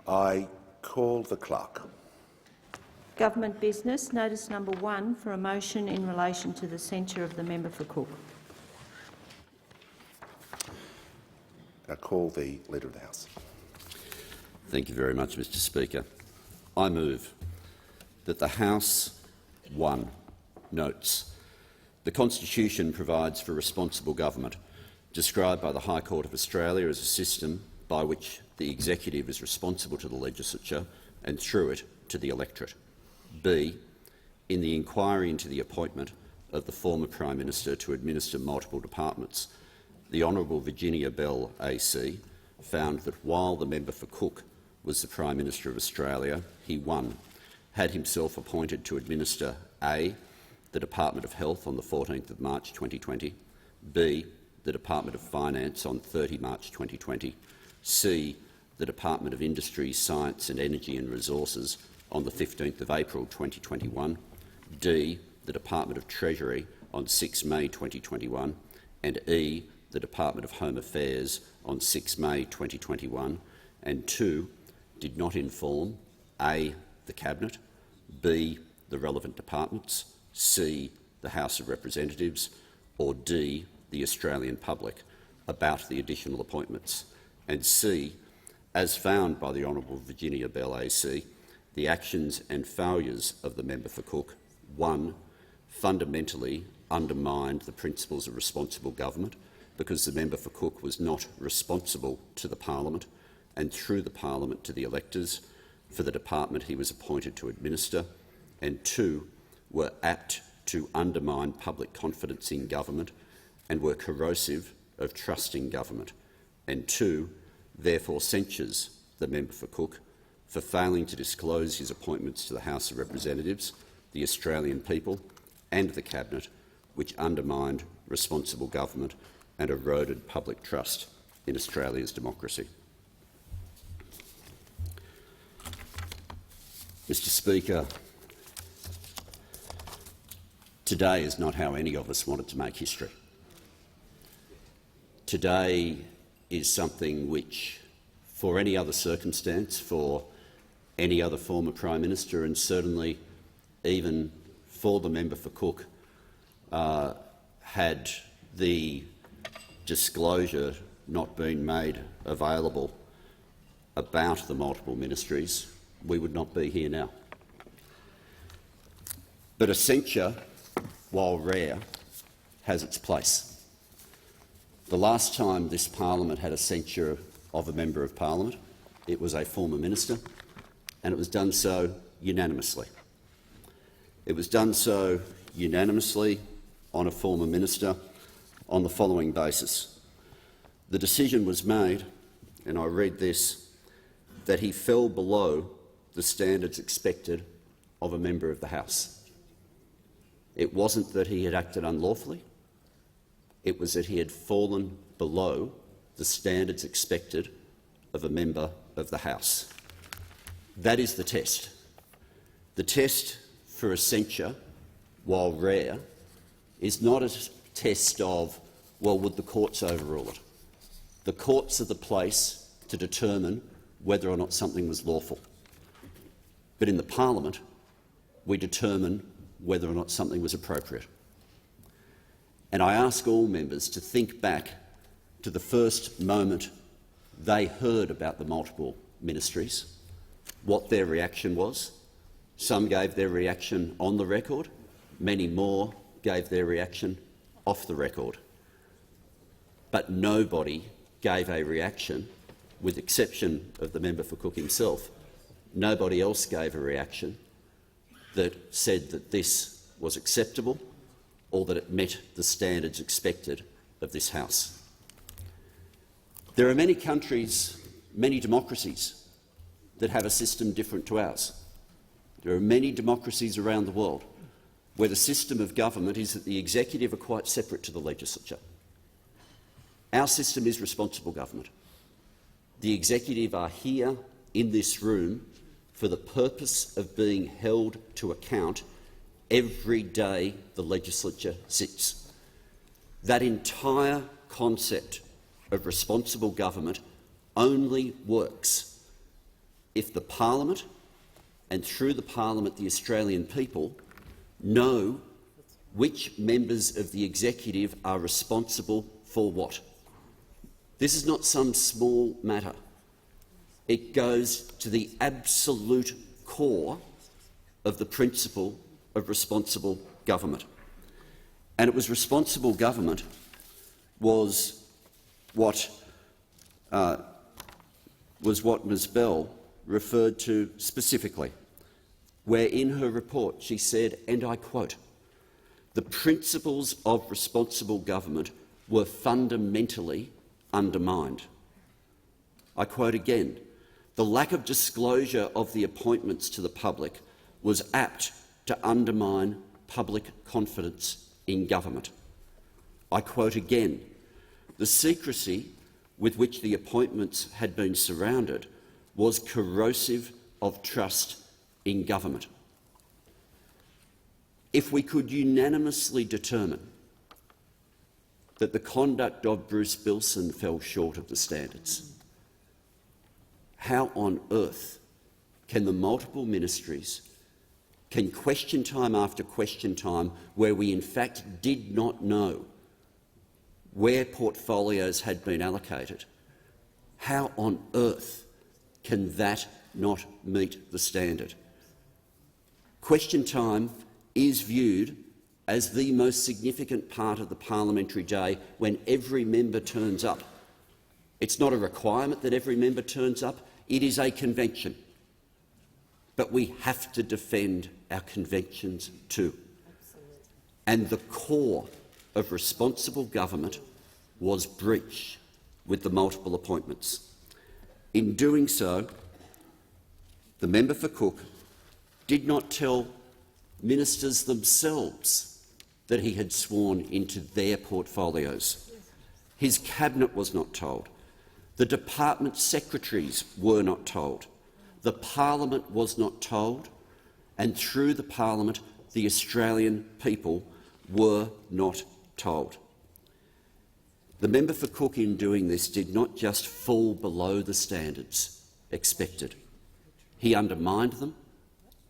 I call the clerk. Government business. Notice number 1 for a motion in relation to the censure of the member for Cook. I call the Leader of the House. Thank you very much, Mr Speaker. I move that the House 1 notes the Constitution provides for responsible government, described by the High Court of Australia as a system by which the executive is responsible to the legislature and, through it, to the electorate. B. In the inquiry into the appointment of the former Prime Minister to administer multiple departments, the Honourable Virginia Bell AC found that while the member for Cook was the Prime Minister of Australia, he, 1, had himself appointed to administer A. the Department of Health on the 14th of March 2020, B. the Department of Finance on 30 March 2020, C. the Department of Industry, Science and Energy and Resources on the 15th of April 2021, D. the Department of Treasury on 6 May 2021, and E. the Department of Home Affairs on 6 May 2021, and 2. did not inform A. the Cabinet, B. the relevant departments, C. the House of Representatives, or D. the Australian public about the additional appointments, and C. as found by the Honourable Virginia Bell AC, the actions and failures of the member for Cook, 1. fundamentally undermined the principles of responsible government because the member for Cook was not responsible to the Parliament and through the Parliament to the electors for the department he was appointed to administer, and 2. were apt to undermine public confidence in government and were corrosive of trust in government, and 2. therefore censures the member for Cook for failing to disclose his appointments to the House of Representatives, the Australian people and the Cabinet, which undermined responsible government and eroded public trust in Australia's democracy. Mr Speaker, today is not how any of us wanted to make history. Today is something which, for any other circumstance, for any other former Prime Minister and certainly even for the member for Cook, had the disclosure not been made available about the multiple ministries, we would not be here now. But a censure, while rare, has its place. The last time this parliament had a censure of a member of parliament, it was a former minister, and it was done so unanimously. It was done so unanimously on a former minister on the following basis. The decision was made, and I read this, that he fell below the standards expected of a member of the House. It wasn't that he had acted unlawfully, it was that he had fallen below the standards expected of a member of the House. That is the test. The test for a censure, while rare, is not a test of, well, would the courts overrule it? The courts are the place to determine whether or not something was lawful. But in the Parliament, we determine whether or not something was appropriate. And I ask all members to think back to the first moment they heard about the multiple ministries, what their reaction was. Some gave their reaction on the record, many more gave their reaction off the record. But nobody gave a reaction, with exception of the member for Cook himself, nobody else gave a reaction that said that this was acceptable or that it met the standards expected of this House. There are many countries, many democracies, that have a system different to ours. There are many democracies around the world where the system of government is that the executive are quite separate to the legislature. Our system is responsible government. The executive are here in this room for the purpose of being held to account every day the legislature sits. That entire concept of responsible government only works if the Parliament, and through the Parliament the Australian people, know which members of the executive are responsible for what. This is not some small matter. It goes to the absolute core of the principle of responsible government. And it was responsible government was what Ms Bell referred to specifically, where in her report she said, and I quote, "The principles of responsible government were fundamentally undermined." I quote again, "The lack of disclosure of the appointments to the public was apt to undermine public confidence in government." I quote again, "The secrecy with which the appointments had been surrounded was corrosive of trust in government." If we could unanimously determine that the conduct of Bruce Bilson fell short of the standards, how on earth can the multiple ministries, can question time after question time, where we in fact did not know where portfolios had been allocated, how on earth can that not meet the standard? Question time is viewed as the most significant part of the parliamentary day when every member turns up. It's not a requirement that every member turns up, it is a convention. But we have to defend our conventions too. And the core of responsible government was breached with the multiple appointments. In doing so, the member for Cook did not tell ministers themselves that he had sworn into their portfolios. His cabinet was not told. The department secretaries were not told. The parliament was not told. And through the parliament, the Australian people were not told. The member for Cook, in doing this, did not just fall below the standards expected. He undermined them,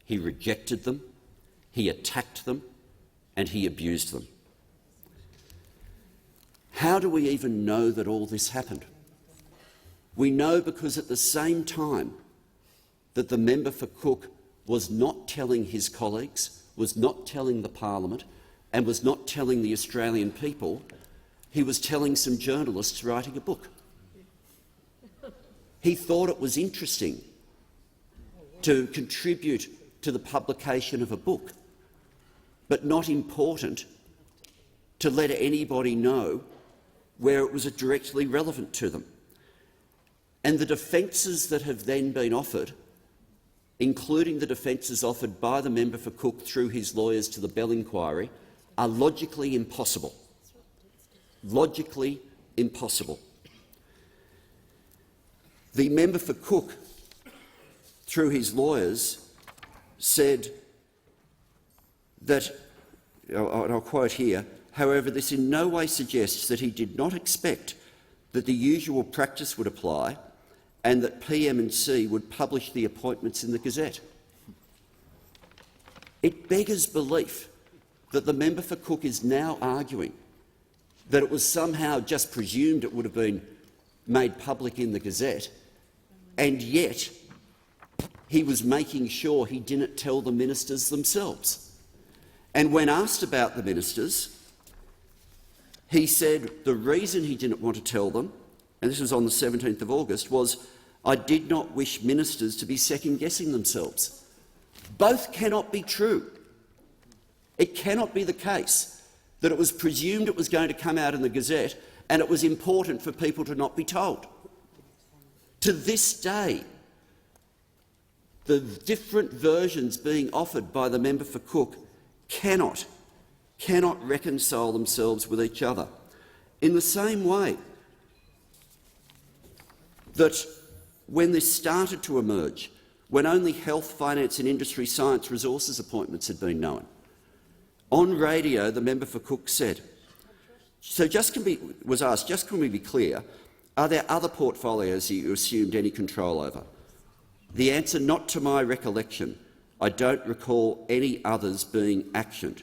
he rejected them, he attacked them, and he abused them. How do we even know that all this happened? We know because at the same time that the member for Cook was not telling his colleagues, was not telling the parliament, and was not telling the Australian people, he was telling some journalists writing a book. He thought it was interesting to contribute to the publication of a book, but not important to let anybody know where it was directly relevant to them. And the defences that have then been offered, including the defences offered by the member for Cook through his lawyers to the Bell inquiry, are logically impossible. Logically impossible. The member for Cook, through his lawyers, said that, and I'll quote here, "However, this in no way suggests that he did not expect that the usual practice would apply and that PM&C would publish the appointments in the Gazette." It beggars belief that the member for Cook is now arguing that it was somehow just presumed it would have been made public in the Gazette, and yet he was making sure he didn't tell the ministers themselves. And when asked about the ministers, he said the reason he didn't want to tell them, and this was on the 17th of August, was, "I did not wish ministers to be second-guessing themselves." Both cannot be true. It cannot be the case that it was presumed it was going to come out in the Gazette and it was important for people to not be told. To this day, the different versions being offered by the member for Cook cannot reconcile themselves with each other. In the same way that when this started to emerge, when only health, finance and industry science resources appointments had been known, on radio the member for Cook said, was asked, can we be clear, are there other portfolios that you assumed any control over? The answer: not to my recollection. I don't recall any others being actioned.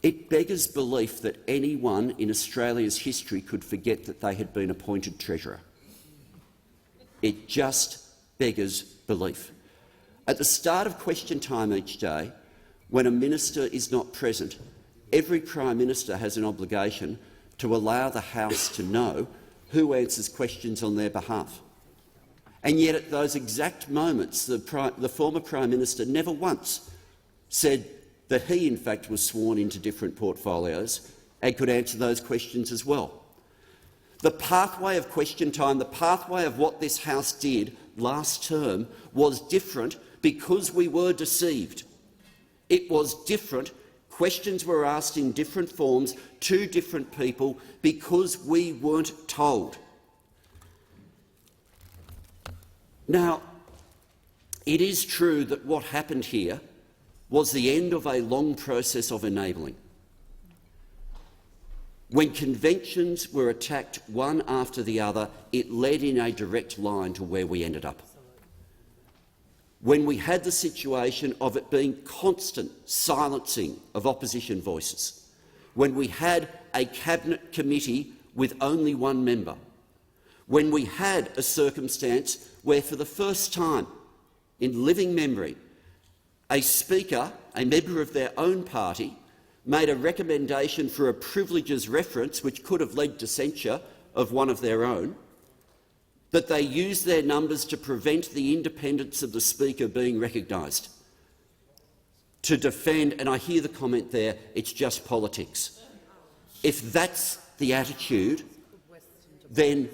It beggars belief that anyone in Australia's history could forget that they had been appointed Treasurer. It just beggars belief. At the start of question time each day, when a minister is not present, every Prime Minister has an obligation to allow the House to know who answers questions on their behalf. And yet at those exact moments, the former Prime Minister never once said that he, in fact, was sworn into different portfolios and could answer those questions as well. The pathway of question time, the pathway of what this House did last term was different because we were deceived. It was different. Questions were asked in different forms to different people because we weren't told. Now, it is true that what happened here was the end of a long process of enabling. When conventions were attacked one after the other, it led in a direct line to where we ended up. When we had the situation of it being constant silencing of opposition voices, when we had a cabinet committee with only one member, when we had a circumstance where for the first time in living memory a speaker, a member of their own party, made a recommendation for a privileges reference which could have led to censure of one of their own, that they used their numbers to prevent the independence of the Speaker being recognised, to defend, and I hear the comment there, it's just politics. If that's the attitude, then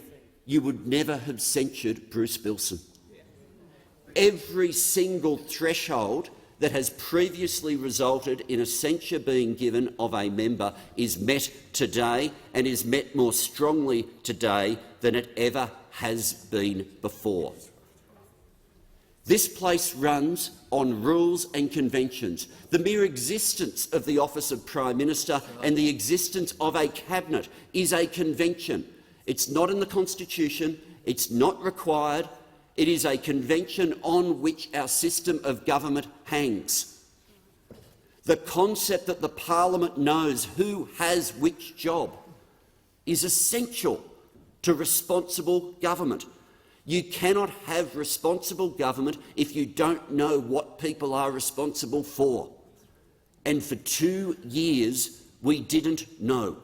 you would never have censured Bruce Bilson. Every single threshold that has previously resulted in a censure being given of a member is met today and is met more strongly today than it ever has been before. This place runs on rules and conventions. The mere existence of the office of Prime Minister and the existence of a cabinet is a convention. It's not in the Constitution, it's not required, it is a convention on which our system of government hangs. The concept that the Parliament knows who has which job is essential to responsible government. You cannot have responsible government if you don't know what people are responsible for. And for 2 years we didn't know.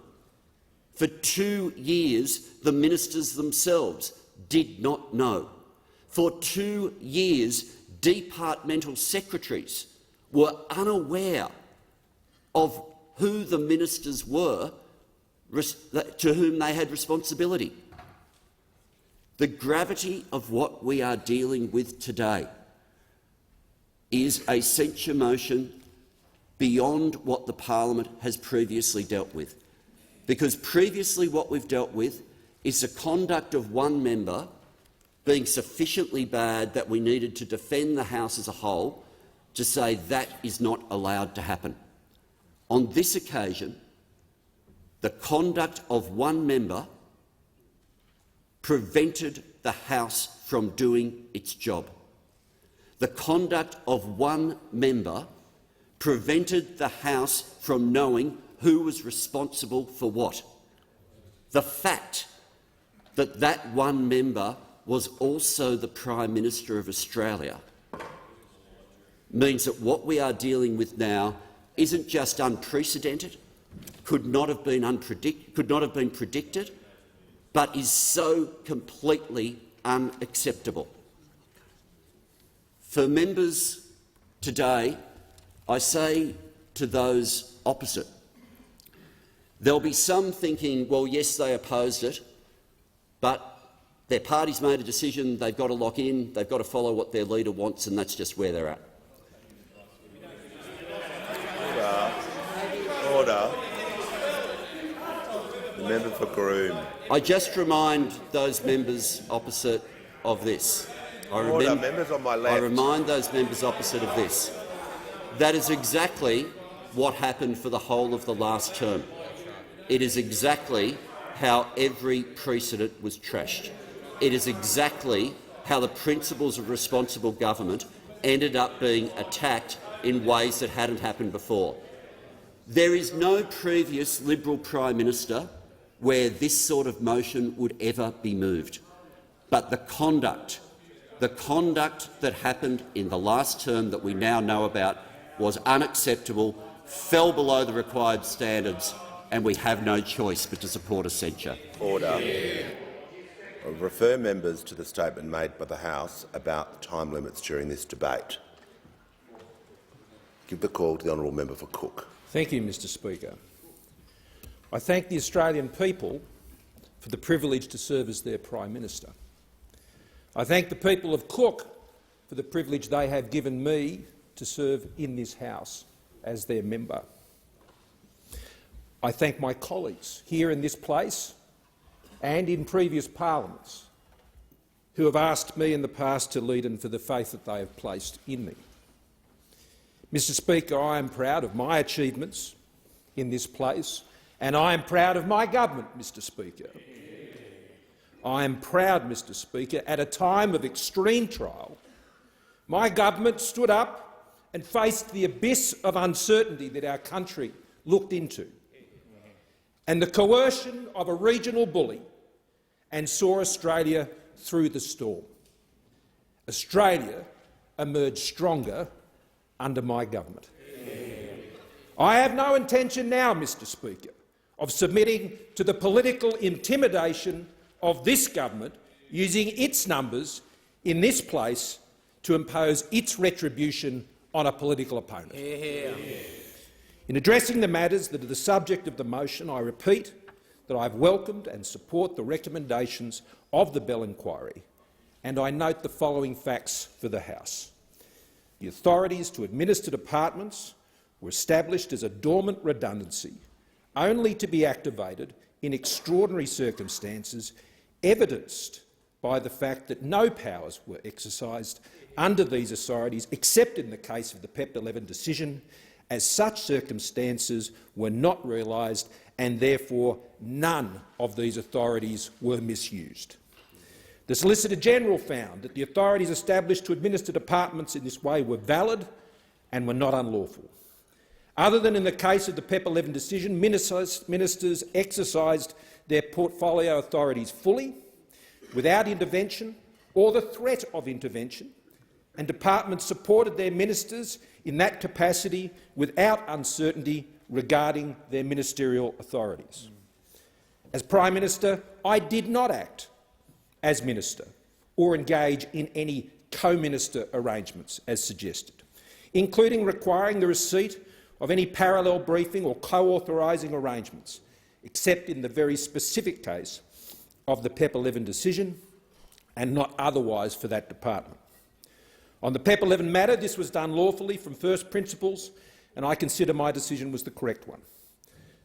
For 2 years the ministers themselves did not know. For 2 years departmental secretaries were unaware of who the ministers were to whom they had responsibility. The gravity of what we are dealing with today is a censure motion beyond what the Parliament has previously dealt with. Because previously what we've dealt with is the conduct of one member being sufficiently bad that we needed to defend the House as a whole to say that is not allowed to happen. On this occasion, the conduct of one member prevented the House from doing its job. The conduct of one member prevented the House from knowing who was responsible for what. The fact that that one member was also the Prime Minister of Australia means that what we are dealing with now isn't just unprecedented, could not have been predicted, but is so completely unacceptable. For members today, I say to those opposite, there'll be some thinking, well, yes, they opposed it, but their party's made a decision, they've got to lock in, they've got to follow what their leader wants, and that's just where they're at. Order. The member for Groom. I just remind those members opposite of this. Members on my left. I remind those members opposite of this. That is exactly what happened for the whole of the last term. It is exactly how every precedent was trashed. It is exactly how the principles of responsible government ended up being attacked in ways that hadn't happened before. There is no previous Liberal Prime Minister where this sort of motion would ever be moved. But the conduct that happened in the last term that we now know about was unacceptable, fell below the required standards, and we have no choice but to support a censure. Order. I refer members to the statement made by the House about time limits during this debate. Give the call to the honourable member for Cook. Thank you, Mr Speaker. I thank the Australian people for the privilege to serve as their Prime Minister. I thank the people of Cook for the privilege they have given me to serve in this House as their member. I thank my colleagues here in this place and in previous parliaments who have asked me in the past to lead and for the faith that they have placed in me. Mr Speaker, I am proud of my achievements in this place, and I am proud of my government, Mr Speaker. I am proud, Mr Speaker, at a time of extreme trial, my government stood up and faced the abyss of uncertainty that our country looked into, and the coercion of a regional bully, and saw Australia through the storm. Australia emerged stronger under my government. I have no intention now, Mr Speaker, of submitting to the political intimidation of this government using its numbers in this place to impose its retribution on a political opponent. In addressing the matters that are the subject of the motion, I repeat that I have welcomed and support the recommendations of the Bell inquiry, and I note the following facts for the House. The authorities to administer departments were established as a dormant redundancy, only to be activated in extraordinary circumstances, evidenced by the fact that no powers were exercised under these authorities except in the case of the PEP 11 decision, as such circumstances were not realised and therefore none of these authorities were misused. The Solicitor-General found that the authorities established to administer departments in this way were valid and were not unlawful. Other than in the case of the PEP 11 decision, ministers exercised their portfolio authorities fully, without intervention or the threat of intervention, and departments supported their ministers in that capacity without uncertainty regarding their ministerial authorities. As Prime Minister, I did not act as minister or engage in any co-minister arrangements as suggested, including requiring the receipt of any parallel briefing or co-authorising arrangements, except in the very specific case of the PEP 11 decision and not otherwise for that department. On the PEP 11 matter, this was done lawfully from first principles, and I consider my decision was the correct one.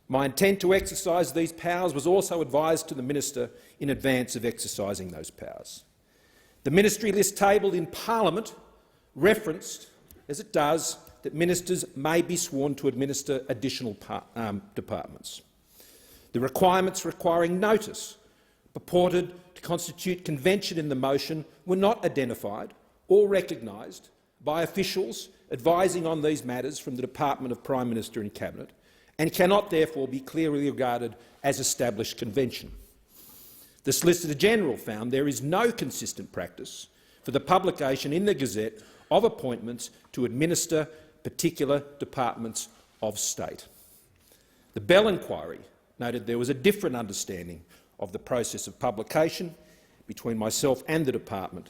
My intent to exercise these powers was also advised to the minister in advance of exercising those powers. The ministry list tabled in Parliament referenced, as it does, that ministers may be sworn to administer additional departments. The requirements requiring notice purported to constitute convention in the motion were not identified or recognised by officials advising on these matters from the Department of Prime Minister and Cabinet, and cannot therefore be clearly regarded as established convention. The Solicitor-General found there is no consistent practice for the publication in the Gazette of appointments to administer particular departments of state. The Bell inquiry noted there was a different understanding of the process of publication between myself and the department,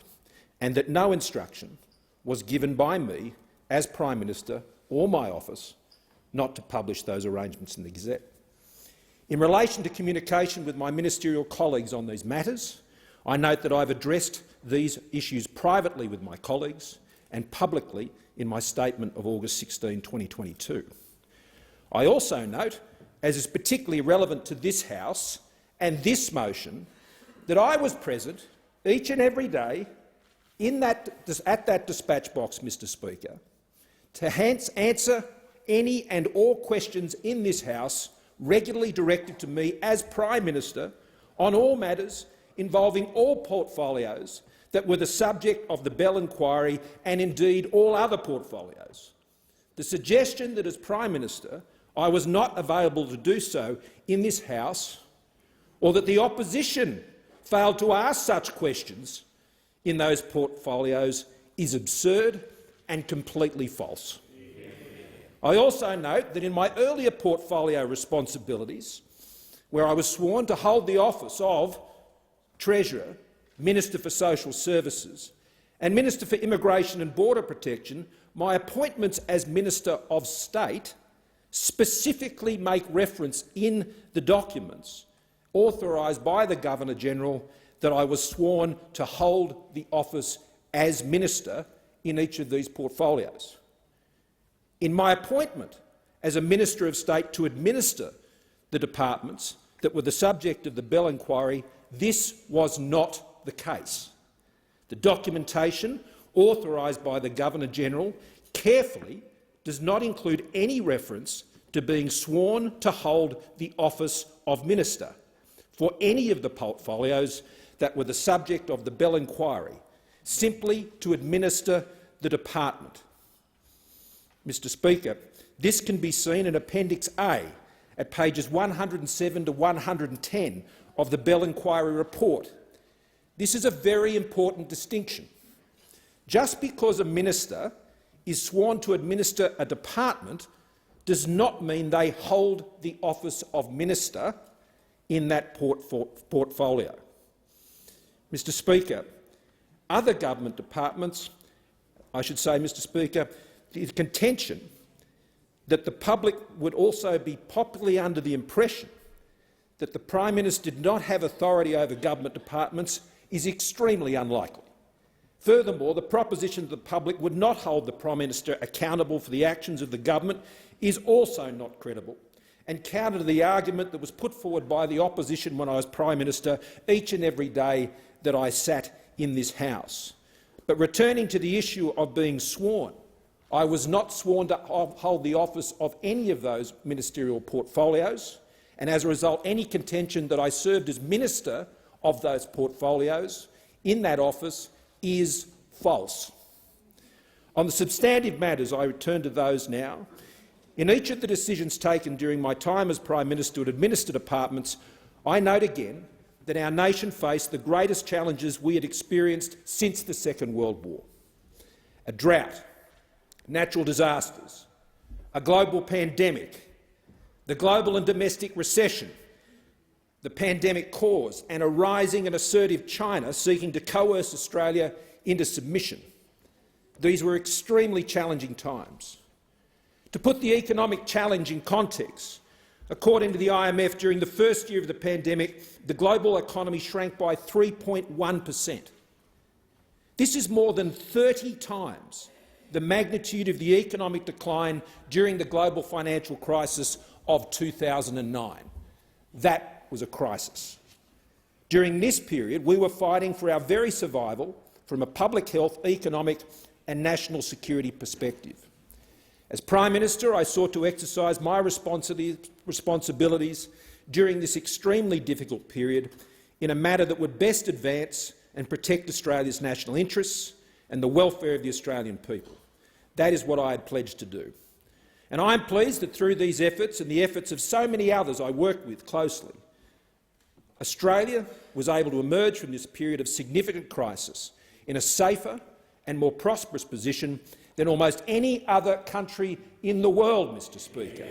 and that no instruction was given by me as Prime Minister or my office not to publish those arrangements in the Gazette. In relation to communication with my ministerial colleagues on these matters, I note that I have addressed these issues privately with my colleagues and publicly in my statement of August 16, 2022. I also note, as is particularly relevant to this House and this motion, that I was present each and every day at that dispatch box, Mr Speaker, to answer any and all questions in this House regularly directed to me as Prime Minister on all matters involving all portfolios that were the subject of the Bell inquiry and indeed all other portfolios. The suggestion that as Prime Minister I was not available to do so in this House, or that the opposition failed to ask such questions in those portfolios, is absurd and completely false. I also note that in my earlier portfolio responsibilities, where I was sworn to hold the office of Treasurer, Minister for Social Services and Minister for Immigration and Border Protection, my appointments as Minister of State specifically make reference in the documents authorised by the Governor-General that I was sworn to hold the office as Minister in each of these portfolios. In my appointment as a Minister of State to administer the departments that were the subject of the Bell inquiry, this was not the case. The documentation authorised by the Governor-General carefully does not include any reference to being sworn to hold the office of Minister for any of the portfolios that were the subject of the Bell inquiry, simply to administer the department. Mr Speaker, this can be seen in Appendix A at pages 107 to 110 of the Bell inquiry report. This is a very important distinction. Just because a minister is sworn to administer a department does not mean they hold the office of minister in that portfolio. Mr Speaker, other government departments, I should say, Mr Speaker, the contention that the public would also be popularly under the impression that the Prime Minister did not have authority over government departments is extremely unlikely. Furthermore, the proposition that the public would not hold the Prime Minister accountable for the actions of the government is also not credible and counter to the argument that was put forward by the opposition when I was Prime Minister each and every day that I sat in this House. But returning to the issue of being sworn, I was not sworn to hold the office of any of those ministerial portfolios, and as a result any contention that I served as Minister of those portfolios in that office is false. On the substantive matters, I return to those now. In each of the decisions taken during my time as Prime Minister to administer departments, I note again that our nation faced the greatest challenges we had experienced since the Second World War. A drought, natural disasters, a global pandemic, the global and domestic recession, the pandemic cause, and a rising and assertive China seeking to coerce Australia into submission. These were extremely challenging times. To put the economic challenge in context, according to the IMF, during the first year of the pandemic, the global economy shrank by 3.1%. This is more than 30 times the magnitude of the economic decline during the global financial crisis of 2009. That was a crisis. During this period, we were fighting for our very survival from a public health, economic and national security perspective. As Prime Minister, I sought to exercise my responsibilities during this extremely difficult period in a manner that would best advance and protect Australia's national interests and the welfare of the Australian people. That is what I had pledged to do. And I am pleased that through these efforts and the efforts of so many others I worked with closely, Australia was able to emerge from this period of significant crisis in a safer and more prosperous position than almost any other country in the world, Mr Speaker.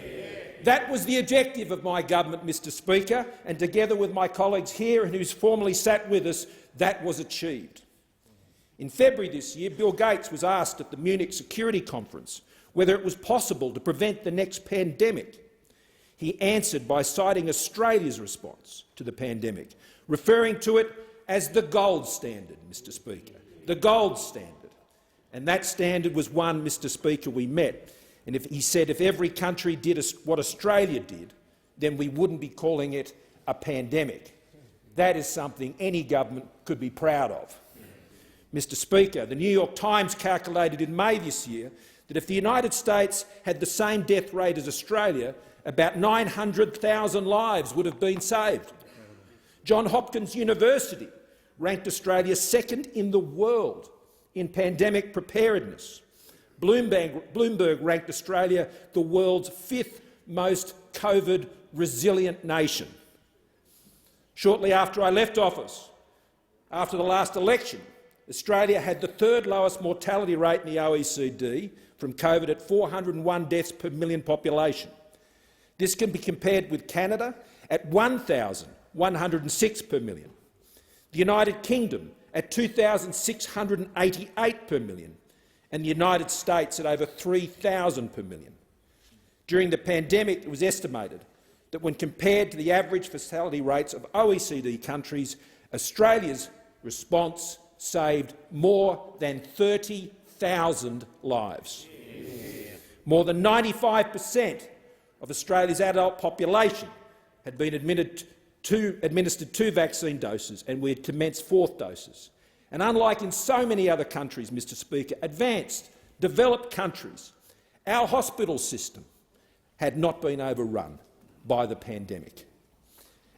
That was the objective of my government, Mr Speaker, and together with my colleagues here and who's formerly sat with us, that was achieved. In February this year, Bill Gates was asked at the Munich Security Conference whether it was possible to prevent the next pandemic. He answered by citing Australia's response to the pandemic, referring to it as the gold standard, Mr Speaker, the gold standard. And that standard was one, Mr Speaker, we met. And he said if every country did what Australia did, then we wouldn't be calling it a pandemic. That is something any government could be proud of. Mr Speaker, the New York Times calculated in May this year that if the United States had the same death rate as Australia, about 900,000 lives would have been saved. Johns Hopkins University ranked Australia second in the world in pandemic preparedness. Bloomberg ranked Australia the world's 5th most COVID-resilient nation. Shortly after I left office, after the last election, Australia had the 3rd lowest mortality rate in the OECD from COVID at 401 deaths per million population. This can be compared with Canada at 1,106 per million, the United Kingdom at 2,688 per million, and the United States at over 3,000 per million. During the pandemic, it was estimated that when compared to the average fatality rates of OECD countries, Australia's response saved more than 30,000 lives. More than 95% of Australia's adult population had been administered 2 vaccine doses, and we had commenced 4th doses. And unlike in so many other countries, Mr Speaker, advanced, developed countries, our hospital system had not been overrun by the pandemic.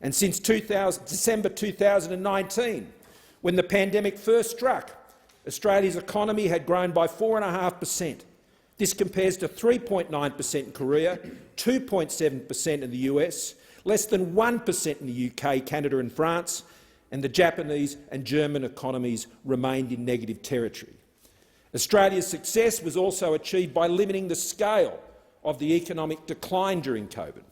And since December 2019, when the pandemic first struck, Australia's economy had grown by 4.5%. This compares to 3.9% in Korea, 2.7% in the US, less than 1% in the UK, Canada and France, and the Japanese and German economies remained in negative territory. Australia's success was also achieved by limiting the scale of the economic decline during COVID.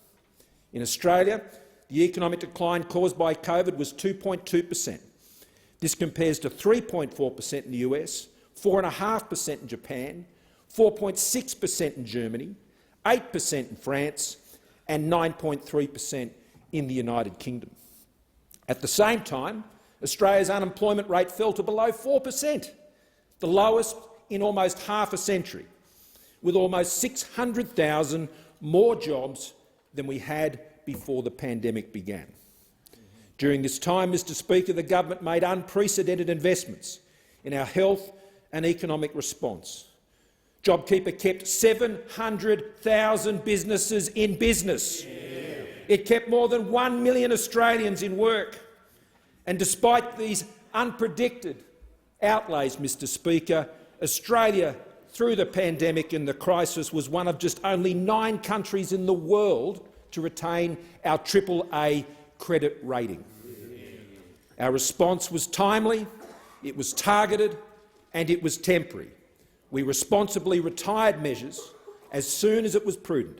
In Australia, the economic decline caused by COVID was 2.2%. This compares to 3.4% in the US, 4.5% in Japan, 4.6% in Germany, 8% in France and 9.3% in the United Kingdom. At the same time, Australia's unemployment rate fell to below 4%, the lowest in almost half a century, with almost 600,000 more jobs than we had before the pandemic began. During this time, Mr Speaker, the government made unprecedented investments in our health and economic response. JobKeeper kept 700,000 businesses in business. It kept more than 1 million Australians in work. And despite these unpredicted outlays, Mr Speaker, Australia, through the pandemic and the crisis, was one of just only 9 countries in the world to retain our AAA credit rating. Our response was timely, it was targeted and it was temporary. We responsibly retired measures as soon as it was prudent.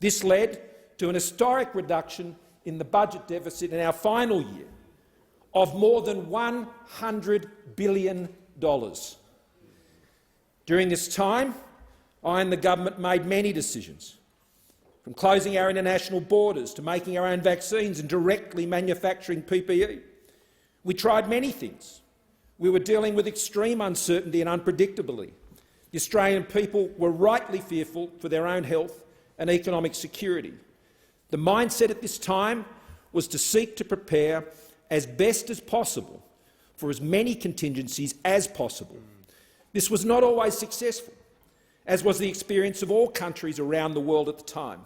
This led to an historic reduction in the budget deficit in our final year of more than $100 billion. During this time, I and the government made many decisions, from closing our international borders to making our own vaccines and directly manufacturing PPE. We tried many things. We were dealing with extreme uncertainty and unpredictability. The Australian people were rightly fearful for their own health and economic security. The mindset at this time was to seek to prepare as best as possible for as many contingencies as possible. This was not always successful, as was the experience of all countries around the world at the time.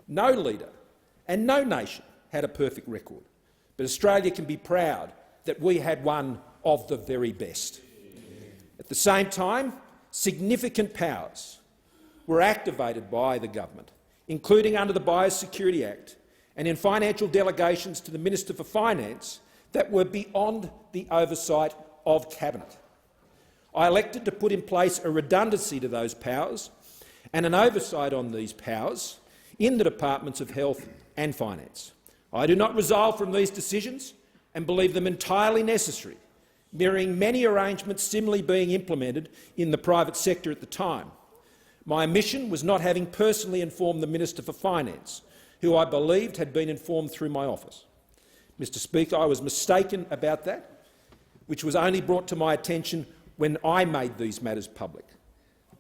No leader and no nation had a perfect record, but Australia can be proud that we had one of the very best. At the same time, significant powers were activated by the government, including under the Biosecurity Act and in financial delegations to the Minister for Finance that were beyond the oversight of Cabinet. I elected to put in place a redundancy to those powers and an oversight on these powers in the Departments of Health and Finance. I do not resolve from these decisions and believe them entirely necessary, mirroring many arrangements similarly being implemented in the private sector at the time. My omission was not having personally informed the Minister for Finance, who I believed had been informed through my office. Mr Speaker, I was mistaken about that, which was only brought to my attention when I made these matters public.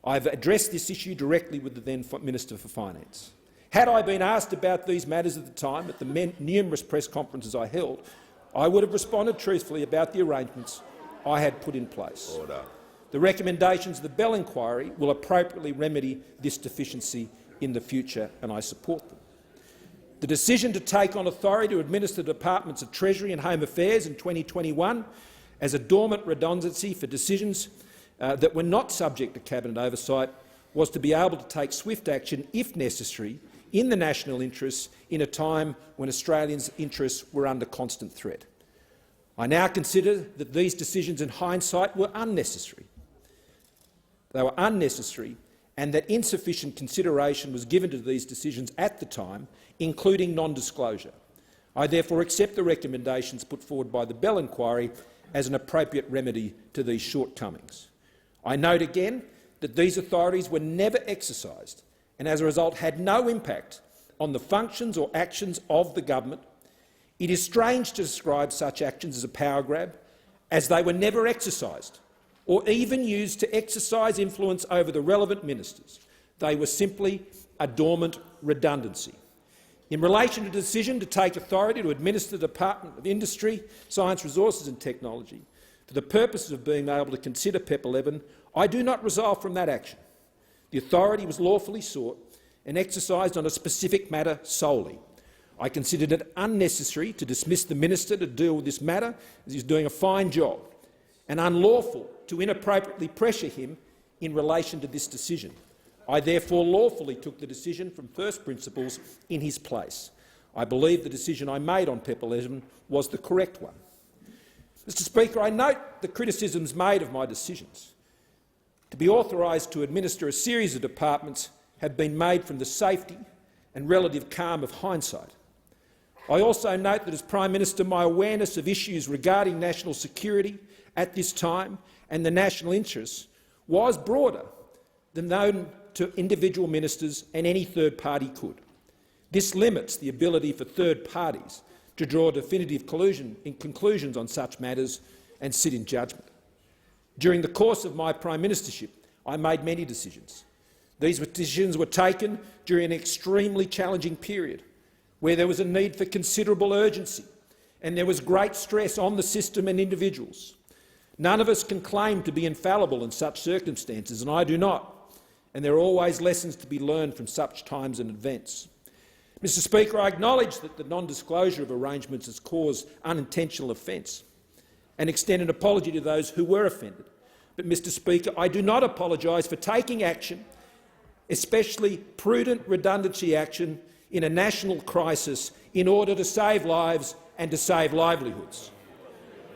I have addressed this issue directly with the then Minister for Finance. Had I been asked about these matters at the time at the numerous press conferences I held, I would have responded truthfully about the arrangements I had put in place. Order. The recommendations of the Bell inquiry will appropriately remedy this deficiency in the future, and I support them. The decision to take on authority to administer the Departments of Treasury and Home Affairs in 2021 as a dormant redundancy for decisions that were not subject to cabinet oversight was to be able to take swift action, if necessary, in the national interests in a time when Australians' interests were under constant threat. I now consider that these decisions in hindsight were unnecessary. They were unnecessary, and that insufficient consideration was given to these decisions at the time, including non-disclosure. I therefore accept the recommendations put forward by the Bell inquiry as an appropriate remedy to these shortcomings. I note again that these authorities were never exercised and as a result had no impact on the functions or actions of the government. It is strange to describe such actions as a power grab, as they were never exercised or even used to exercise influence over the relevant ministers. They were simply a dormant redundancy. In relation to the decision to take authority to administer the Department of Industry, Science, Resources and Technology for the purposes of being able to consider PEP 11, I do not resolve from that action. The authority was lawfully sought and exercised on a specific matter solely. I considered it unnecessary to dismiss the minister to deal with this matter, as he is doing a fine job, and unlawful to inappropriately pressure him in relation to this decision. I therefore lawfully took the decision from first principles in his place. I believe the decision I made on PEP 11 was the correct one. Mr Speaker, I note the criticisms made of my decisions to be authorised to administer a series of departments have been made from the safety and relative calm of hindsight. I also note that as Prime Minister my awareness of issues regarding national security at this time and the national interests was broader than known to individual ministers and any third party could. This limits the ability for third parties to draw definitive conclusions on such matters and sit in judgment. During the course of my Prime Ministership, I made many decisions. These decisions were taken during an extremely challenging period where there was a need for considerable urgency and there was great stress on the system and individuals. None of us can claim to be infallible in such circumstances, and I do not. And there are always lessons to be learned from such times and events. Mr Speaker, I acknowledge that the non-disclosure of arrangements has caused unintentional offence and extend an apology to those who were offended. But, Mr Speaker, I do not apologise for taking action, especially prudent redundancy action, in a national crisis in order to save lives and to save livelihoods.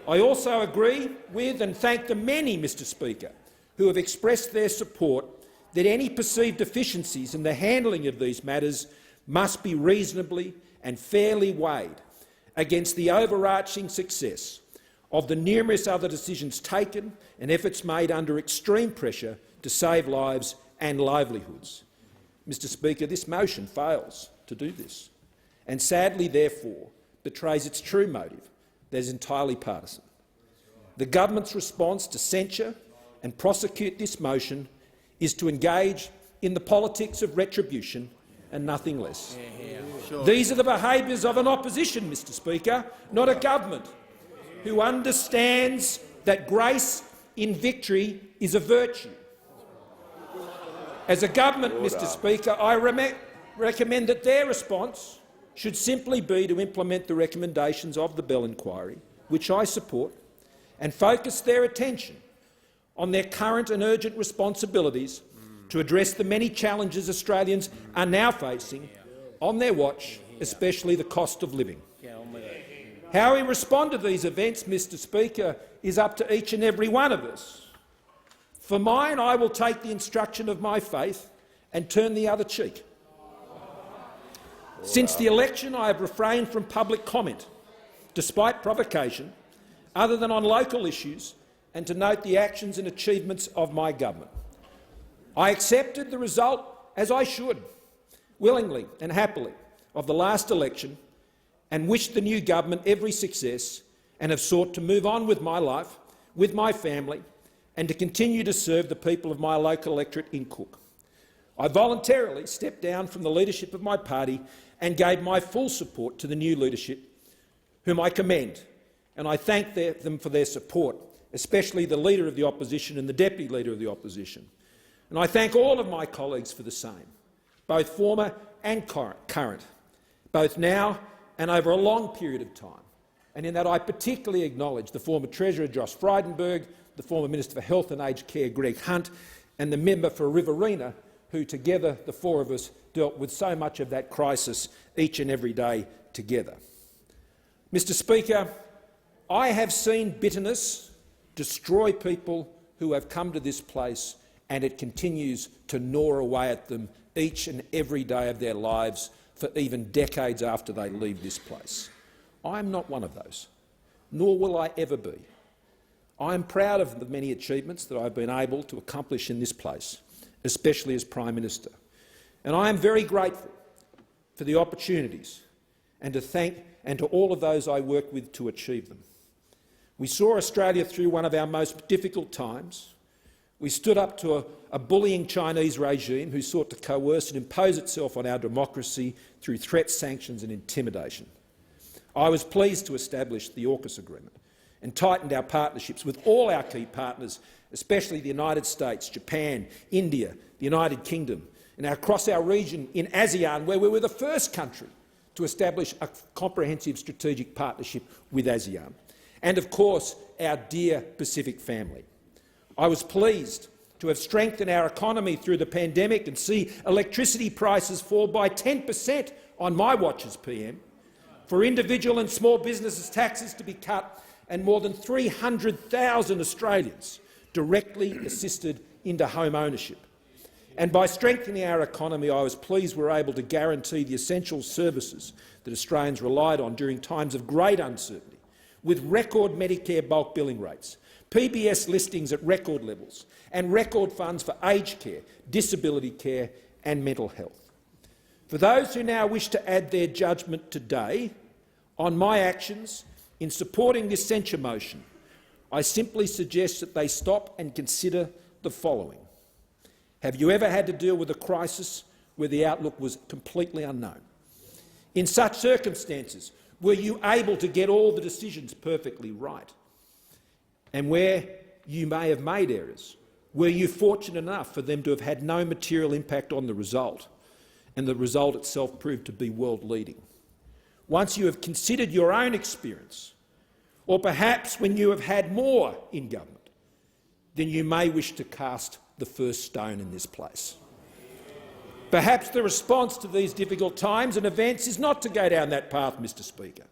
I also agree with and thank the many, Mr Speaker, who have expressed their support that any perceived deficiencies in the handling of these matters must be reasonably and fairly weighed against the overarching success of the numerous other decisions taken and efforts made under extreme pressure to save lives and livelihoods. Mr Speaker, this motion fails to do this and sadly, therefore, betrays its true motive, that is entirely partisan. The government's response to censure and prosecute this motion is to engage in the politics of retribution and nothing less. These are the behaviours of an opposition, Mr Speaker, not a government, who understands that grace in victory is a virtue. As a government, Mr Speaker, I recommend that their response should simply be to implement the recommendations of the Bell inquiry, which I support, and focus their attention on their current and urgent responsibilities to address the many challenges Australians are now facing on their watch, especially the cost of living. How we respond to these events, Mr Speaker, is up to each and every one of us. For mine, I will take the instruction of my faith and turn the other cheek. Since the election, I have refrained from public comment, despite provocation, other than on local issues, and to note the actions and achievements of my government. I accepted the result, as I should, willingly and happily, of the last election and wished the new government every success and have sought to move on with my life, with my family, and to continue to serve the people of my local electorate in Cook. I voluntarily stepped down from the leadership of my party and gave my full support to the new leadership, whom I commend, and I thank them for their support, especially the Leader of the Opposition and the Deputy Leader of the Opposition. And I thank all of my colleagues for the same, both former and current, both now and over a long period of time. and in that I particularly acknowledge the former Treasurer Josh Frydenberg, the former Minister for Health and Aged Care Greg Hunt, and the member for Riverina, who together, the four of us, dealt with so much of that crisis each and every day together. Mr Speaker, I have seen bitterness destroy people who have come to this place, and it continues to gnaw away at them each and every day of their lives for even decades after they leave this place. I am not one of those, nor will I ever be. I am proud of the many achievements that I've been able to accomplish in this place, especially as Prime Minister, and I am very grateful for the opportunities and to all of those I work with to achieve them. We saw Australia through one of our most difficult times. We stood up to a bullying Chinese regime who sought to coerce and impose itself on our democracy through threats, sanctions and intimidation. I was pleased to establish the AUKUS agreement and tightened our partnerships with all our key partners, especially the United States, Japan, India, the United Kingdom, and across our region in ASEAN, where we were the first country to establish a comprehensive strategic partnership with ASEAN, and of course our dear Pacific family. I was pleased to have strengthened our economy through the pandemic and see electricity prices fall by 10% on my watch as PM, for individual and small businesses' taxes to be cut, and more than 300,000 Australians directly assisted into home ownership. And by strengthening our economy, I was pleased we were able to guarantee the essential services that Australians relied on during times of great uncertainty, with record Medicare bulk billing rates, PBS listings at record levels, and record funds for aged care, disability care and mental health. For those who now wish to add their judgment today on my actions in supporting this censure motion, I simply suggest that they stop and consider the following. Have you ever had to deal with a crisis where the outlook was completely unknown? In such circumstances, were you able to get all the decisions perfectly right? And where you may have made errors, were you fortunate enough for them to have had no material impact on the result, and the result itself proved to be world-leading? Once you have considered your own experience, or perhaps when you have had more in government, then you may wish to cast the first stone in this place. Perhaps the response to these difficult times and events is not to go down that path, Mr Speaker,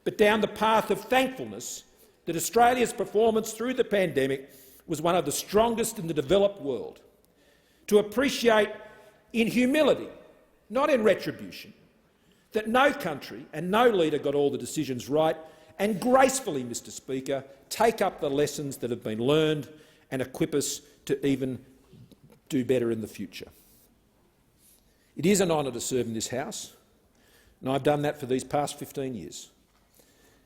but down the path of thankfulness that Australia's performance through the pandemic was one of the strongest in the developed world, to appreciate in humility, not in retribution, that no country and no leader got all the decisions right, and gracefully, Mr Speaker, take up the lessons that have been learned and equip us to even do better in the future. It is an honour to serve in this House, and I've done that for these past 15 years.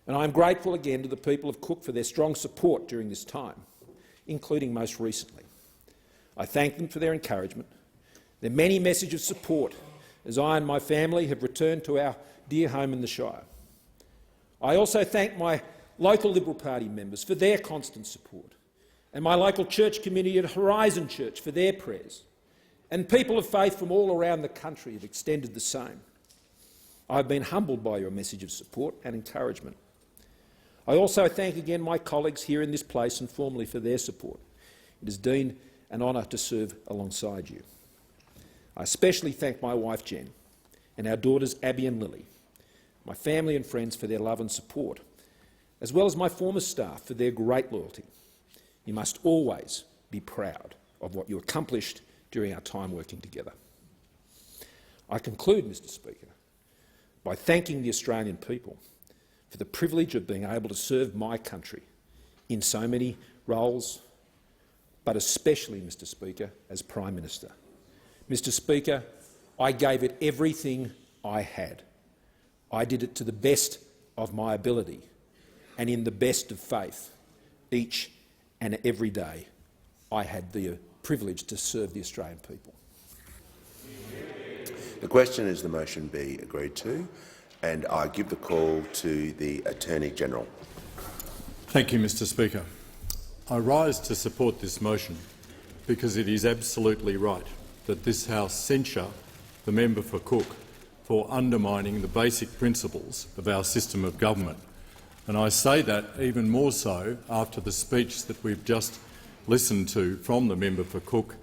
And I am grateful again to the people of Cook for their strong support during this time, including most recently. I thank them for their encouragement, their many messages of support as I and my family have returned to our dear home in the Shire. I also thank my local Liberal Party members for their constant support, and my local church community at Horizon Church for their prayers, and people of faith from all around the country have extended the same. I have been humbled by your message of support and encouragement. I also thank again my colleagues here in this place and formally for their support. It has been an honour to serve alongside you. I especially thank my wife Jen and our daughters Abby and Lily, my family and friends for their love and support, as well as my former staff for their great loyalty. You must always be proud of what you accomplished during our time working together. I conclude, Mr Speaker, by thanking the Australian people for the privilege of being able to serve my country in so many roles, but especially, Mr Speaker, as Prime Minister. Mr Speaker, I gave it everything I had. I did it to the best of my ability and in the best of faith. Each and every day I had the privilege to serve the Australian people. The question is the motion be agreed to, and I give the call to the Attorney-General. Thank you, Mr Speaker. I rise to support this motion because it is absolutely right that this House censure the member for Cook for undermining the basic principles of our system of government, And I say that even more so after the speech that we've just listened to from the member for Cook,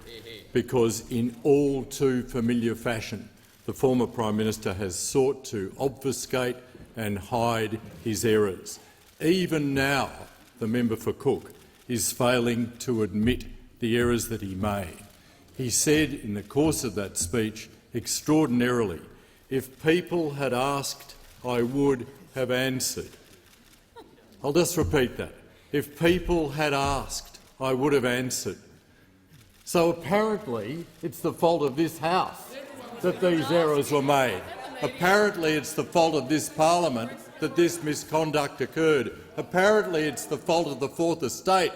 because in all too familiar fashion the former Prime Minister has sought to obfuscate and hide his errors. Even now the member for Cook is failing to admit the errors that he made. He said in the course of that speech, extraordinarily, "If people had asked, I would have answered." I'll just repeat that. If people had asked, I would have answered. So apparently it's the fault of this House that these errors were made. Apparently it's the fault of this parliament that this misconduct occurred. Apparently it's the fault of the Fourth Estate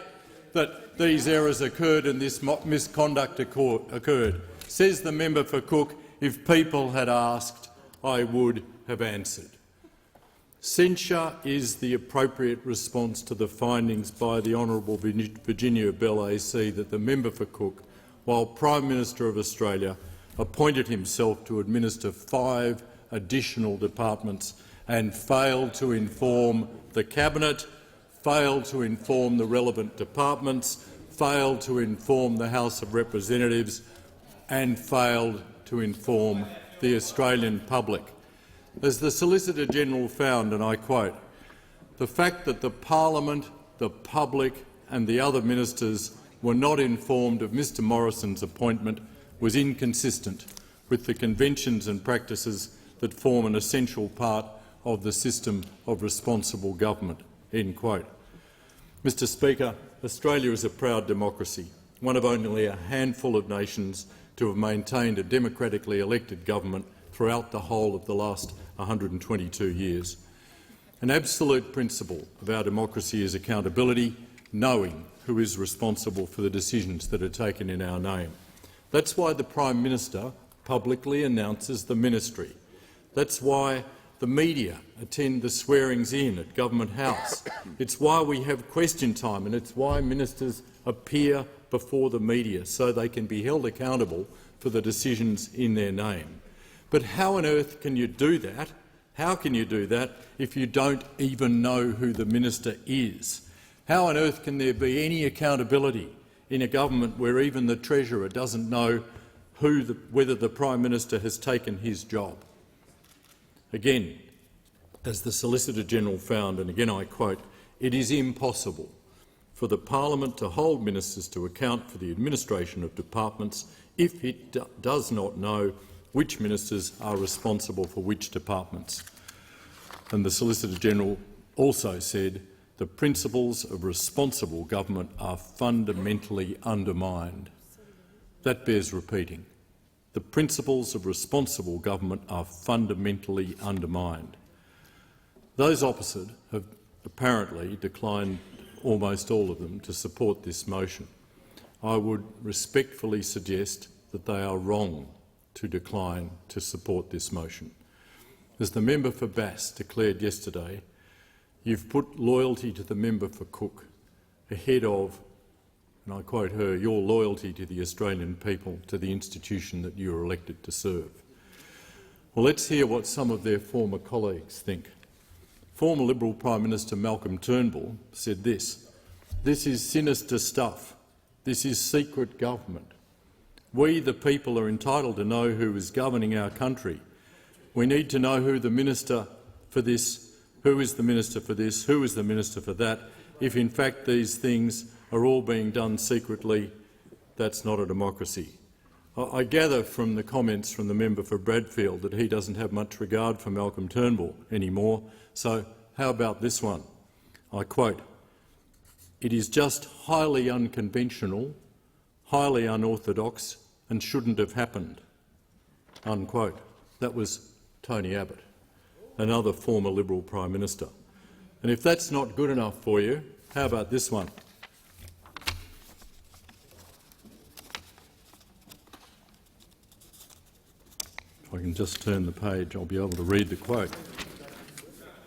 that these errors occurred and this misconduct occurred. Says the member for Cook, if people had asked, I would have answered. Censure is the appropriate response to the findings by the Honourable Virginia Bell AC that the member for Cook, while Prime Minister of Australia, appointed himself to administer 5 additional departments and failed to inform the Cabinet, failed to inform the relevant departments, failed to inform the House of Representatives and failed to inform the Australian public. As the Solicitor-General found, and I quote, "The fact that the Parliament, the public and the other ministers were not informed of Mr Morrison's appointment was inconsistent with the conventions and practices that form an essential part of the system of responsible government." End quote. Mr Speaker, Australia is a proud democracy, one of only a handful of nations to have maintained a democratically elected government throughout the whole of the last 122 years. An absolute principle of our democracy is accountability, knowing who is responsible for the decisions that are taken in our name. That's why the Prime Minister publicly announces the ministry. That's why the media attend the swearings-in at Government House. It's why we have question time, and it's why ministers appear before the media so they can be held accountable for the decisions in their name. But how on earth can you do that? How can you do that if you don't even know who the minister is? How on earth can there be any accountability in a government where even the Treasurer doesn't know whether the Prime Minister has taken his job? Again, as the Solicitor-General found, and again I quote, "It is impossible for the Parliament to hold ministers to account for the administration of departments if it does not know which ministers are responsible for which departments." And the Solicitor-General also said, "The principles of responsible government are fundamentally undermined." That bears repeating. The principles of responsible government are fundamentally undermined. Those opposite have apparently declined, almost all of them, to support this motion. I would respectfully suggest that they are wrong to decline to support this motion. As the member for Bass declared yesterday, you've put loyalty to the member for Cook ahead of, and I quote her, your loyalty to the Australian people, to the institution that you are elected to serve. Well, let's hear what some of their former colleagues think. Former Liberal Prime Minister Malcolm Turnbull said this: "This is sinister stuff. This is secret government. We, the people, are entitled to know who is governing our country. We need to know who the minister for this, who is the minister for this, who is the minister for that. If in fact these things are all being done secretly, that's not a democracy." I gather from the comments from the member for Bradfield that he doesn't have much regard for Malcolm Turnbull anymore, so how about this one? I quote, "It is just highly unconventional, highly unorthodox and shouldn't have happened." Unquote. That was Tony Abbott, another former Liberal Prime Minister. And if that's not good enough for you, how about this one? If I can just turn the page, I'll be able to read the quote.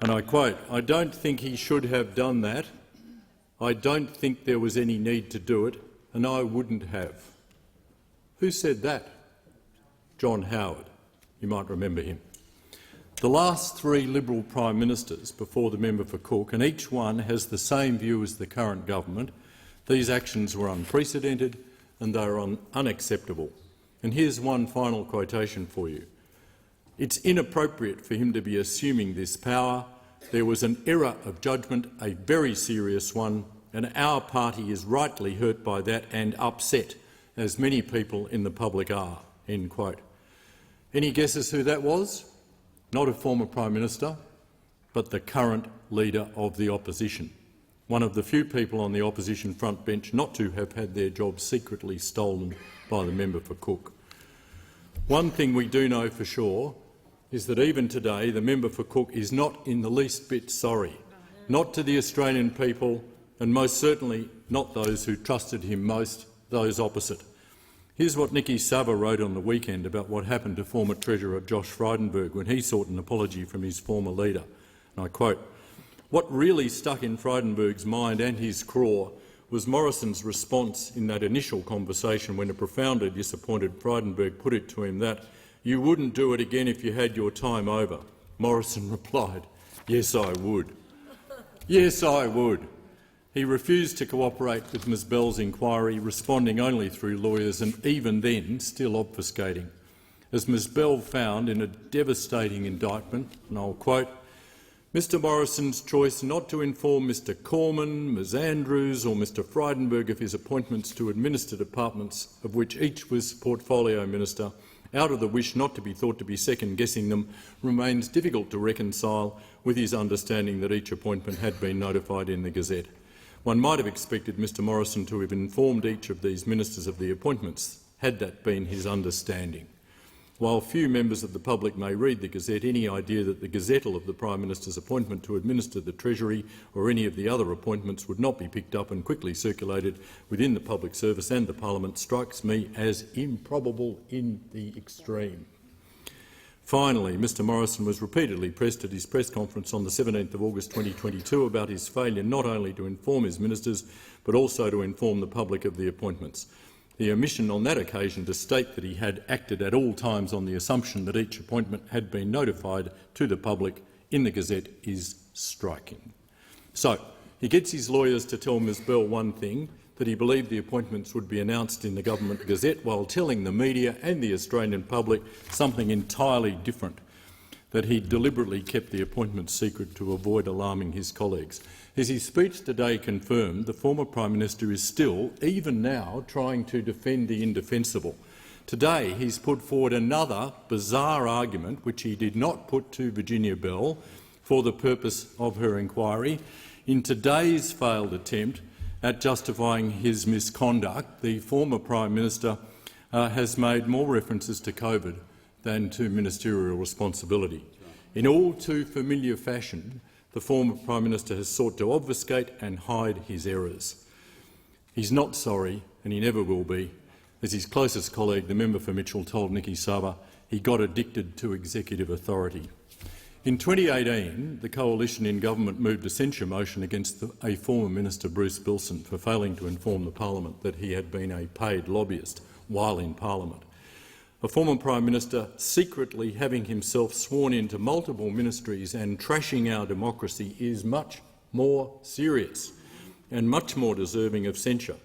And I quote, "I don't think he should have done that. I don't think there was any need to do it, and I wouldn't have." Who said that? John Howard. You might remember him. The last three Liberal Prime Ministers before the member for Cook, and each one has the same view as the current government, these actions were unprecedented and they are unacceptable. And here's one final quotation for you. It's inappropriate for him to be assuming this power. There was an error of judgment, a very serious one, and our party is rightly hurt by that and upset, as many people in the public are." End quote. Any guesses who that was? Not a former Prime Minister, but the current Leader of the Opposition, one of the few people on the opposition front bench not to have had their jobs secretly stolen by the member for Cook. One thing we do know for sure is that even today the member for Cook is not in the least bit sorry, not to the Australian people and most certainly not those who trusted him most, those opposite. Here's what Nikki Sava wrote on the weekend about what happened to former Treasurer Josh Frydenberg when he sought an apology from his former leader. And I quote, "What really stuck in Frydenberg's mind and his craw was Morrison's response in that initial conversation when a profoundly disappointed Frydenberg put it to him that, 'You wouldn't do it again if you had your time over.' Morrison replied, 'Yes, I would.' Yes, I would." He refused to cooperate with Ms Bell's inquiry, responding only through lawyers and even then still obfuscating. As Ms Bell found in a devastating indictment, and I'll quote, "Mr Morrison's choice not to inform Mr Cormann, Ms Andrews or Mr Frydenberg of his appointments to administer departments, of which each was portfolio minister, out of the wish not to be thought to be second-guessing them, remains difficult to reconcile with his understanding that each appointment had been notified in the Gazette. One might have expected Mr Morrison to have informed each of these ministers of the appointments, had that been his understanding. While few members of the public may read the Gazette, any idea that the gazettal of the Prime Minister's appointment to administer the Treasury or any of the other appointments would not be picked up and quickly circulated within the public service and the Parliament strikes me as improbable in the extreme." Finally, Mr Morrison was repeatedly pressed at his press conference on the 17th of August 2022 about his failure not only to inform his ministers but also to inform the public of the appointments. The omission on that occasion to state that he had acted at all times on the assumption that each appointment had been notified to the public in the Gazette is striking. So, he gets his lawyers to tell Ms Bell one thing, that he believed the appointments would be announced in the Government Gazette, while telling the media and the Australian public something entirely different, that he deliberately kept the appointments secret to avoid alarming his colleagues. As his speech today confirmed, the former Prime Minister is still, even now, trying to defend the indefensible. Today he's put forward another bizarre argument, which he did not put to Virginia Bell for the purpose of her inquiry. In today's failed attempt at justifying his misconduct, the former Prime Minister has made more references to COVID than to ministerial responsibility. In all too familiar fashion, the former Prime Minister has sought to obfuscate and hide his errors. He's not sorry, and he never will be. As his closest colleague, the member for Mitchell, told Nikki Sava, he got addicted to executive authority. In 2018, the coalition in government moved a censure motion against a former minister, Bruce Bilson, for failing to inform the parliament that he had been a paid lobbyist while in parliament. A former Prime Minister secretly having himself sworn into multiple ministries and trashing our democracy is much more serious and much more deserving of censure.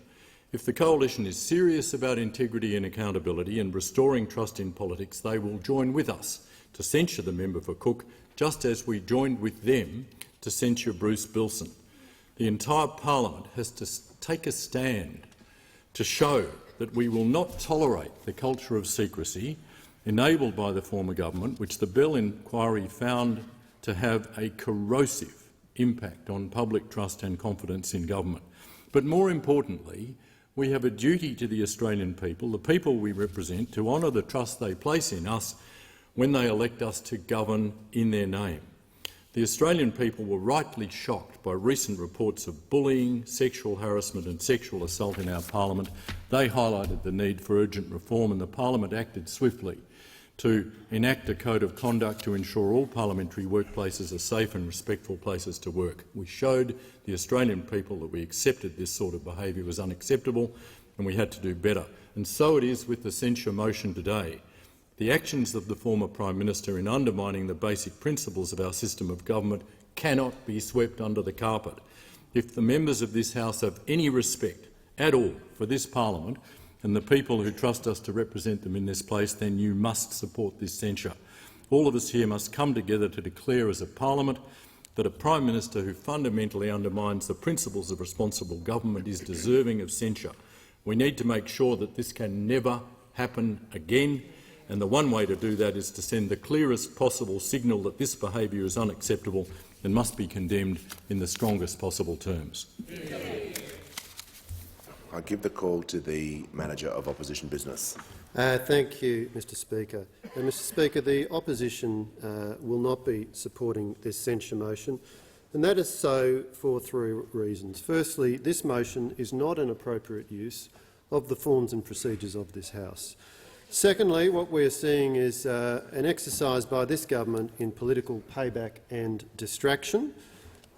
If the coalition is serious about integrity and accountability and restoring trust in politics, they will join with us to censure the member for Cook, just as we joined with them to censure Bruce Bilson. The entire parliament has to take a stand to show that we will not tolerate the culture of secrecy enabled by the former government, which the Bell inquiry found to have a corrosive impact on public trust and confidence in government. But more importantly, we have a duty to the Australian people, the people we represent, to honour the trust they place in us when they elect us to govern in their name. The Australian people were rightly shocked by recent reports of bullying, sexual harassment and sexual assault in our parliament. They highlighted the need for urgent reform, and the parliament acted swiftly to enact a code of conduct to ensure all parliamentary workplaces are safe and respectful places to work. We showed the Australian people that we accepted this sort of behaviour was unacceptable and we had to do better. And so it is with the censure motion today. The actions of the former Prime Minister in undermining the basic principles of our system of government cannot be swept under the carpet. If the members of this House have any respect at all for this parliament and the people who trust us to represent them in this place, then you must support this censure. All of us here must come together to declare as a parliament that a Prime Minister who fundamentally undermines the principles of responsible government is deserving of censure. We need to make sure that this can never happen again, and the one way to do that is to send the clearest possible signal that this behaviour is unacceptable and must be condemned in the strongest possible terms. I give the call to the Manager of Opposition Business. Thank you, Mr Speaker. Mr Speaker, the opposition will not be supporting this censure motion, and that is so for three reasons. Firstly, this motion is not an appropriate use of the forms and procedures of this House. Secondly, what we are seeing is an exercise by this government in political payback and distraction.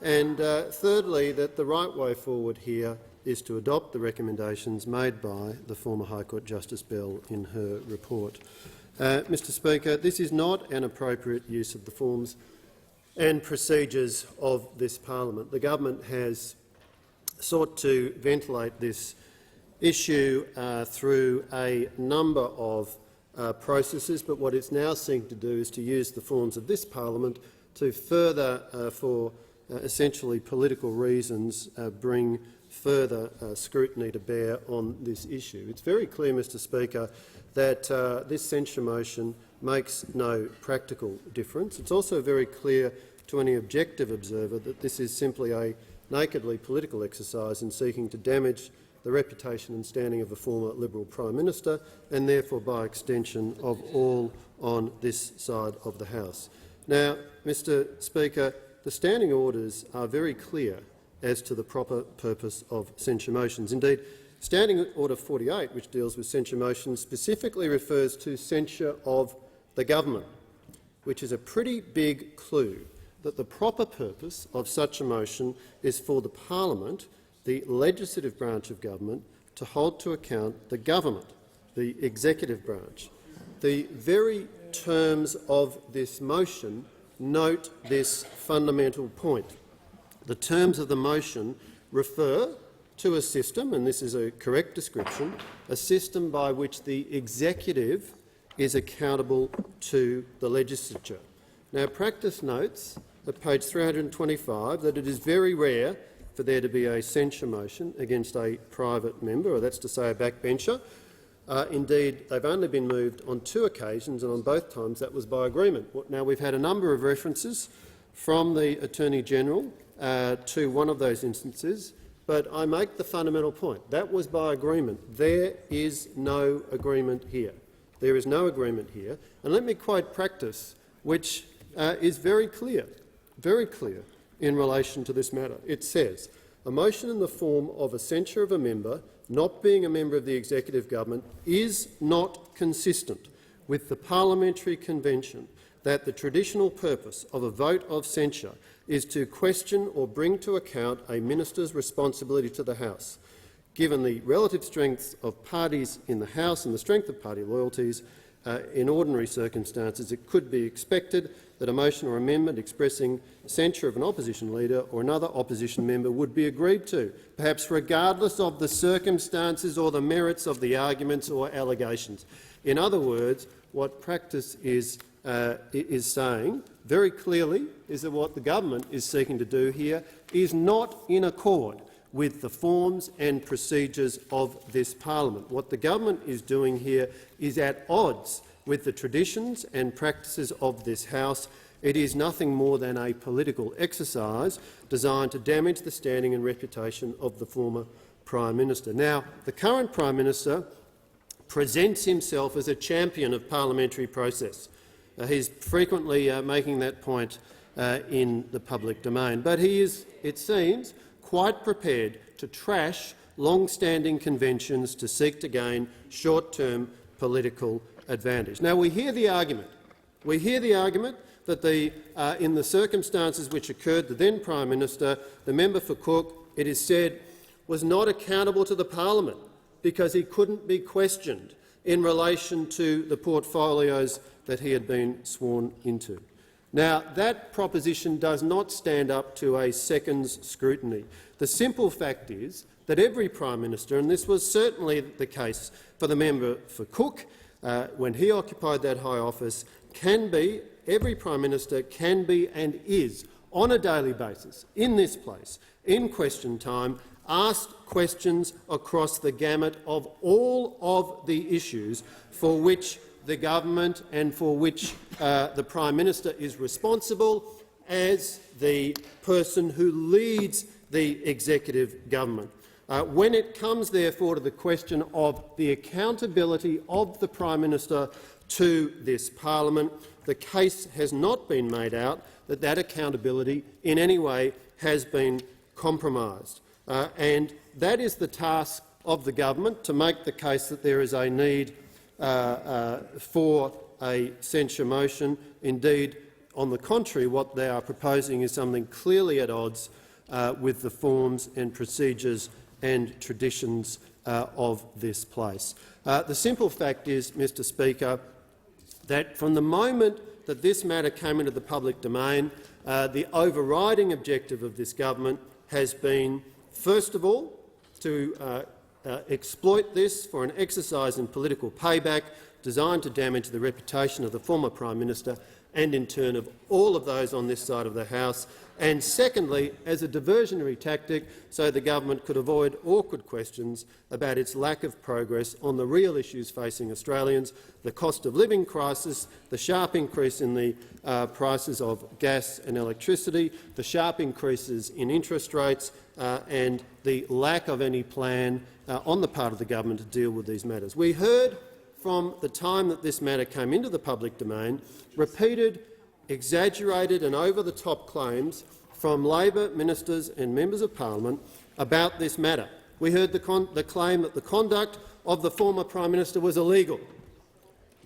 And thirdly, that the right way forward here is to adopt the recommendations made by the former High Court Justice Bell in her report. Mr Speaker, this is not an appropriate use of the forms and procedures of this parliament. The government has sought to ventilate this issue through a number of processes, but what it's now seeking to do is to use the forms of this parliament to further, for essentially political reasons, bring further scrutiny to bear on this issue. It's very clear, Mr Speaker, that this censure motion makes no practical difference. It's also very clear to any objective observer that this is simply a nakedly political exercise in seeking to damage the reputation and standing of a former Liberal Prime Minister and therefore, by extension, of all on this side of the House. Now, Mr Speaker, the standing orders are very clear as to the proper purpose of censure motions. Indeed, Standing Order 48, which deals with censure motions, specifically refers to censure of the government, which is a pretty big clue that the proper purpose of such a motion is for the parliament, the legislative branch of government, to hold to account the government, the executive branch. The very terms of this motion note this fundamental point. The terms of the motion refer to a system, and this is a correct description, a system by which the executive is accountable to the legislature. Now, practice notes at page 325 that it is very rare for there to be a censure motion against a private member, or that's to say a backbencher. Indeed, they've only been moved on 2 occasions, and on both times that was by agreement. Now, we've had a number of references from the Attorney-General to one of those instances, but I make the fundamental point. That was by agreement. There is no agreement here. There is no agreement here. And let me quote practice, which is very clear in relation to this matter. It says, "A motion in the form of a censure of a member not being a member of the executive government is not consistent with the parliamentary convention that the traditional purpose of a vote of censure is to question or bring to account a minister's responsibility to the House. Given the relative strengths of parties in the House and the strength of party loyalties, in ordinary circumstances it could be expected that a motion or amendment expressing censure of an opposition leader or another opposition member would be agreed to, perhaps regardless of the circumstances or the merits of the arguments or allegations." In other words, what practice is saying very clearly is that what the government is seeking to do here is not in accord with the forms and procedures of this parliament. What the government is doing here is at odds with the traditions and practices of this House. It is nothing more than a political exercise designed to damage the standing and reputation of the former Prime Minister. Now, the current Prime Minister presents himself as a champion of parliamentary process. He's frequently making that point in the public domain. But he is, it seems, quite prepared to trash long-standing conventions to seek to gain short-term political advantage. Now, we hear the argument. We hear the argument that in the circumstances which occurred, the then Prime Minister, the member for Cook, it is said, was not accountable to the parliament because he couldn't be questioned in relation to the portfolios that he had been sworn into. Now, that proposition does not stand up to a second's scrutiny. The simple fact is that every Prime Minister, and this was certainly the case for the member for Cook when he occupied that high office, every Prime Minister can be and is, on a daily basis, in this place, in question time, asked questions across the gamut of all of the issues for which the government and for which the Prime Minister is responsible as the person who leads the executive government. When it comes, therefore, to the question of the accountability of the Prime Minister to this parliament, the case has not been made out that that accountability in any way has been compromised. And that is the task of the government, to make the case that there is a need for a censure motion. Indeed, on the contrary, what they are proposing is something clearly at odds with the forms and procedures and traditions of this place. The simple fact is, Mr Speaker, that from the moment that this matter came into the public domain, the overriding objective of this government has been, first of all, to exploit this for an exercise in political payback designed to damage the reputation of the former Prime Minister and, in turn, of all of those on this side of the House, and secondly, as a diversionary tactic so the government could avoid awkward questions about its lack of progress on the real issues facing Australians: the cost of living crisis, the sharp increase in the prices of gas and electricity, the sharp increases in interest rates, and the lack of any plan on the part of the government to deal with these matters. We heard from the time that this matter came into the public domain repeated, exaggerated and over-the-top claims from Labor ministers and members of parliament about this matter. We heard the claim that the conduct of the former Prime Minister was illegal.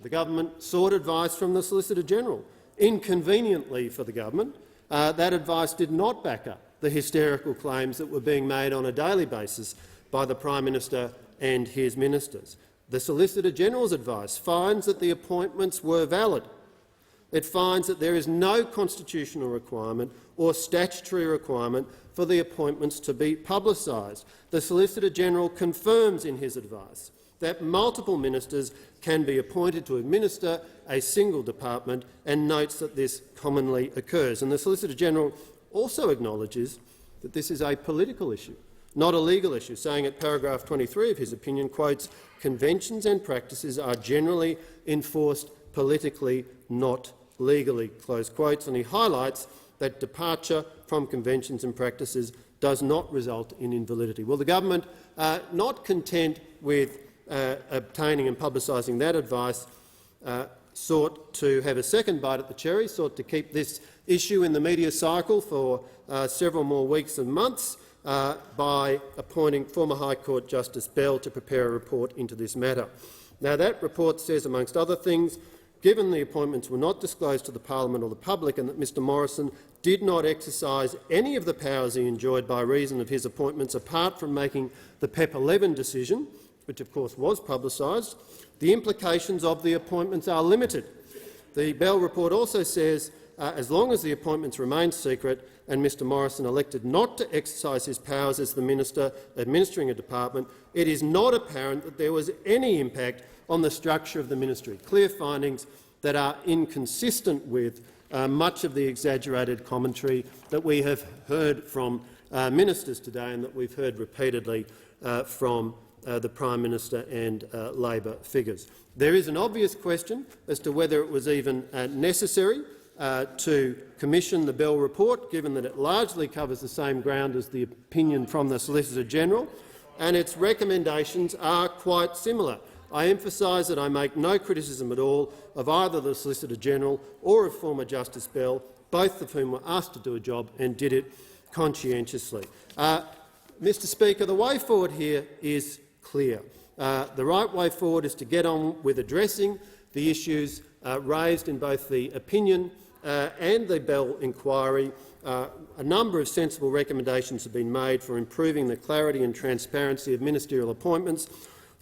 The government sought advice from the Solicitor-General. Inconveniently for the government, that advice did not back up the hysterical claims that were being made on a daily basis by the Prime Minister and his ministers. The Solicitor-General's advice finds that the appointments were valid. It finds that there is no constitutional requirement or statutory requirement for the appointments to be publicised. The Solicitor-General confirms in his advice that multiple ministers can be appointed to administer a single department and notes that this commonly occurs. And the Solicitor-General also acknowledges that this is a political issue, not a legal issue, saying at paragraph 23 of his opinion, quotes, "Conventions and practices are generally enforced politically, not legally," close quotes, and he highlights that departure from conventions and practices does not result in invalidity. Well, the government, not content with obtaining and publicising that advice, sought to have a second bite at the cherry, sought to keep this issue in the media cycle for several more weeks and months by appointing former High Court Justice Bell to prepare a report into this matter. Now, that report says, amongst other things, given the appointments were not disclosed to the parliament or the public and that Mr Morrison did not exercise any of the powers he enjoyed by reason of his appointments apart from making the PEP 11 decision, which of course was publicised, the implications of the appointments are limited. The Bell report also says as long as the appointments remain secret and Mr Morrison elected not to exercise his powers as the minister administering a department, it is not apparent that there was any impact on the structure of the ministry. Clear findings that are inconsistent with much of the exaggerated commentary that we have heard from ministers today and that we've heard repeatedly from the Prime Minister and Labor figures. There is an obvious question as to whether it was even necessary to commission the Bell report, given that it largely covers the same ground as the opinion from the Solicitor-General, and its recommendations are quite similar. I emphasise that I make no criticism at all of either the Solicitor-General or of former Justice Bell, both of whom were asked to do a job and did it conscientiously. Mr Speaker, the way forward here is clear. The right way forward is to get on with addressing the issues raised in both the opinion and the Bell inquiry. A number of sensible recommendations have been made for improving the clarity and transparency of ministerial appointments.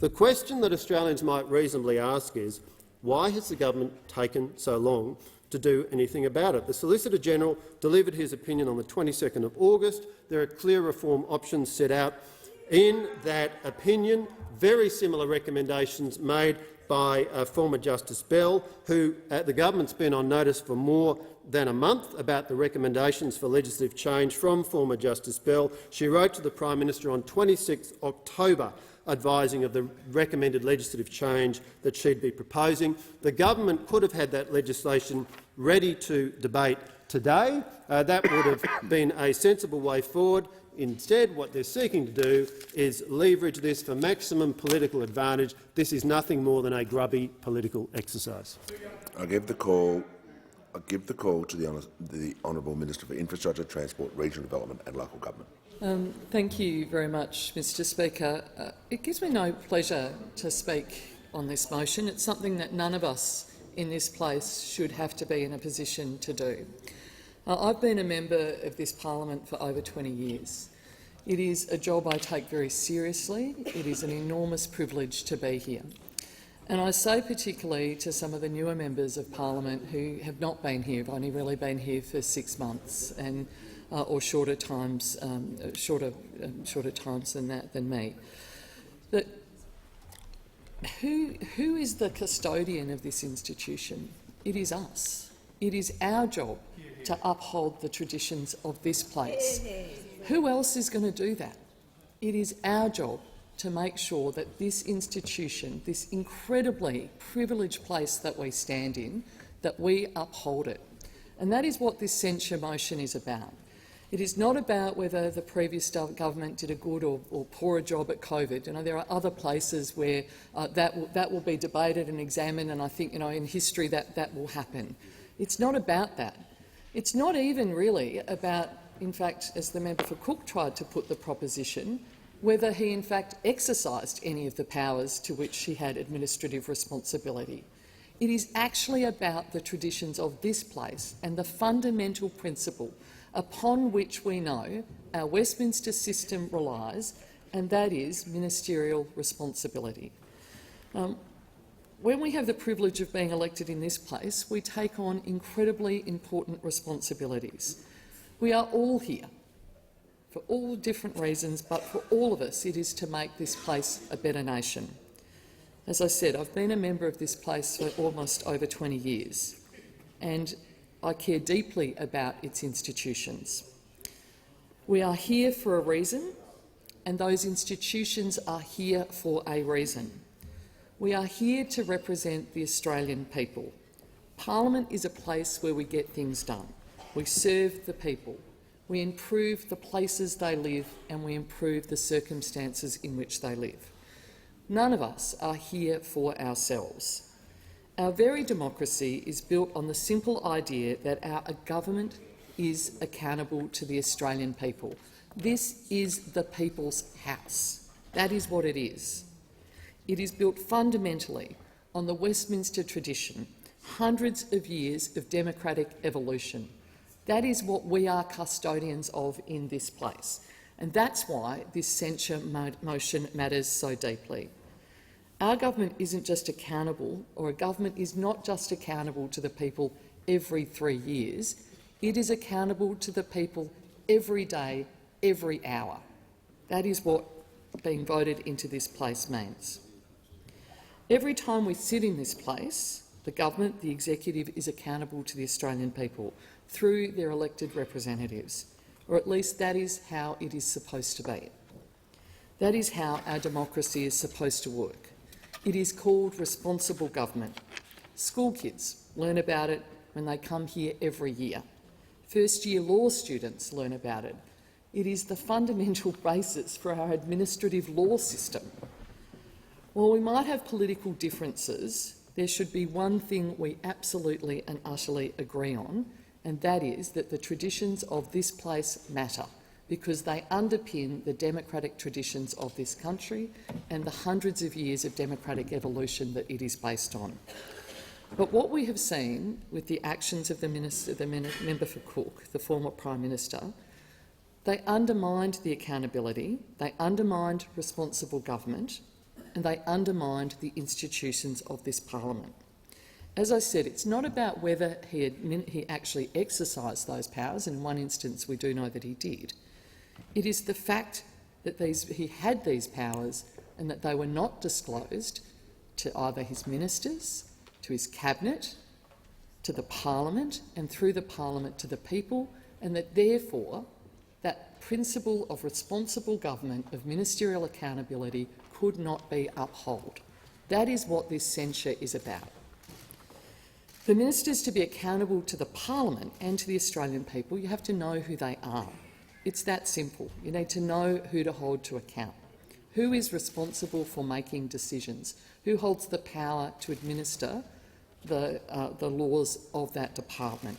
The question that Australians might reasonably ask is, why has the government taken so long to do anything about it? The Solicitor-General delivered his opinion on the 22nd of August. There are clear reform options set out in that opinion, very similar recommendations made by former Justice Bell, who the government's been on notice for more than a month about the recommendations for legislative change from former Justice Bell. She wrote to the Prime Minister on 26 October advising of the recommended legislative change that she'd be proposing. The government could have had that legislation ready to debate today. That would have been a sensible way forward. Instead, what they're seeking to do is leverage this for maximum political advantage. This is nothing more than a grubby political exercise. I give the call to the Honourable Minister for Infrastructure, Transport, Regional Development and Local Government. Thank you very much, Mr Speaker. It gives me no pleasure to speak on this motion. It's something that none of us in this place should have to be in a position to do. I've been a member of this parliament for over 20 years. It is a job I take very seriously. It is an enormous privilege to be here. And I say particularly to some of the newer members of parliament who have not been here, have only really been here for 6 months and or shorter times than me, that who is the custodian of this institution? It is us. It is our job to uphold the traditions of this place. Who else is going to do that? It is our job to make sure that this institution, this incredibly privileged place that we stand in, that we uphold it. And that is what this censure motion is about. It is not about whether the previous government did a good or poor job at COVID. You know, there are other places where that will be debated and examined, and I think, in history that will happen. It's not about that. It's not even really about, in fact, as the member for Cook tried to put the proposition, whether he in fact exercised any of the powers to which he had administrative responsibility. It is actually about the traditions of this place and the fundamental principle upon which we know our Westminster system relies, and that is ministerial responsibility. When we have the privilege of being elected in this place, we take on incredibly important responsibilities. We are all here for all different reasons, but for all of us it is to make this place a better nation. As I said, I've been a member of this place for almost over 20 years, and I care deeply about its institutions. We are here for a reason, and those institutions are here for a reason. We are here to represent the Australian people. Parliament is a place where we get things done. We serve the people. We improve the places they live, and we improve the circumstances in which they live. None of us are here for ourselves. Our very democracy is built on the simple idea that our government is accountable to the Australian people. This is the people's house. That is what it is. It is built fundamentally on the Westminster tradition, hundreds of years of democratic evolution. That is what we are custodians of in this place, and that's why this censure motion matters so deeply. Our government isn't just accountable, or a government is not just accountable to the people every 3 years. It is accountable to the people every day, every hour. That is what being voted into this place means. Every time we sit in this place, the government, the executive, is accountable to the Australian people through their elected representatives, or at least that is how it is supposed to be. That is how our democracy is supposed to work. It is called responsible government. School kids learn about it when they come here every year. First-year law students learn about it. It is the fundamental basis for our administrative law system. While we might have political differences, there should be one thing we absolutely and utterly agree on, and that is that the traditions of this place matter, because they underpin the democratic traditions of this country and the hundreds of years of democratic evolution that it is based on. But what we have seen with the actions of the member for Cook, the former Prime Minister, they undermined the accountability, they undermined responsible government, and they undermined the institutions of this parliament. As I said, it's not about whether he actually exercised those powers, and in one instance we do know that he did. It is the fact that he had these powers and that they were not disclosed to either his ministers, to his cabinet, to the parliament, and through the parliament to the people, and that therefore that principle of responsible government, of ministerial accountability, could not be upheld. That is what this censure is about. For ministers to be accountable to the parliament and to the Australian people, you have to know who they are. It's that simple. You need to know who to hold to account. Who is responsible for making decisions? Who holds the power to administer the laws of that department?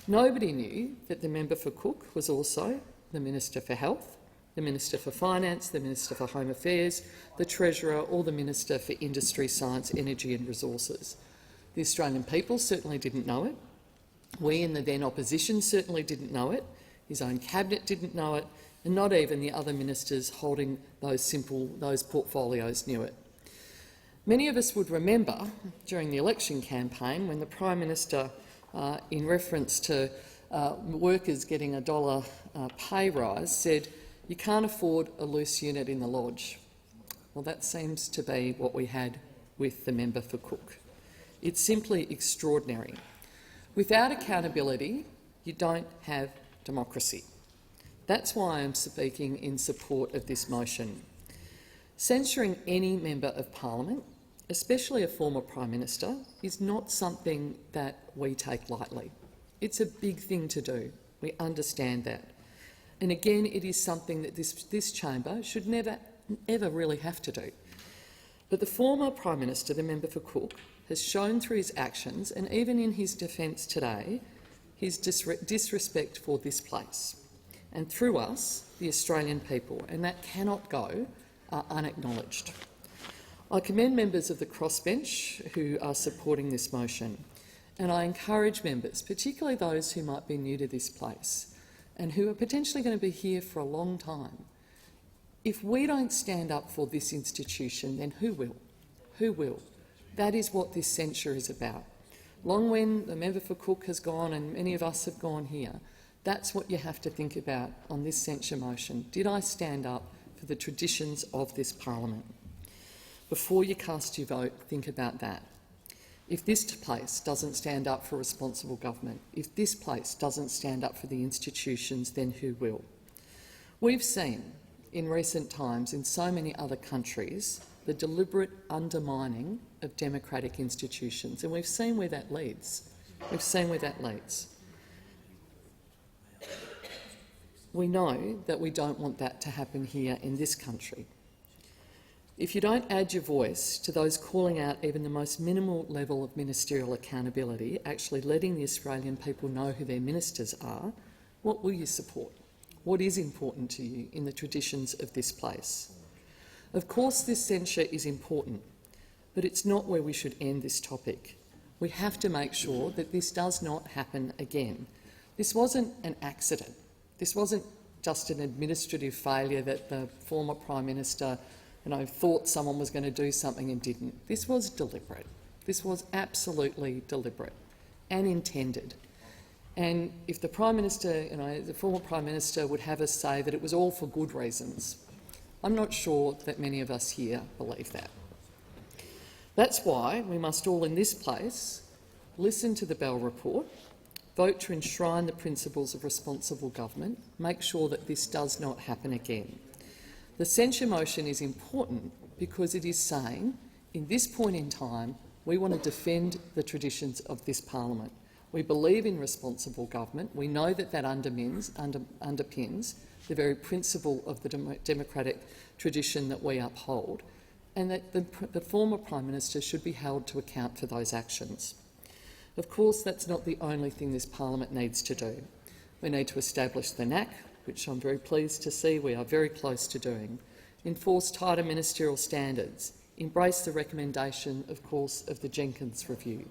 Nobody knew that the member for Cook was also the Minister for Health, the Minister for Finance, the Minister for Home Affairs, the Treasurer, or the Minister for Industry, Science, Energy and Resources. The Australian people certainly didn't know it. We in the then opposition certainly didn't know it. His own cabinet didn't know it, and not even the other ministers holding those portfolios knew it. Many of us would remember during the election campaign when the Prime Minister, in reference to workers getting a $1 pay rise, said, "You can't afford a loose unit in the lodge." Well, that seems to be what we had with the member for Cook. It's simply extraordinary. Without accountability, you don't have democracy. That's why I'm speaking in support of this motion. Censuring any member of parliament, especially a former Prime Minister, is not something that we take lightly. It's a big thing to do. We understand that. And again, it is something that this chamber should never, ever really have to do. But the former Prime Minister, the member for Cook, has shown through his actions, and even in his defence today, his disrespect for this place, and through us, the Australian people, and that cannot go unacknowledged. I commend members of the crossbench who are supporting this motion, and I encourage members, particularly those who might be new to this place and who are potentially going to be here for a long time. If we don't stand up for this institution, then who will? Who will? That is what this censure is about. Long when the member for Cook has gone and many of us have gone here, that's what you have to think about on this censure motion. Did I stand up for the traditions of this parliament? Before you cast your vote, think about that. If this place doesn't stand up for responsible government, if this place doesn't stand up for the institutions, then who will? We've seen in recent times in so many other countries the deliberate undermining of democratic institutions, and we've seen where that leads. We've seen where that leads. We know that we don't want that to happen here in this country. If you don't add your voice to those calling out even the most minimal level of ministerial accountability, actually letting the Australian people know who their ministers are, what will you support? What is important to you in the traditions of this place? Of course, this censure is important, but it's not where we should end this topic. We have to make sure that this does not happen again. This wasn't an accident. This wasn't just an administrative failure that the former Prime Minister thought someone was going to do something and didn't. This was deliberate. This was absolutely deliberate and intended. And if the Prime Minister, the former Prime Minister would have us say that it was all for good reasons, I'm not sure that many of us here believe that. That's why we must all in this place listen to the Bell report, vote to enshrine the principles of responsible government, make sure that this does not happen again. The censure motion is important because it is saying, in this point in time, we want to defend the traditions of this parliament. We believe in responsible government. We know that that underpins the very principle of the democratic tradition that we uphold, and that the former Prime Minister should be held to account for those actions. Of course, that's not the only thing this parliament needs to do. We need to establish the NAC, which I'm very pleased to see we are very close to doing, enforce tighter ministerial standards, embrace the recommendation, of course, of the Jenkins Review,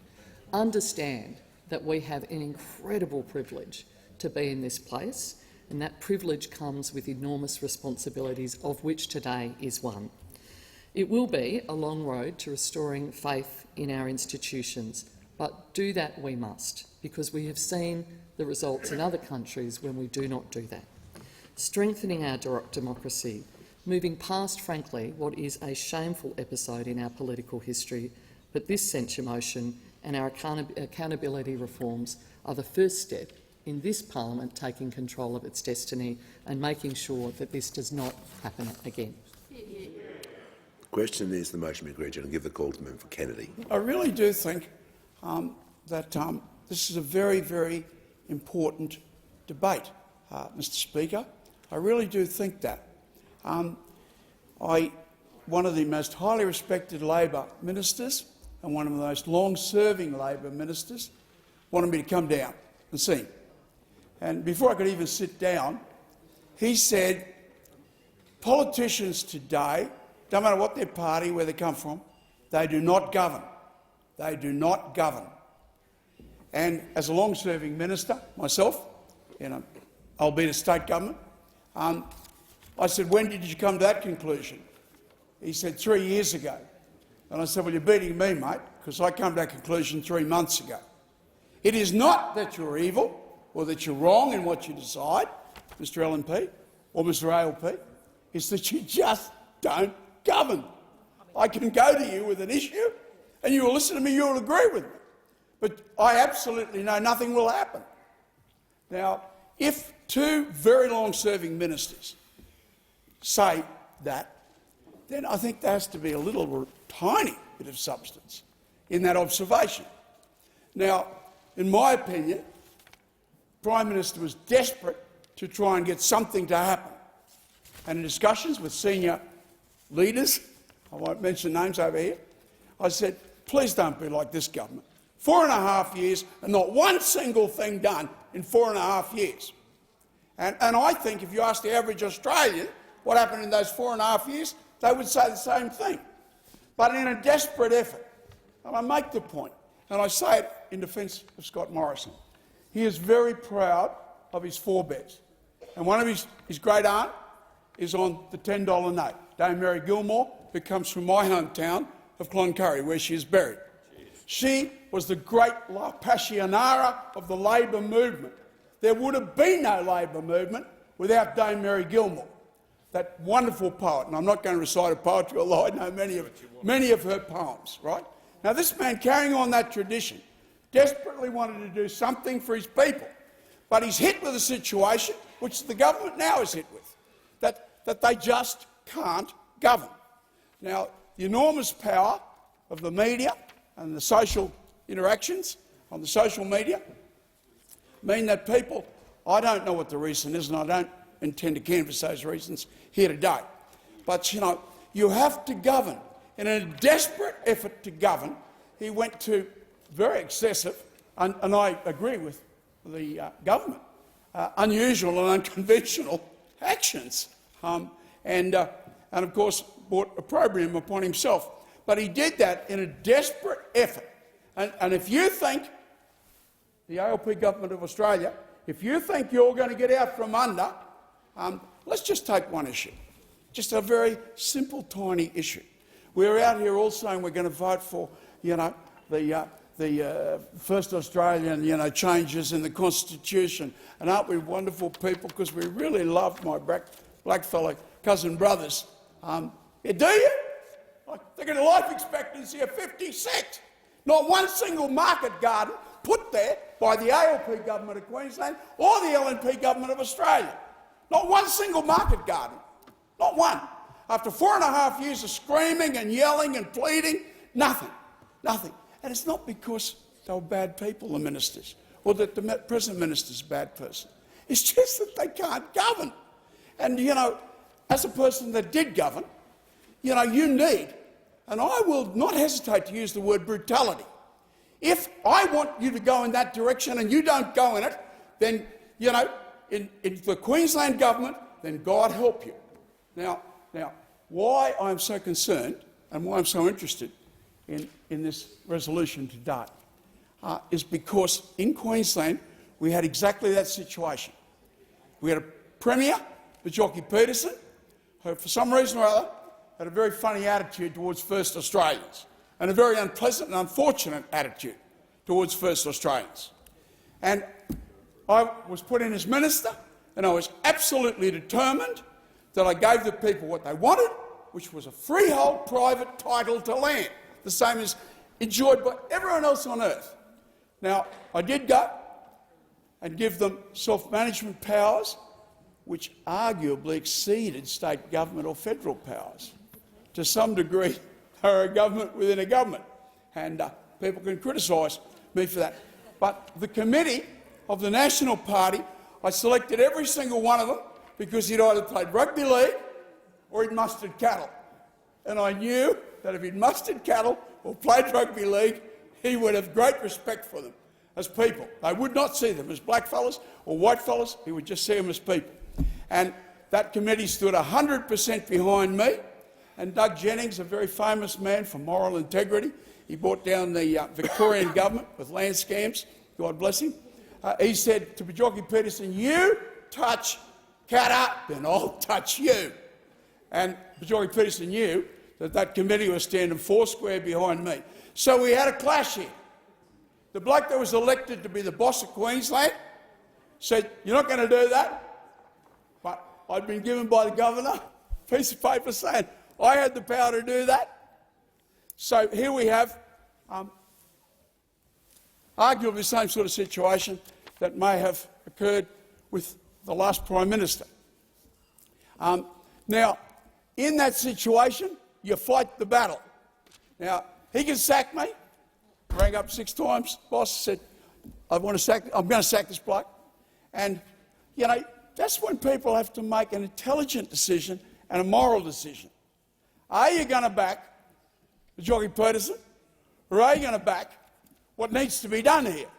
understand that we have an incredible privilege to be in this place, and that privilege comes with enormous responsibilities, of which today is one. It will be a long road to restoring faith in our institutions, but do that we must, because we have seen the results in other countries when we do not do that. Strengthening our democracy, moving past, frankly, what is a shameful episode in our political history, but this censure motion and our accountability reforms are the first step in this parliament taking control of its destiny and making sure that this does not happen again. The question is the motion be agreed to, and I'll give the call to the member for Kennedy. I really do think that this is a very, very important debate, Mr Speaker. I really do think that. One of the most highly respected Labor ministers and one of the most long-serving Labor ministers wanted me to come down and see him. And before I could even sit down, he said, politicians today, don't matter what their party, where they come from, they do not govern. They do not govern. And as a long-serving minister myself, albeit a state government, I said, when did you come to that conclusion? He said, 3 years ago. And I said, well, you're beating me, mate, because I came to that conclusion 3 months ago. It is not that you're evil or that you're wrong in what you decide, Mr LNP or Mr ALP, it's that you just don't govern. I can go to you with an issue and you will listen to me, you will agree with me. But I absolutely know nothing will happen. Now, if two very long-serving ministers say that, then I think there has to be a little tiny bit of substance in that observation. Now, in my opinion, the Prime Minister was desperate to try and get something to happen. And in discussions with senior leaders, I won't mention names over here, I said, please don't be like this government. 4.5 years and not one single thing done in 4.5 years. And I think if you ask the average Australian what happened in those 4.5 years, they would say the same thing. But in a desperate effort, and I make the point, and I say it in defence of Scott Morrison, he is very proud of his forebears. And one of his great aunt is on the $10 note, Dame Mary Gilmore, who comes from my hometown of Cloncurry, where she is buried. She was the great La Passionara of the Labor movement. There would have been no Labor movement without Dame Mary Gilmore, that wonderful poet. And I'm not going to recite her poetry, although I know many of her poems. Right? Now, this man, carrying on that tradition, desperately wanted to do something for his people, but he's hit with a situation which the government now is hit with, that they just can't govern. Now, the enormous power of the media and the social interactions on the social media mean that people, I don't know what the reason is, and I don't intend to canvass those reasons here today, but you have to govern. In a desperate effort to govern, he went to very excessive, and I agree with the government, unusual and unconventional actions, and of course brought opprobrium upon himself. But he did that in a desperate effort. And if you think, the ALP government of Australia, if you think you're going to get out from under, let's just take one issue, just a very simple, tiny issue. We're out here all saying we're going to vote for, the first Australian, changes in the Constitution, and aren't we wonderful people? Because we really love my blackfellow cousin brothers. Yeah, do you? They get a life expectancy of 56. Not one single market garden put there by the ALP government of Queensland or the LNP government of Australia. Not one single market garden. Not one. After 4.5 years of screaming and yelling and pleading, nothing. Nothing. And it's not because they were bad people, the ministers, or that the present minister's a bad person. It's just that they can't govern. And, as a person that did govern, you need, and I will not hesitate to use the word brutality. If I want you to go in that direction and you don't go in it, then, in the Queensland government, then God help you. Now, why I'm so concerned and why I'm so interested in this resolution today is because in Queensland we had exactly that situation. We had a Premier, Bajocki Peterson, who for some reason or other had a very funny attitude towards First Australians and a very unpleasant and unfortunate attitude towards First Australians. And I was put in as minister, and I was absolutely determined that I gave the people what they wanted, which was a freehold private title to land, the same as enjoyed by everyone else on earth. Now, I did go and give them self-management powers, which arguably exceeded state government or federal powers. To some degree, they're a government within a government, and people can criticise me for that. But the committee of the National Party, I selected every single one of them because he'd either played rugby league or he'd mustered cattle. And I knew that if he'd mustered cattle or played rugby league, he would have great respect for them as people. They would not see them as blackfellas or whitefellas, he would just see them as people. And that committee stood 100% behind me. And Doug Jennings, a very famous man for moral integrity, he brought down the Victorian government with land scams, God bless him. He said to Bajorki Peterson, "You touch Katter, then I'll touch you." And Bajorki Peterson knew that that committee was standing foursquare behind me. So we had a clash here. The bloke that was elected to be the boss of Queensland said, "You're not going to do that." But I'd been given by the governor a piece of paper saying I had the power to do that. So here we have arguably the same sort of situation that may have occurred with the last Prime Minister. Now, in that situation, you fight the battle. Now, he can sack me. Rang up 6 times. Boss said, I'm going to sack this bloke. And, you know, that's when people have to make an intelligent decision and a moral decision. Are you going to back Bajorki Peterson, or are you going to back what needs to be done here?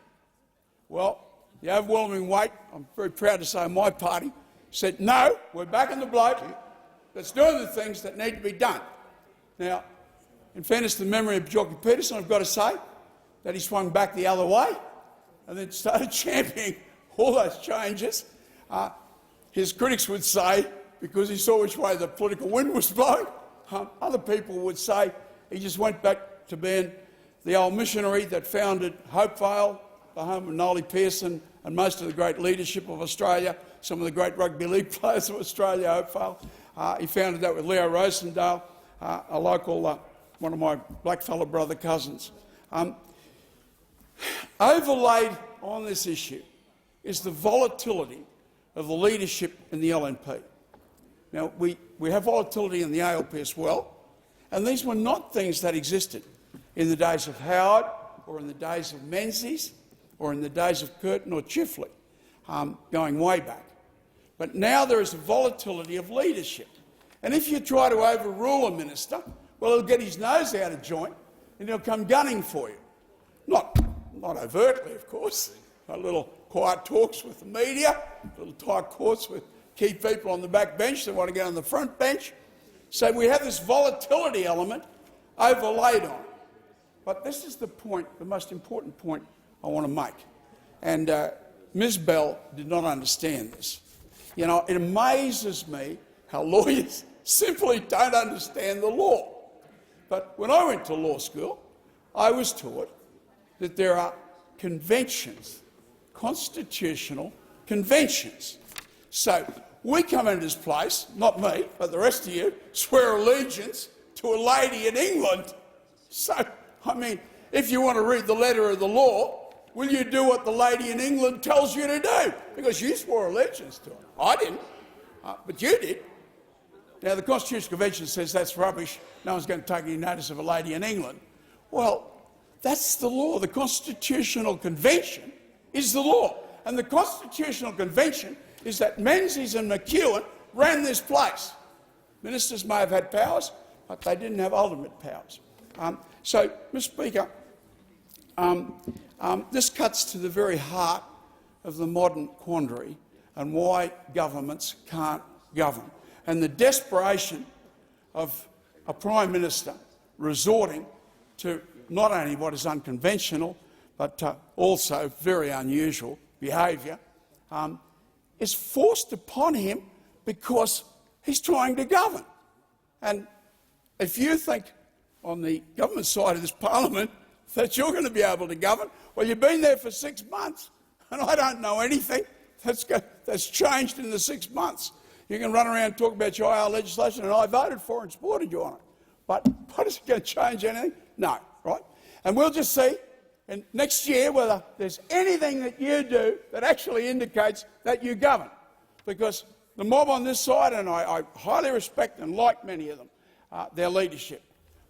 Well, the overwhelming weight, I'm very proud to say, my party said, no, we're backing the bloke that's doing the things that need to be done. Now, in fairness to the memory of Bajorki Peterson, I've got to say that he swung back the other way and then started championing all those changes. His critics would say, because he saw which way the political wind was blowing, other people would say he just went back to being the old missionary that founded Hopevale, the home of Nolly Pearson and most of the great leadership of Australia, some of the great rugby league players of Australia, Hopevale. He founded that with Leo Rosendale, a local, one of my blackfellow brother cousins. Overlaid on this issue is the volatility of the leadership in the LNP. Now, we have volatility in the ALP as well, and these were not things that existed in the days of Howard or in the days of Menzies or in the days of Curtin or Chifley, going way back. But now there is a volatility of leadership. And if you try to overrule a minister, well, he'll get his nose out of joint and he'll come gunning for you. Not overtly, of course. A little quiet talks with the media, little tight talks with key people on the back bench that want to get on the front bench. So we have this volatility element overlaid on it. But this is the point, the most important point I want to make. And Ms Bell did not understand this. You know, it amazes me how lawyers simply don't understand the law. But when I went to law school, I was taught that there are conventions, constitutional conventions. So we come into this place, not me, but the rest of you, swear allegiance to a lady in England. So, I mean, if you want to read the letter of the law, will you do what the lady in England tells you to do? Because you swore allegiance to her. I didn't, but you did. Now, the Constitutional Convention says that's rubbish. No one's going to take any notice of a lady in England. Well, that's the law. The Constitutional Convention is the law. And the Constitutional Convention is that Menzies and McEwen ran this place. Ministers may have had powers, but they didn't have ultimate powers. So, Mr Speaker, this cuts to the very heart of the modern quandary and why governments can't govern, and the desperation of a Prime Minister resorting to not only what is unconventional but also very unusual behaviour is forced upon him because he's trying to govern. And if you think on the government side of this parliament that you're going to be able to govern, well, you've been there for 6 months, and I don't know anything that's changed in the 6 months. You can run around and talk about your IR legislation, and I voted for and supported you on it. But what is it going to change anything? No, right? And we'll just see next year whether there's anything that you do that actually indicates that you govern. Because the mob on this side, and I highly respect and like many of them, their leadership.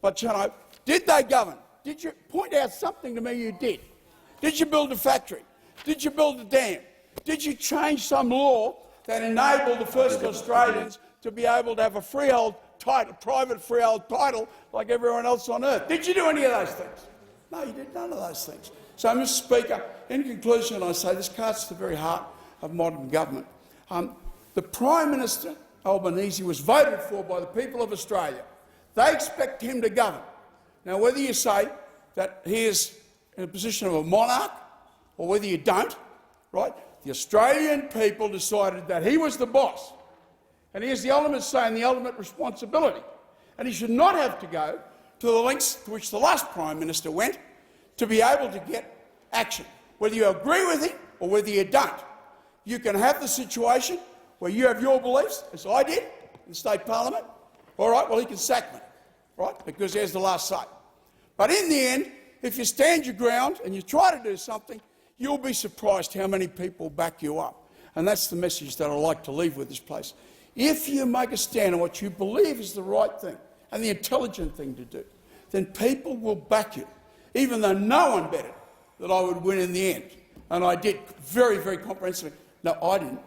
But, you know, did they govern? Did you point out something to me you did? Did you build a factory? Did you build a dam? Did you change some law that enabled the first Australians to be able to have a freehold title, private freehold title like everyone else on earth? Did you do any of those things? No, you did none of those things. So, Mr Speaker, in conclusion, I say this cuts to the very heart of modern government. The Prime Minister Albanese was voted for by the people of Australia. They expect him to govern. Now, whether you say that he is in a position of a monarch or whether you don't, right, the Australian people decided that he was the boss, and he has the ultimate say and the ultimate responsibility, and he should not have to go to the lengths to which the last Prime Minister went to be able to get action. Whether you agree with him or whether you don't, you can have the situation where you have your beliefs, as I did in the state parliament. All right, well, he can sack me, right, because there's the last say. But in the end, if you stand your ground and you try to do something, you'll be surprised how many people back you up. And that's the message that I'd like to leave with this place. If you make a stand on what you believe is the right thing and the intelligent thing to do, then people will back you, even though no one betted that I would win in the end. And I did very, very comprehensively. No, I didn't.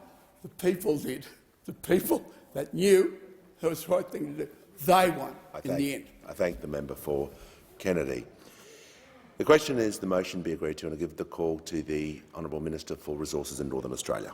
The people did. The people that knew it was the right thing to do. They won in the end. I thank the member for Kennedy. The question is the motion be agreed to, and I give the call to the Honourable Minister for Resources in Northern Australia.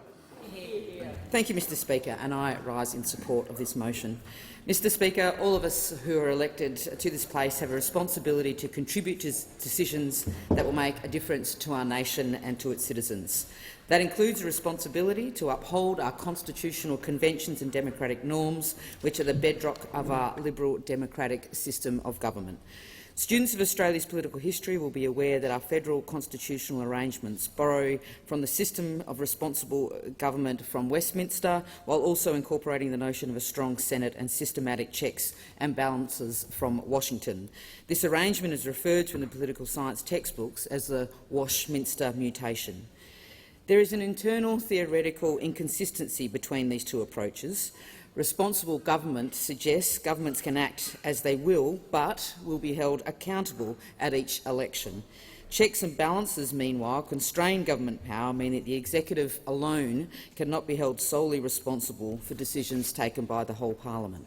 Thank you, Mr Speaker, and I rise in support of this motion. Mr Speaker, all of us who are elected to this place have a responsibility to contribute to decisions that will make a difference to our nation and to its citizens. That includes a responsibility to uphold our constitutional conventions and democratic norms, which are the bedrock of our liberal democratic system of government. Students of Australia's political history will be aware that our federal constitutional arrangements borrow from the system of responsible government from Westminster, while also incorporating the notion of a strong Senate and systematic checks and balances from Washington. This arrangement is referred to in the political science textbooks as the Washminster mutation. There is an internal theoretical inconsistency between these two approaches. Responsible government suggests governments can act as they will, but will be held accountable at each election. Checks and balances, meanwhile, constrain government power, meaning that the executive alone cannot be held solely responsible for decisions taken by the whole parliament.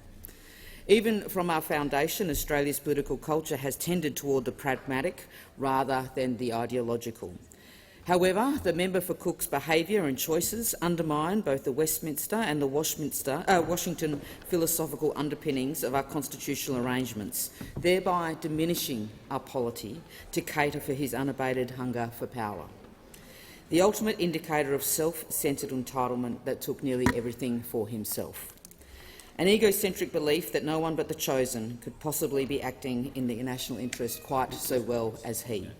Even from our foundation, Australia's political culture has tended toward the pragmatic rather than the ideological. However, the member for Cook's behaviour and choices undermine both the Westminster and the Washington philosophical underpinnings of our constitutional arrangements, thereby diminishing our polity to cater for his unabated hunger for power. The ultimate indicator of self-centred entitlement that took nearly everything for himself. An egocentric belief that no one but the chosen could possibly be acting in the national interest quite so well as he.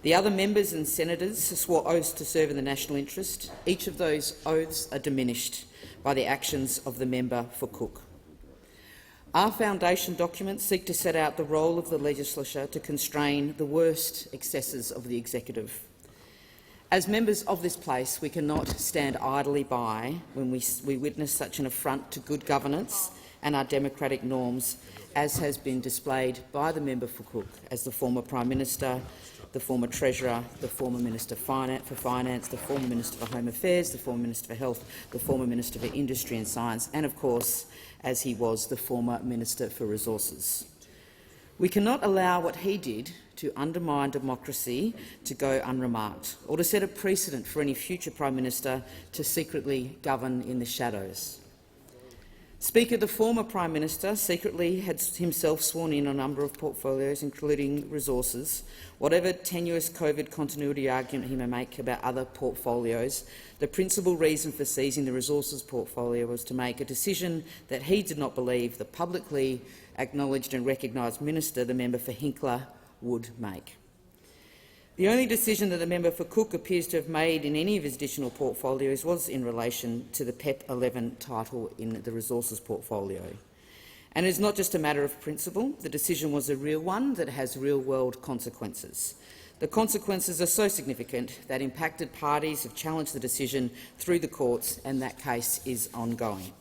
The other members and senators swore oaths to serve in the national interest. Each of those oaths are diminished by the actions of the member for Cook. Our foundation documents seek to set out the role of the legislature to constrain the worst excesses of the executive. As members of this place, we cannot stand idly by when we witness such an affront to good governance and our democratic norms, as has been displayed by the member for Cook as the former Prime Minister, the former Treasurer, the former Minister for Finance, the former Minister for Home Affairs, the former Minister for Health, the former Minister for Industry and Science, and, of course, as he was, the former Minister for Resources. We cannot allow what he did to undermine democracy to go unremarked, or to set a precedent for any future Prime Minister to secretly govern in the shadows. Speaker, the former Prime Minister secretly had himself sworn in a number of portfolios, including resources. Whatever tenuous COVID continuity argument he may make about other portfolios, the principal reason for seizing the resources portfolio was to make a decision that he did not believe the publicly acknowledged and recognised minister, the member for Hinkler, would make. The only decision that the member for Cook appears to have made in any of his additional portfolios was in relation to the PEP 11 title in the resources portfolio. And it is not just a matter of principle. The decision was a real one that has real-world consequences. The consequences are so significant that impacted parties have challenged the decision through the courts, and that case is ongoing.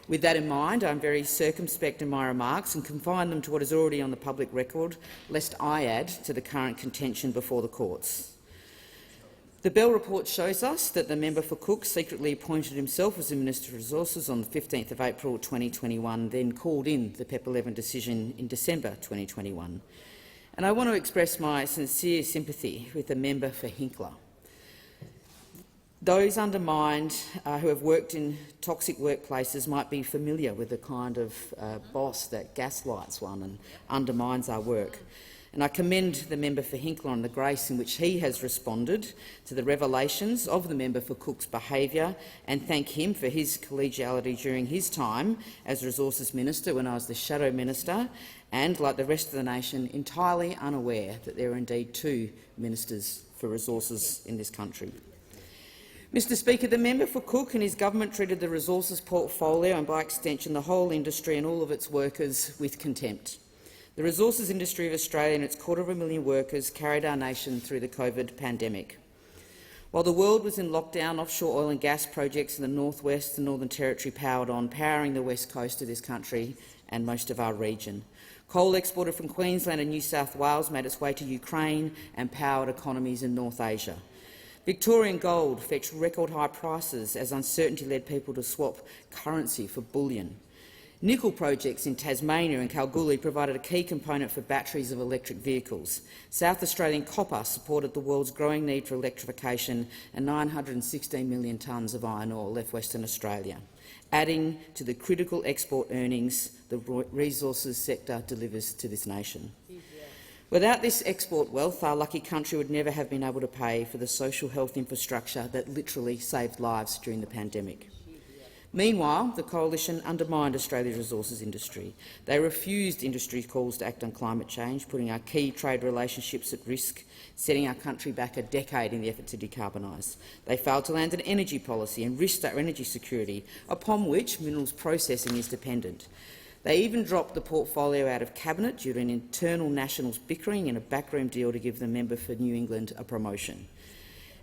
With that in mind, I am very circumspect in my remarks and confine them to what is already on the public record, lest I add to the current contention before the courts. The Bell report shows us that the member for Cook secretly appointed himself as the Minister of Resources on the 15th of April 2021, then called in the PEP 11 decision in December 2021. And I want to express my sincere sympathy with the member for Hinkler. Those undermined who have worked in toxic workplaces might be familiar with the kind of boss that gaslights one and undermines our work. And I commend the member for Hinkler on the grace in which he has responded to the revelations of the member for Cook's behaviour, and thank him for his collegiality during his time as Resources Minister when I was the Shadow Minister, and, like the rest of the nation, entirely unaware that there are indeed two ministers for resources in this country. Mr Speaker, the member for Cook and his government treated the resources portfolio and, by extension, the whole industry and all of its workers with contempt. The resources industry of Australia and its 250,000 workers carried our nation through the COVID pandemic. While the world was in lockdown, offshore oil and gas projects in the North-West and Northern Territory powered on, powering the west coast of this country and most of our region. Coal exported from Queensland and New South Wales made its way to Ukraine and powered economies in North Asia. Victorian gold fetched record-high prices as uncertainty led people to swap currency for bullion. Nickel projects in Tasmania and Kalgoorlie provided a key component for batteries of electric vehicles. South Australian copper supported the world's growing need for electrification, and 916 million tonnes of iron ore left Western Australia, adding to the critical export earnings the resources sector delivers to this nation. Without this export wealth, our lucky country would never have been able to pay for the social health infrastructure that literally saved lives during the pandemic. Meanwhile, the Coalition undermined Australia's resources industry. They refused industry calls to act on climate change, putting our key trade relationships at risk, setting our country back a decade in the effort to decarbonise. They failed to land an energy policy and risked our energy security, upon which minerals processing is dependent. They even dropped the portfolio out of Cabinet due to an internal Nationals bickering and a backroom deal to give the member for New England a promotion.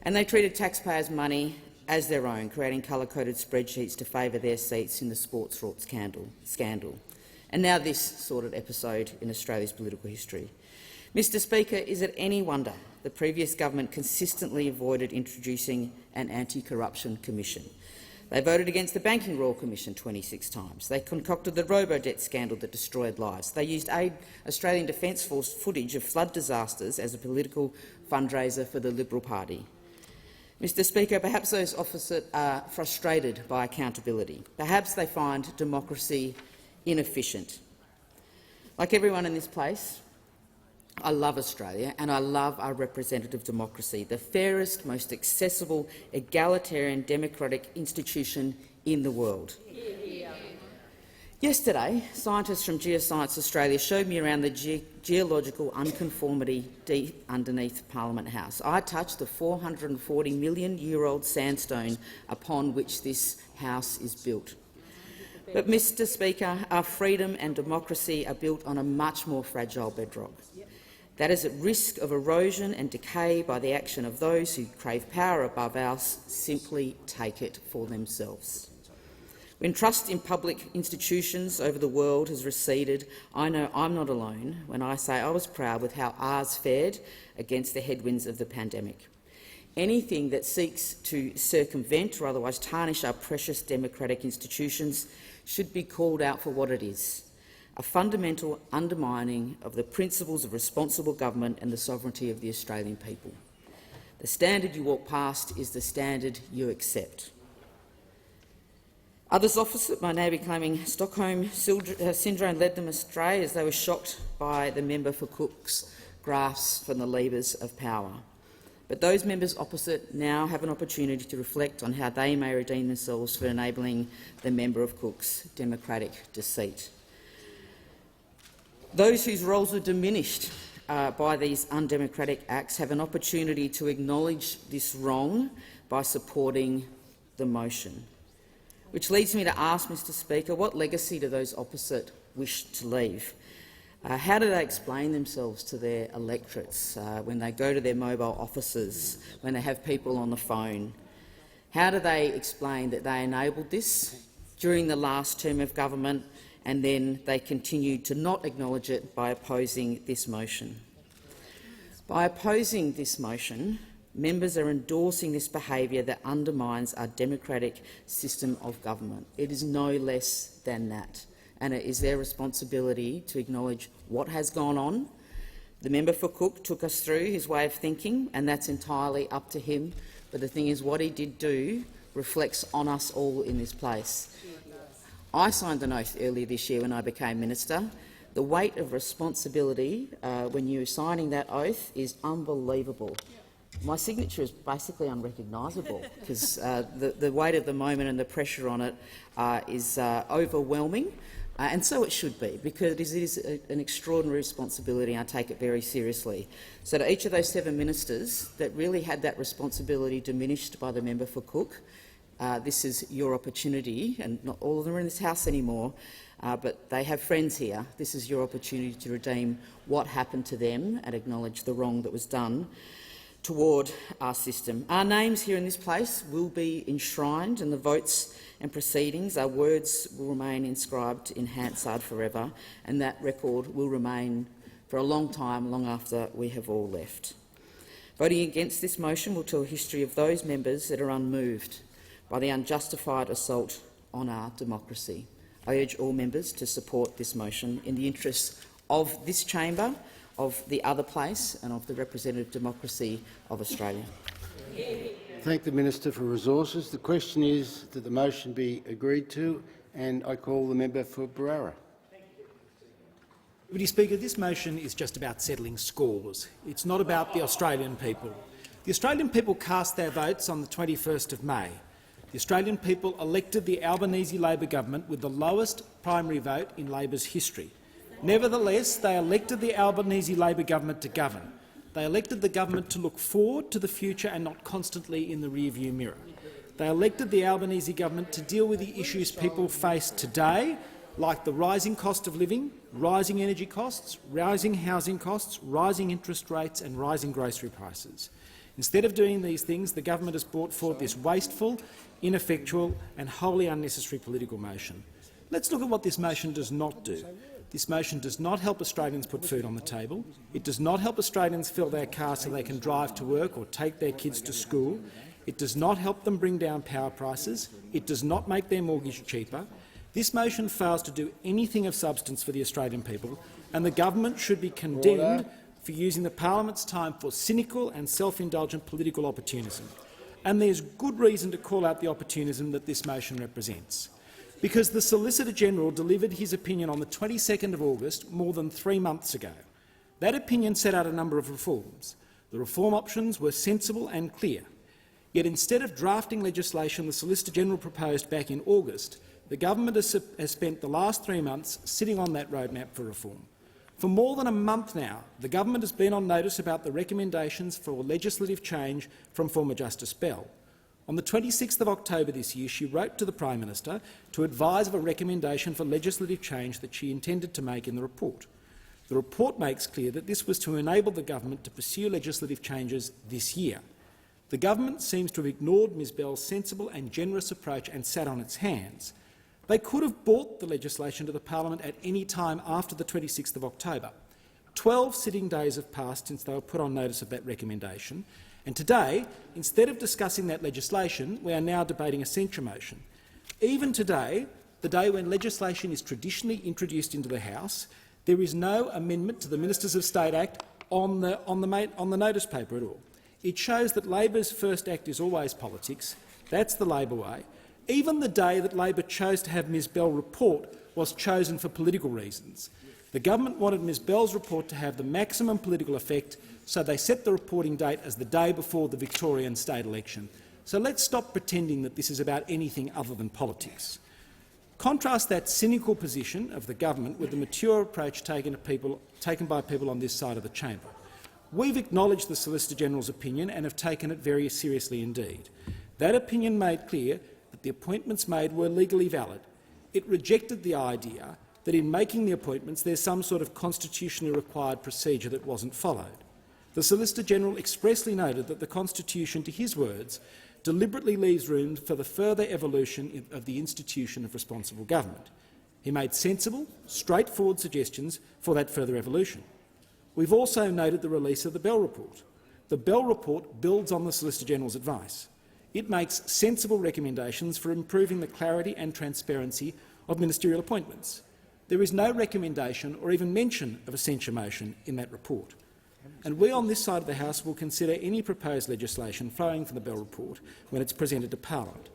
And they treated taxpayers' money as their own, creating colour-coded spreadsheets to favour their seats in the sports rorts scandal. And now this sordid episode in Australia's political history. Mr Speaker, is it any wonder the previous government consistently avoided introducing an anti-corruption commission? They voted against the Banking Royal Commission 26 times. They concocted the robo-debt scandal that destroyed lives. They used Australian Defence Force footage of flood disasters as a political fundraiser for the Liberal Party. Mr Speaker, perhaps those opposite are frustrated by accountability. Perhaps they find democracy inefficient. Like everyone in this place, I love Australia and I love our representative democracy, the fairest, most accessible, egalitarian democratic institution in the world. Yesterday, scientists from Geoscience Australia showed me around the geological unconformity deep underneath Parliament House. I touched the 440-million-year-old sandstone upon which this house is built. But, Mr Speaker, our freedom and democracy are built on a much more fragile bedrock. That is at risk of erosion and decay by the action of those who crave power above us, simply take it for themselves. When trust in public institutions over the world has receded, I know I'm not alone when I say I was proud with how ours fared against the headwinds of the pandemic. Anything that seeks to circumvent or otherwise tarnish our precious democratic institutions should be called out for what it is: a fundamental undermining of the principles of responsible government and the sovereignty of the Australian people. The standard you walk past is the standard you accept. Others opposite might now be claiming Stockholm syndrome led them astray as they were shocked by the member for Cook's grasp from the levers of power. But those members opposite now have an opportunity to reflect on how they may redeem themselves for enabling the member of Cook's democratic deceit. Those whose roles were diminished by these undemocratic acts have an opportunity to acknowledge this wrong by supporting the motion. Which leads me to ask, Mr Speaker, what legacy do those opposite wish to leave? How do they explain themselves to their electorates when they go to their mobile offices, when they have people on the phone? How do they explain that they enabled this during the last term of government and then they continued to not acknowledge it by opposing this motion? By opposing this motion, members are endorsing this behaviour that undermines our democratic system of government. It is no less than that, and it is their responsibility to acknowledge what has gone on. The member for Cook took us through his way of thinking, and that's entirely up to him. But the thing is, what he did do reflects on us all in this place. I signed an oath earlier this year when I became minister. The weight of responsibility when you're signing that oath is unbelievable. My signature is basically unrecognisable because the weight of the moment and the pressure on it is overwhelming, and so it should be, because it is an extraordinary responsibility and I take it very seriously. So to each of those 7 ministers that really had that responsibility diminished by the member for Cook, this is your opportunity, and not all of them are in this House anymore, but they have friends here. This is your opportunity to redeem what happened to them and acknowledge the wrong that was done toward our system. Our names here in this place will be enshrined in the votes and proceedings. Our words will remain inscribed in Hansard forever, and that record will remain for a long time, long after we have all left. Voting against this motion will tell a history of those members that are unmoved by the unjustified assault on our democracy. I urge all members to support this motion in the interests of this chamber, of the other place and of the representative democracy of Australia. Thank the Minister for Resources. The question is that the motion be agreed to, and I call the member for Barara. Deputy Speaker, this motion is just about settling scores. It's not about the Australian people. The Australian people cast their votes on the 21st of May. The Australian people elected the Albanese Labor government with the lowest primary vote in Labor's history. Nevertheless, they elected the Albanese Labor government to govern. They elected the government to look forward to the future and not constantly in the rearview mirror. They elected the Albanese government to deal with the issues people face today, like the rising cost of living, rising energy costs, rising housing costs, rising interest rates and rising grocery prices. Instead of doing these things, the government has brought forward this wasteful, ineffectual and wholly unnecessary political motion. Let's look at what this motion does not do. This motion does not help Australians put food on the table. It does not help Australians fill their cars so they can drive to work or take their kids to school. It does not help them bring down power prices. It does not make their mortgage cheaper. This motion fails to do anything of substance for the Australian people, and the government should be condemned for using the parliament's time for cynical and self-indulgent political opportunism. And there's good reason to call out the opportunism that this motion represents. Because the Solicitor-General delivered his opinion on the 22nd of August, more than 3 months ago. That opinion set out a number of reforms. The reform options were sensible and clear. Yet instead of drafting legislation the Solicitor-General proposed back in August, the government has spent the last 3 months sitting on that roadmap for reform. For more than a month now, the government has been on notice about the recommendations for legislative change from former Justice Bell. On the 26th of October this year, she wrote to the Prime Minister to advise of a recommendation for legislative change that she intended to make in the report. The report makes clear that this was to enable the government to pursue legislative changes this year. The government seems to have ignored Ms Bell's sensible and generous approach and sat on its hands. They could have brought the legislation to the parliament at any time after the 26th of October. 12 sitting days have passed since they were put on notice of that recommendation, and today, instead of discussing that legislation, we are now debating a censure motion. Even today, the day when legislation is traditionally introduced into the House, there is no amendment to the Ministers of State Act on the notice paper at all. It shows that Labor's first act is always politics. That's the Labor way. Even the day that Labor chose to have Ms Bell report was chosen for political reasons. The government wanted Ms Bell's report to have the maximum political effect, so they set the reporting date as the day before the Victorian state election. So let's stop pretending that this is about anything other than politics. Contrast that cynical position of the government with the mature approach taken by people on this side of the chamber. We've acknowledged the Solicitor-General's opinion and have taken it very seriously indeed. That opinion made clear that the appointments made were legally valid. It rejected the idea that in making the appointments there's some sort of constitutionally required procedure that wasn't followed. The Solicitor-General expressly noted that the Constitution, to his words, deliberately leaves room for the further evolution of the institution of responsible government. He made sensible, straightforward suggestions for that further evolution. We've also noted the release of the Bell Report. The Bell Report builds on the Solicitor-General's advice. It makes sensible recommendations for improving the clarity and transparency of ministerial appointments. There is no recommendation or even mention of a censure motion in that report. And we on this side of the House will consider any proposed legislation flowing from the Bell Report when it's presented to Parliament.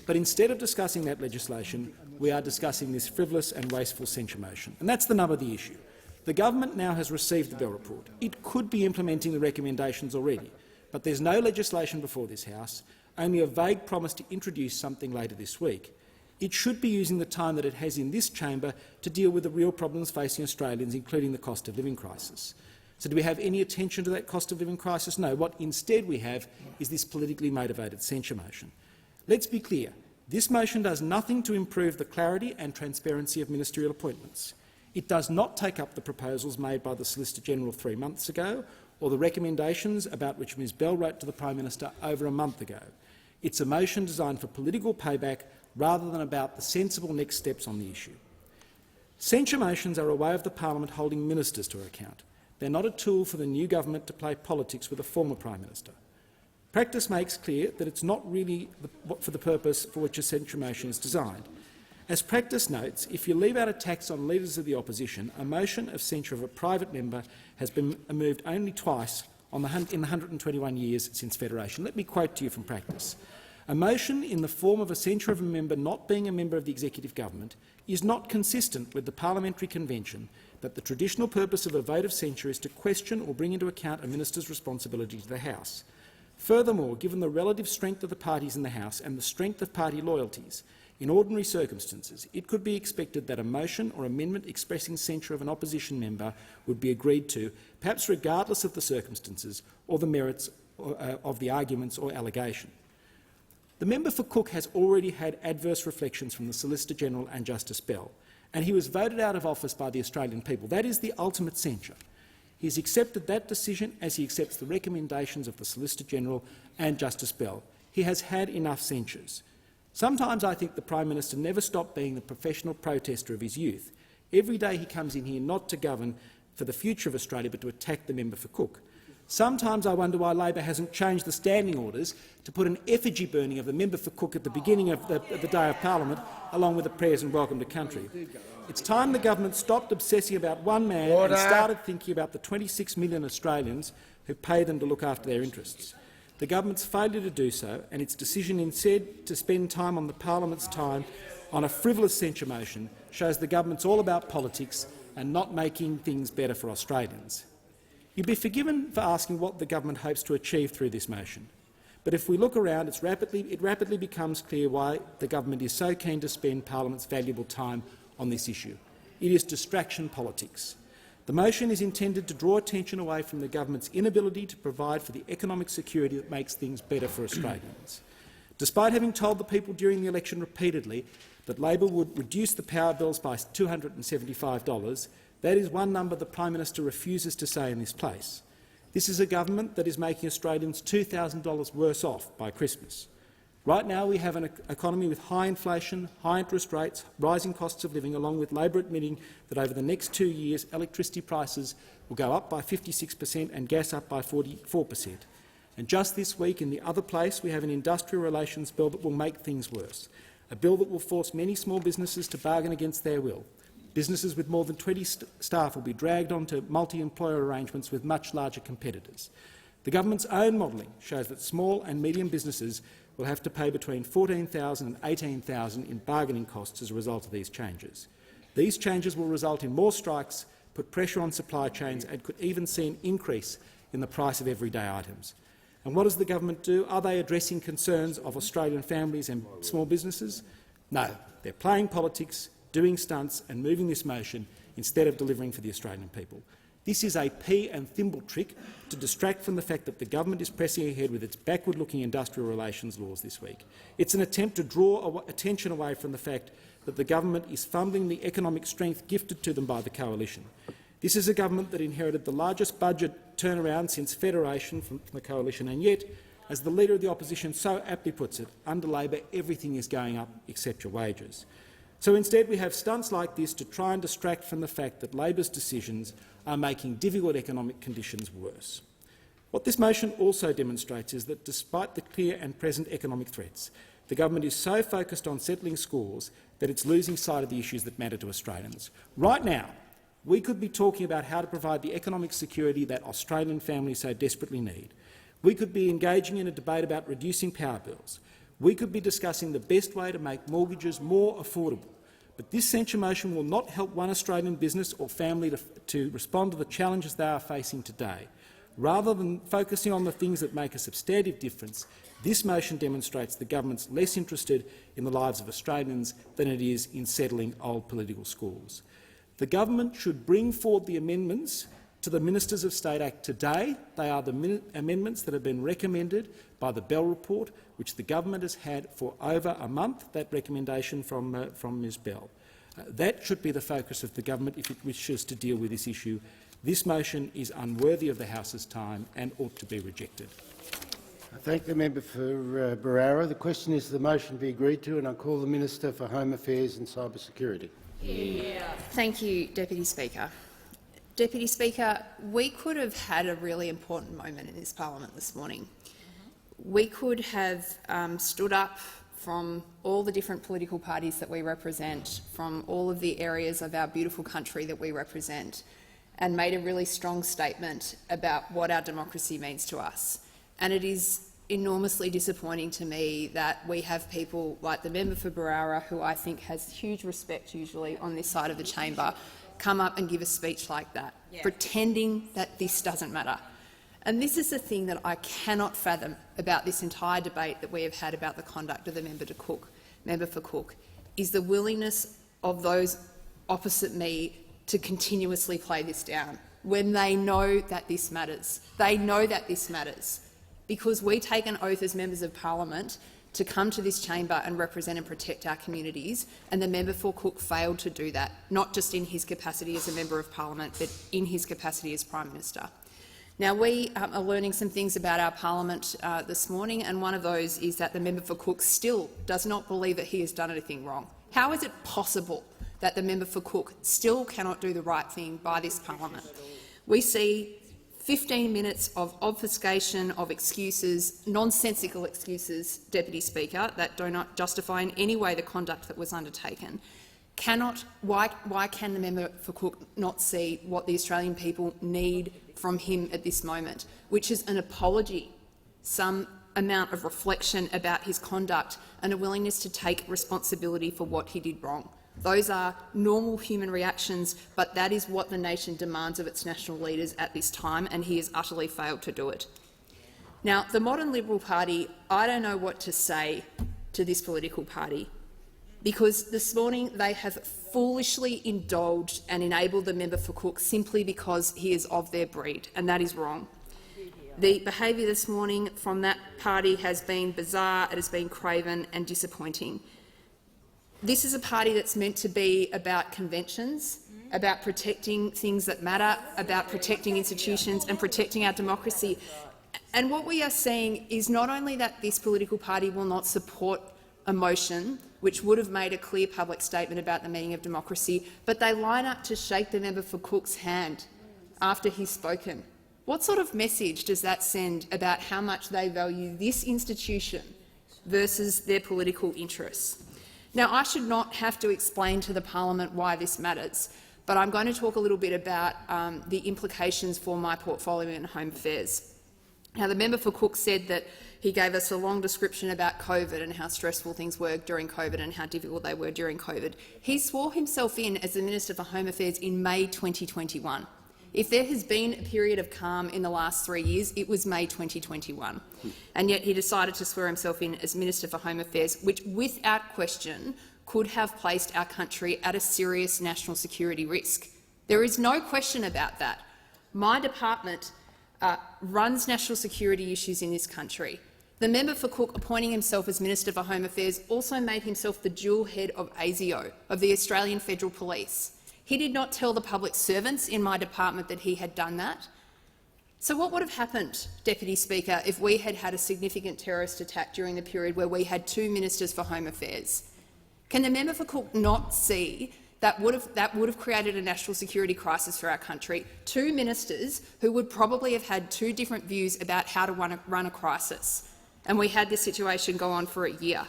But instead of discussing that legislation, we are discussing this frivolous and wasteful censure motion. And that's the nub of the issue. The government now has received the Bell Report. It could be implementing the recommendations already, but there's no legislation before this House, only a vague promise to introduce something later this week. It should be using the time that it has in this chamber to deal with the real problems facing Australians, including the cost of living crisis. So do we have any attention to that cost of living crisis? No. What instead we have is this politically motivated censure motion. Let's be clear. This motion does nothing to improve the clarity and transparency of ministerial appointments. It does not take up the proposals made by the Solicitor-General 3 months ago or the recommendations about which Ms Bell wrote to the Prime Minister over a month ago. It's a motion designed for political payback rather than about the sensible next steps on the issue. Censure motions are a way of the Parliament holding ministers to account. They're not a tool for the new government to play politics with a former Prime Minister. Practice makes clear that it's not really for the purpose for which a censure motion is designed. As practice notes, if you leave out attacks on leaders of the opposition, a motion of censure of a private member has been moved only twice in the 121 years since Federation. Let me quote to you from practice. A motion in the form of a censure of a member not being a member of the executive government is not consistent with the parliamentary convention that the traditional purpose of a vote of censure is to question or bring into account a minister's responsibility to the House. Furthermore, given the relative strength of the parties in the House and the strength of party loyalties, in ordinary circumstances, it could be expected that a motion or amendment expressing censure of an opposition member would be agreed to, perhaps regardless of the circumstances or the merits of the arguments or allegation. The member for Cook has already had adverse reflections from the Solicitor-General and Justice Bell, and he was voted out of office by the Australian people. That is the ultimate censure. He has accepted that decision as he accepts the recommendations of the Solicitor-General and Justice Bell. He has had enough censures. Sometimes I think the Prime Minister never stopped being the professional protester of his youth. Every day he comes in here not to govern for the future of Australia but to attack the member for Cook. Sometimes I wonder why Labor hasn't changed the standing orders to put an effigy burning of the member for Cook at the beginning of the day of Parliament, along with the prayers and welcome to country. It's time the government stopped obsessing about one man and started thinking about the 26 million Australians who pay them to look after their interests. The government's failure to do so and its decision instead to spend time on the Parliament's time on a frivolous censure motion shows the government's all about politics and not making things better for Australians. You'd be forgiven for asking what the government hopes to achieve through this motion. But if we look around, it rapidly becomes clear why the government is so keen to spend Parliament's valuable time on this issue. It is distraction politics. The motion is intended to draw attention away from the government's inability to provide for the economic security that makes things better for Australians. Despite having told the people during the election repeatedly that Labor would reduce the power bills by $275, that is one number the Prime Minister refuses to say in this place. This is a government that is making Australians $2,000 worse off by Christmas. Right now we have an economy with high inflation, high interest rates, rising costs of living, along with Labor admitting that over the next 2 years electricity prices will go up by 56% and gas up by 44%. And just this week in the other place we have an industrial relations bill that will make things worse, a bill that will force many small businesses to bargain against their will. Businesses with more than 20 staff will be dragged onto multi-employer arrangements with much larger competitors. The government's own modelling shows that small and medium businesses will have to pay between $14,000 and $18,000 in bargaining costs as a result of these changes. These changes will result in more strikes, put pressure on supply chains and could even see an increase in the price of everyday items. And what does the government do? Are they addressing concerns of Australian families and small businesses? No. They're playing politics, doing stunts and moving this motion instead of delivering for the Australian people. This is a pea and thimble trick to distract from the fact that the government is pressing ahead with its backward-looking industrial relations laws this week. It's an attempt to draw attention away from the fact that the government is fumbling the economic strength gifted to them by the coalition. This is a government that inherited the largest budget turnaround since federation from the coalition, and yet, as the Leader of the Opposition so aptly puts it, under Labor everything is going up except your wages. So instead we have stunts like this to try and distract from the fact that Labor's decisions are making difficult economic conditions worse. What this motion also demonstrates is that despite the clear and present economic threats, the government is so focused on settling scores that it's losing sight of the issues that matter to Australians. Right now, we could be talking about how to provide the economic security that Australian families so desperately need. We could be engaging in a debate about reducing power bills. We could be discussing the best way to make mortgages more affordable. But this censure motion will not help one Australian business or family to respond to the challenges they are facing today. Rather than focusing on the things that make a substantive difference, this motion demonstrates the government's less interested in the lives of Australians than it is in settling old political scores. The government should bring forward the amendments to the Ministers of State Act today. They are the amendments that have been recommended by the Bell report, which the government has had for over a month, that recommendation from Ms Bell. That should be the focus of the government if it wishes to deal with this issue. This motion is unworthy of the House's time and ought to be rejected. I thank the member for Barara. The question is the motion be agreed to, and I call the Minister for Home Affairs and Cyber Security. Thank you, Deputy Speaker. Deputy Speaker, we could have had a really important moment in this parliament this morning. We could have stood up from all the different political parties that we represent, from all of the areas of our beautiful country that we represent, and made a really strong statement about what our democracy means to us. And it is enormously disappointing to me that we have people like the member for Barara, who I think has huge respect usually on this side of the chamber, come up and give a speech like that, pretending that this doesn't matter. And this is the thing that I cannot fathom about this entire debate that we have had about the conduct of the member for Cook, is the willingness of those opposite me to continuously play this down when they know that this matters. They know that this matters because we take an oath as members of parliament to come to this chamber and represent and protect our communities, and the member for Cook failed to do that, not just in his capacity as a member of parliament, but in his capacity as Prime Minister. Now, we are learning some things about our parliament this morning, and one of those is that the member for Cook still does not believe that he has done anything wrong. How is it possible that the member for Cook still cannot do the right thing by this parliament? We see 15 minutes of obfuscation of excuses, nonsensical excuses, Deputy Speaker, that do not justify in any way the conduct that was undertaken. Why can the member for Cook not see what the Australian people need from him at this moment, which is an apology, some amount of reflection about his conduct and a willingness to take responsibility for what he did wrong? Those are normal human reactions, but that is what the nation demands of its national leaders at this time, and he has utterly failed to do it. Now, the modern Liberal Party, I don't know what to say to this political party, because this morning they have foolishly indulged and enabled the member for Cook simply because he is of their breed, and that is wrong. The behaviour this morning from that party has been bizarre, it has been craven and disappointing. This is a party that's meant to be about conventions, about protecting things that matter, about protecting institutions and protecting our democracy. And what we are seeing is not only that this political party will not support a motion which would have made a clear public statement about the meaning of democracy, but they line up to shake the member for Cook's hand after he's spoken. What sort of message does that send about how much they value this institution versus their political interests? Now, I should not have to explain to the parliament why this matters, but I'm going to talk a little bit about the implications for my portfolio in Home Affairs. Now, the member for Cook said that he gave us a long description about COVID and how stressful things were during COVID and how difficult they were during COVID. He swore himself in as the Minister for Home Affairs in May 2021. If there has been a period of calm in the last 3 years, it was May 2021. And yet he decided to swear himself in as Minister for Home Affairs, which without question could have placed our country at a serious national security risk. There is no question about that. My department runs national security issues in this country. The member for Cook appointing himself as Minister for Home Affairs also made himself the dual head of ASIO, of the Australian Federal Police. He did not tell the public servants in my department that he had done that. So what would have happened, Deputy Speaker, if we had had a significant terrorist attack during the period where we had 2 Ministers for Home Affairs? Can the member for Cook not see that would have created a national security crisis for our country? 2 ministers who would probably have had 2 different views about how to run a crisis. And we had this situation go on for a year.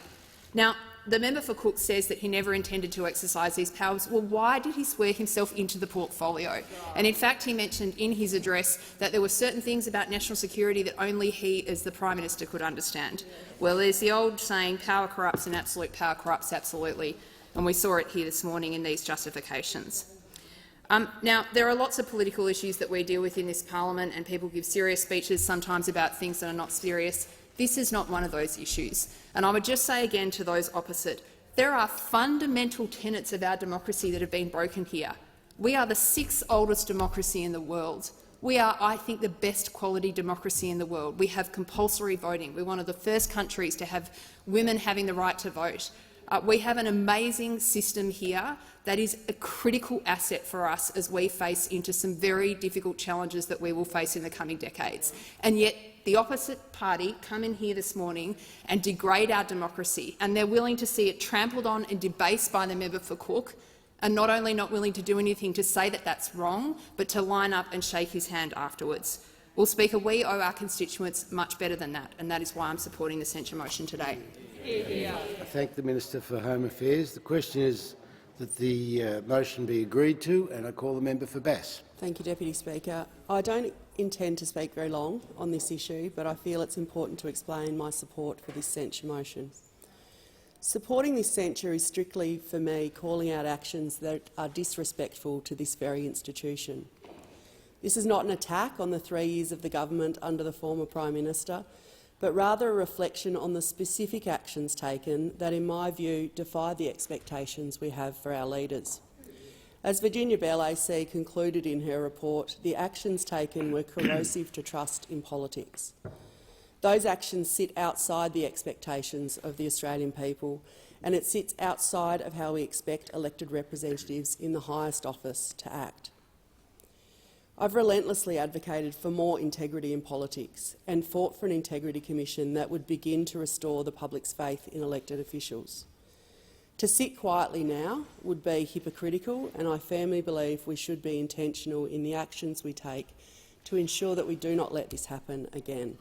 Now, the member for Cook says that he never intended to exercise these powers. Well, why did he swear himself into the portfolio? And in fact, he mentioned in his address that there were certain things about national security that only he, as the Prime Minister, could understand. Well, there's the old saying, power corrupts and absolute power corrupts absolutely. And we saw it here this morning in these justifications. Now, there are lots of political issues that we deal with in this parliament, and people give serious speeches sometimes about things that are not serious. This is not one of those issues. And I would just say again to those opposite, there are fundamental tenets of our democracy that have been broken here. We are the 6th oldest democracy in the world. We are, I think, the best quality democracy in the world. We have compulsory voting. We're one of the first countries to have women having the right to vote. We have an amazing system here that is a critical asset for us as we face into some very difficult challenges that we will face in the coming decades. And yet the opposite party come in here this morning and degrade our democracy, and they're willing to see it trampled on and debased by the member for Cook, and not only not willing to do anything to say that that's wrong, but to line up and shake his hand afterwards. Well, Speaker, we owe our constituents much better than that, and that is why I'm supporting the censure motion today. I thank the Minister for Home Affairs. The question is that the motion be agreed to, and I call the member for Bass. Thank you, Deputy Speaker. I don't intend to speak very long on this issue, but I feel it's important to explain my support for this censure motion. Supporting this censure is strictly, for me, calling out actions that are disrespectful to this very institution. This is not an attack on the 3 years of the government under the former Prime Minister, but rather a reflection on the specific actions taken that, in my view, defy the expectations we have for our leaders. As Virginia Bell AC concluded in her report, the actions taken were corrosive to trust in politics. Those actions sit outside the expectations of the Australian people, and it sits outside of how we expect elected representatives in the highest office to act. I've relentlessly advocated for more integrity in politics and fought for an integrity commission that would begin to restore the public's faith in elected officials. To sit quietly now would be hypocritical, and I firmly believe we should be intentional in the actions we take to ensure that we do not let this happen again.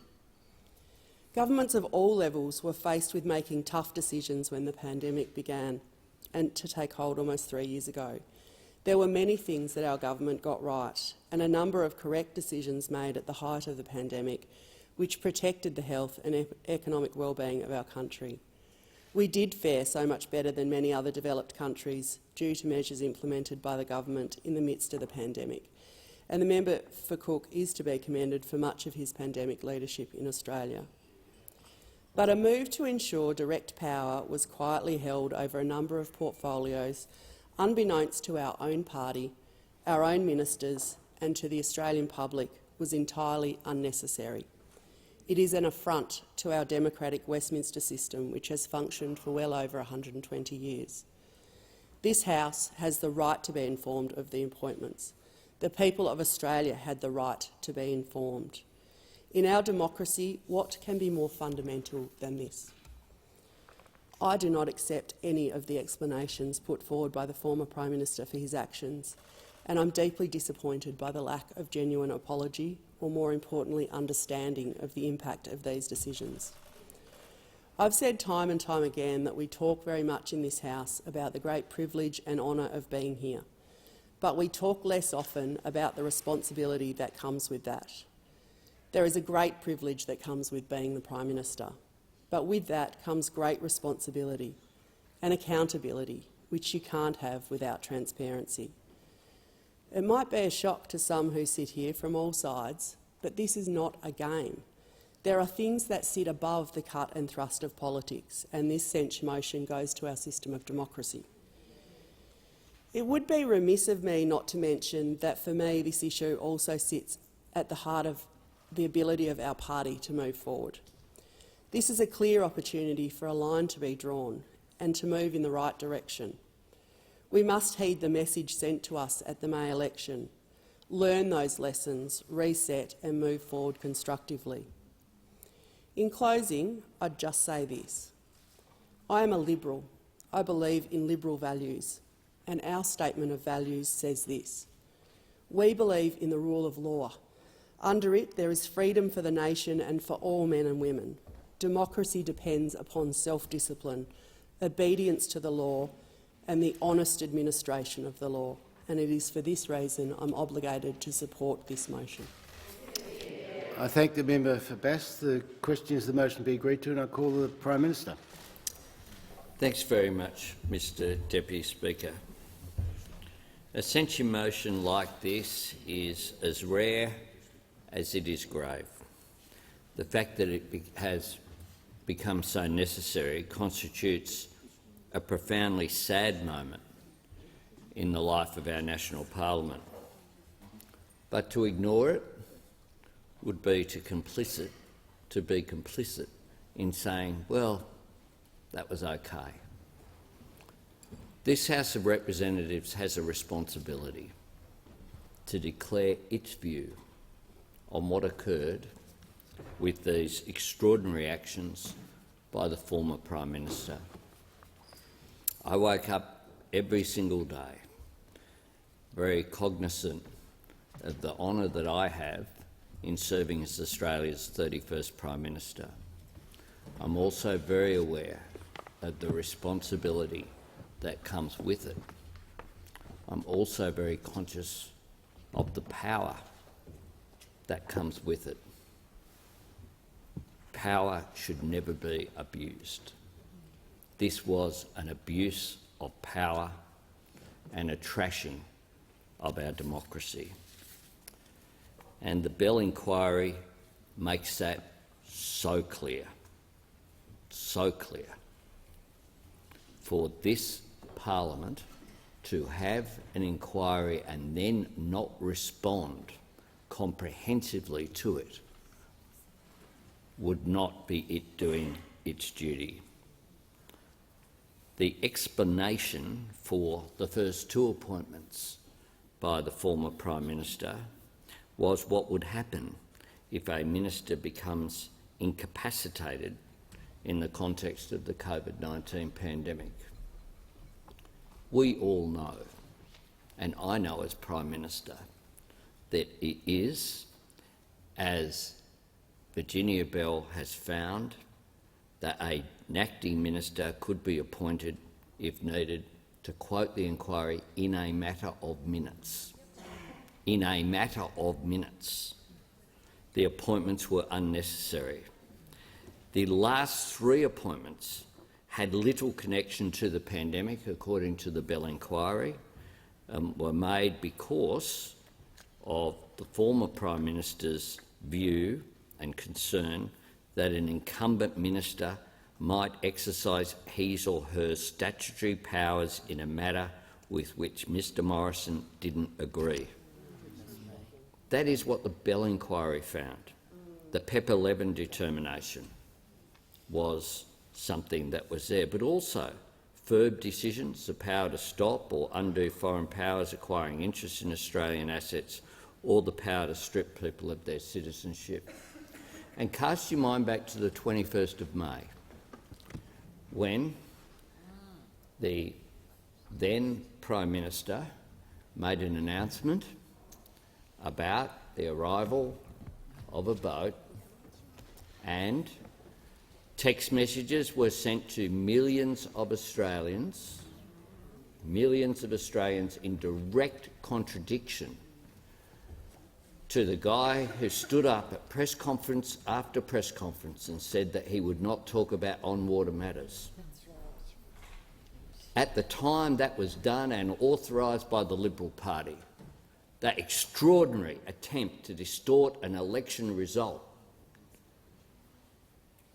Governments of all levels were faced with making tough decisions when the pandemic began and to take hold almost 3 years ago. There were many things that our government got right, and a number of correct decisions made at the height of the pandemic which protected the health and economic well-being of our country. We did fare so much better than many other developed countries due to measures implemented by the government in the midst of the pandemic, and the member for Cook is to be commended for much of his pandemic leadership in Australia. But a move to ensure direct power was quietly held over a number of portfolios, unbeknownst to our own party, our own ministers and to the Australian public, was entirely unnecessary. It is an affront to our democratic Westminster system, which has functioned for well over 120 years. This House has the right to be informed of the appointments. The people of Australia had the right to be informed. In our democracy, what can be more fundamental than this? I do not accept any of the explanations put forward by the former Prime Minister for his actions, and I'm deeply disappointed by the lack of genuine apology, or more importantly, understanding of the impact of these decisions. I've said time and time again that we talk very much in this House about the great privilege and honour of being here, but we talk less often about the responsibility that comes with that. There is a great privilege that comes with being the Prime Minister, but with that comes great responsibility and accountability, which you can't have without transparency. It might be a shock to some who sit here from all sides, but this is not a game. There are things that sit above the cut and thrust of politics, and this censure motion goes to our system of democracy. It would be remiss of me not to mention that for me this issue also sits at the heart of the ability of our party to move forward. This is a clear opportunity for a line to be drawn and to move in the right direction. We must heed the message sent to us at the May election, learn those lessons, reset and move forward constructively. In closing, I'd just say this. I am a Liberal. I believe in Liberal values, and our statement of values says this. We believe in the rule of law. Under it, there is freedom for the nation and for all men and women. Democracy depends upon self-discipline, obedience to the law and the honest administration of the law, and it is for this reason I'm obligated to support this motion. I thank the member for Bass. The question is the motion be agreed to, and I call the Prime Minister. Thanks very much, Mr Deputy Speaker. A censure motion like this is as rare as it is grave. The fact that it has become so necessary constitutes a profoundly sad moment in the life of our national parliament. But to ignore it would be to be complicit in saying, well, that was okay. This House of Representatives has a responsibility to declare its view on what occurred with these extraordinary actions by the former Prime Minister. I wake up every single day very cognisant of the honour that I have in serving as Australia's 31st Prime Minister. I'm also very aware of the responsibility that comes with it. I'm also very conscious of the power that comes with it. Power should never be abused. This was an abuse of power and a trashing of our democracy. And the Bell inquiry makes that so clear, so clear. For this parliament to have an inquiry and then not respond comprehensively to it would not be it doing its duty. The explanation for the first two appointments by the former Prime Minister was what would happen if a minister becomes incapacitated in the context of the COVID-19 pandemic. We all know, and I know as Prime Minister, that it is, as Virginia Bell has found, that an acting minister could be appointed, if needed, to quote the inquiry, in a matter of minutes. In a matter of minutes. The appointments were unnecessary. The last three appointments had little connection to the pandemic, according to the Bell inquiry, were made because of the former Prime Minister's view and concern that an incumbent minister might exercise his or her statutory powers in a matter with which Mr Morrison didn't agree. That is what the Bell inquiry found. The PEP 11 determination was something that was there, but also FIRB decisions, the power to stop or undo foreign powers acquiring interest in Australian assets, or the power to strip people of their citizenship. And cast your mind back to the 21st of May, when the then Prime Minister made an announcement about the arrival of a boat, and text messages were sent to millions of Australians in direct contradiction to the guy who stood up at press conference after press conference and said that he would not talk about on-water matters. At the time that was done and authorised by the Liberal Party, that extraordinary attempt to distort an election result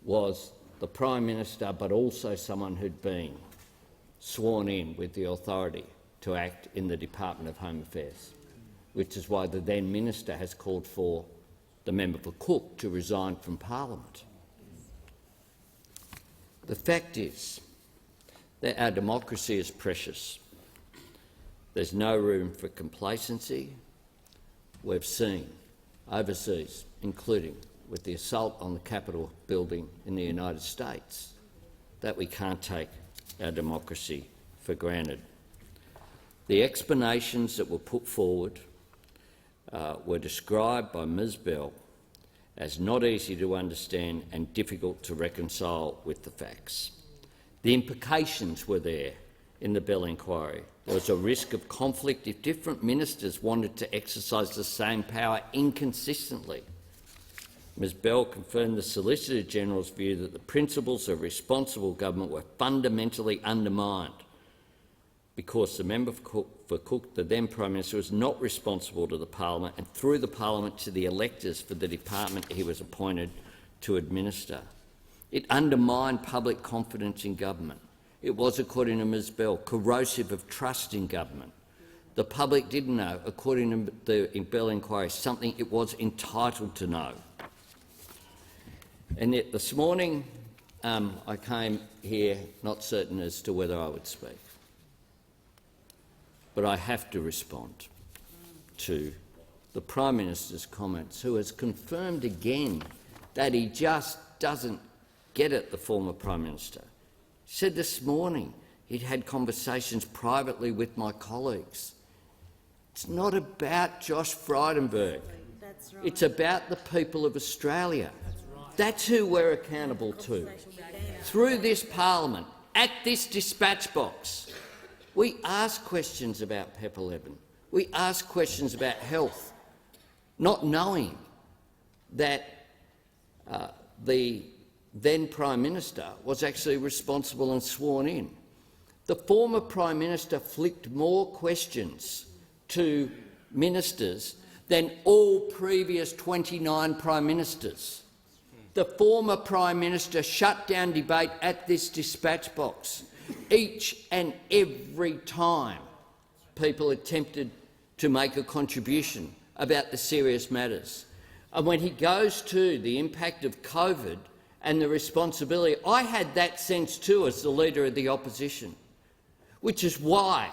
was the Prime Minister, but also someone who'd been sworn in with the authority to act in the Department of Home Affairs, which is why the then Minister has called for the member for Cook to resign from Parliament. The fact is that our democracy is precious. There's no room for complacency. We've seen overseas, including with the assault on the Capitol building in the United States, that we can't take our democracy for granted. The explanations that were put forward were described by Ms Bell as not easy to understand and difficult to reconcile with the facts. The implications were there in the Bell inquiry. There was a risk of conflict if different ministers wanted to exercise the same power inconsistently. Ms Bell confirmed the Solicitor General's view that the principles of responsible government were fundamentally undermined because the member for Cook, the then Prime Minister, was not responsible to the Parliament and through the Parliament to the electors for the department he was appointed to administer. It undermined public confidence in government. It was, according to Ms Bell, corrosive of trust in government. The public didn't know, according to the Bell inquiry, something it was entitled to know. And yet this morning I came here not certain as to whether I would speak. But I have to respond to the Prime Minister's comments, who has confirmed again that he just doesn't get it, the former Prime Minister. He said this morning he'd had conversations privately with my colleagues. It's not about Josh Frydenberg. That's right. It's about the people of Australia. That's who we're accountable to. Through this parliament, at this dispatch box, we ask questions about PEP 11. We ask questions about health, not knowing that the then Prime Minister was actually responsible and sworn in. The former Prime Minister flicked more questions to ministers than all previous 29 Prime Ministers. The former Prime Minister shut down debate at this dispatch box each and every time people attempted to make a contribution about the serious matters. And when he goes to the impact of COVID and the responsibility, I had that sense too as the Leader of the Opposition, which is why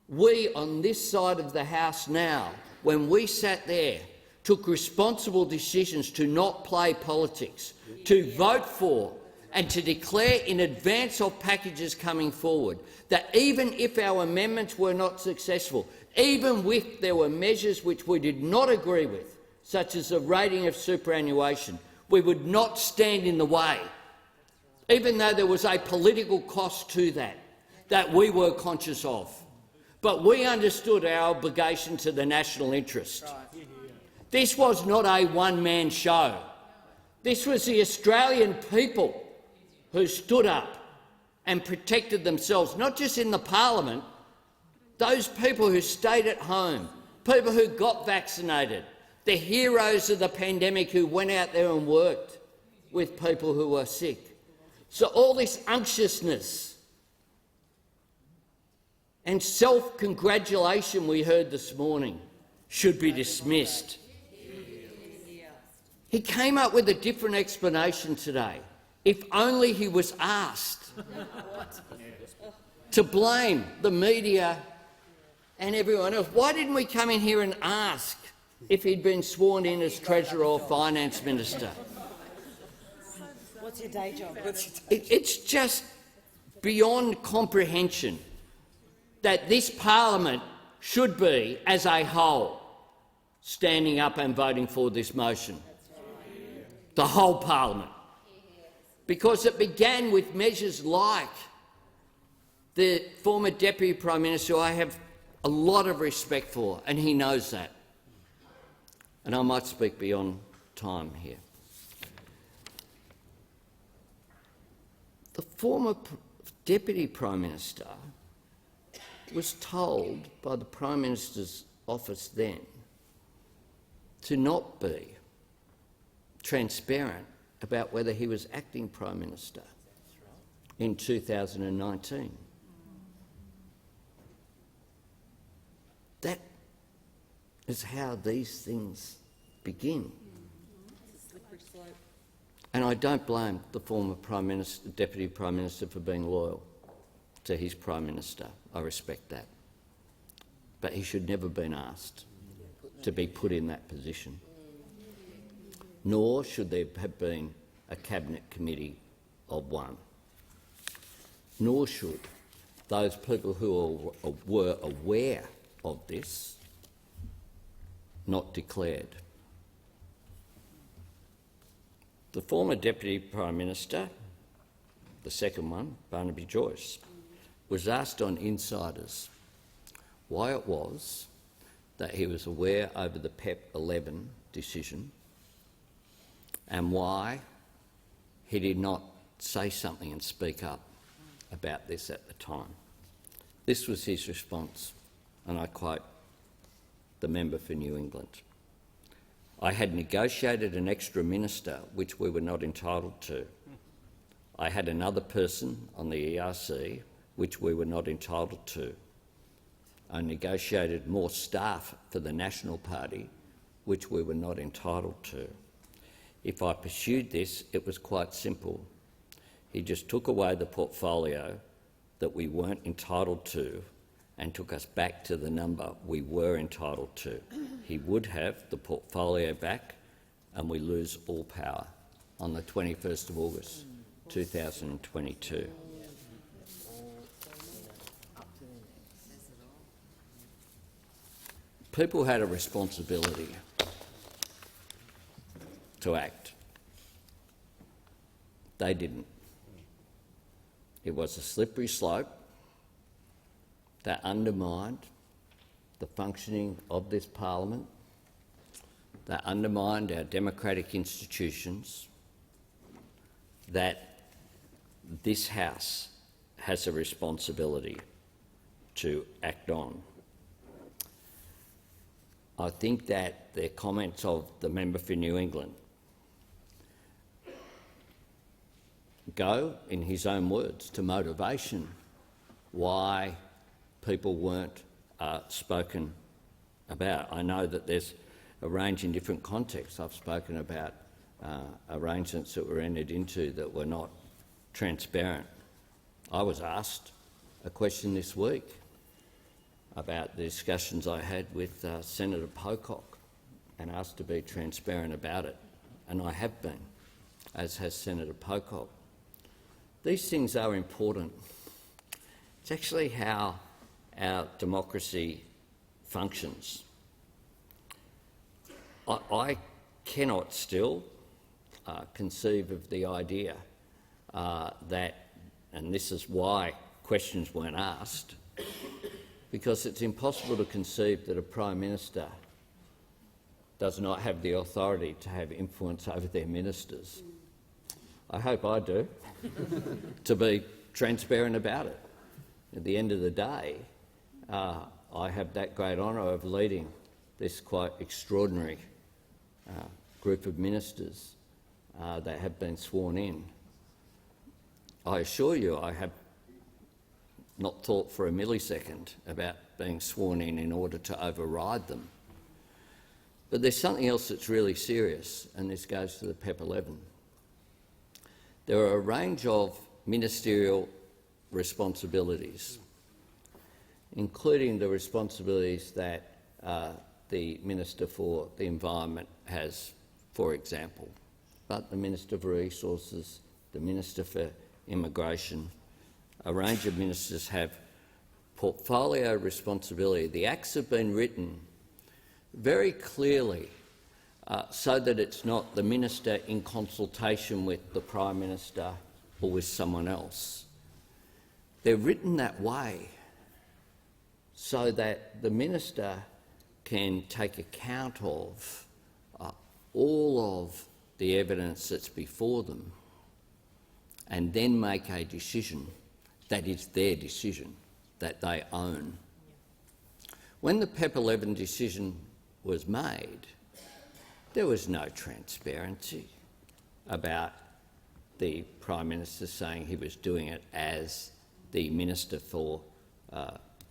we on this side of the House now, when we sat there, took responsible decisions to not play politics, to vote for and to declare in advance of packages coming forward that even if our amendments were not successful, even if there were measures which we did not agree with, such as the rating of superannuation, we would not stand in the way, even though there was a political cost to that we were conscious of. But we understood our obligation to the national interest. This was not a one-man show. This was the Australian people who stood up and protected themselves, not just in the parliament, those people who stayed at home, people who got vaccinated, the heroes of the pandemic who went out there and worked with people who were sick. So all this unctuousness and self-congratulation we heard this morning should be dismissed. He came up with a different explanation today. If only he was asked to blame the media and everyone else. Why didn't we come in here and ask if he'd been sworn in as Treasurer or Finance Minister? What's your day job? It's just beyond comprehension that this parliament should be, as a whole, standing up and voting for this motion. The whole parliament. Because it began with measures like the former Deputy Prime Minister, who I have a lot of respect for, and he knows that. And I might speak beyond time here. The former Deputy Prime Minister was told by the Prime Minister's office then to not be transparent about whether he was acting Prime Minister in 2019. That is how these things begin. And I don't blame the former Prime Minister, Deputy Prime Minister for being loyal to his Prime Minister. I respect that. But he should never have been asked to be put in that position. Nor should there have been a Cabinet committee of one. Nor should those people who were aware of this not declared. The former Deputy Prime Minister, the second one, Barnaby Joyce, was asked on Insiders why it was that he was aware over the PEP 11 decision and why he did not say something and speak up about this at the time. This was his response, and I quote the member for New England. "I had negotiated an extra minister, which we were not entitled to. I had another person on the ERC, which we were not entitled to. I negotiated more staff for the National Party, which we were not entitled to. If I pursued this, it was quite simple. He just took away the portfolio that we weren't entitled to and took us back to the number we were entitled to. He would have the portfolio back and we lose all power," on the 21st of August 2022. People had a responsibility to act. They didn't. It was a slippery slope that undermined the functioning of this parliament, that undermined our democratic institutions, that this House has a responsibility to act on. I think that the comments of the member for New England go, in his own words, to motivation why people weren't spoken about. I know that there's a range in different contexts. I've spoken about arrangements that were entered into that were not transparent. I was asked a question this week about the discussions I had with Senator Pocock and asked to be transparent about it, and I have been, as has Senator Pocock. These things are important. It's actually how our democracy functions. I cannot still conceive of the idea that, and this is why questions weren't asked, because it's impossible to conceive that a Prime Minister does not have the authority to have influence over their ministers. I hope I do, to be transparent about it. At the end of the day, I have that great honour of leading this quite extraordinary group of ministers that have been sworn in. I assure you I have not thought for a millisecond about being sworn in order to override them. But there's something else that's really serious, and this goes to the PEP 11. There are a range of ministerial responsibilities, including the responsibilities that the Minister for the Environment has, for example, but the Minister for Resources, the Minister for Immigration, a range of ministers have portfolio responsibility. The acts have been written very clearly so that it's not the minister in consultation with the Prime Minister or with someone else. They're written that way so that the minister can take account of all of the evidence that's before them and then make a decision that is their decision, that they own. When the PEP 11 decision was made, there was no transparency about the Prime Minister saying he was doing it as the Minister for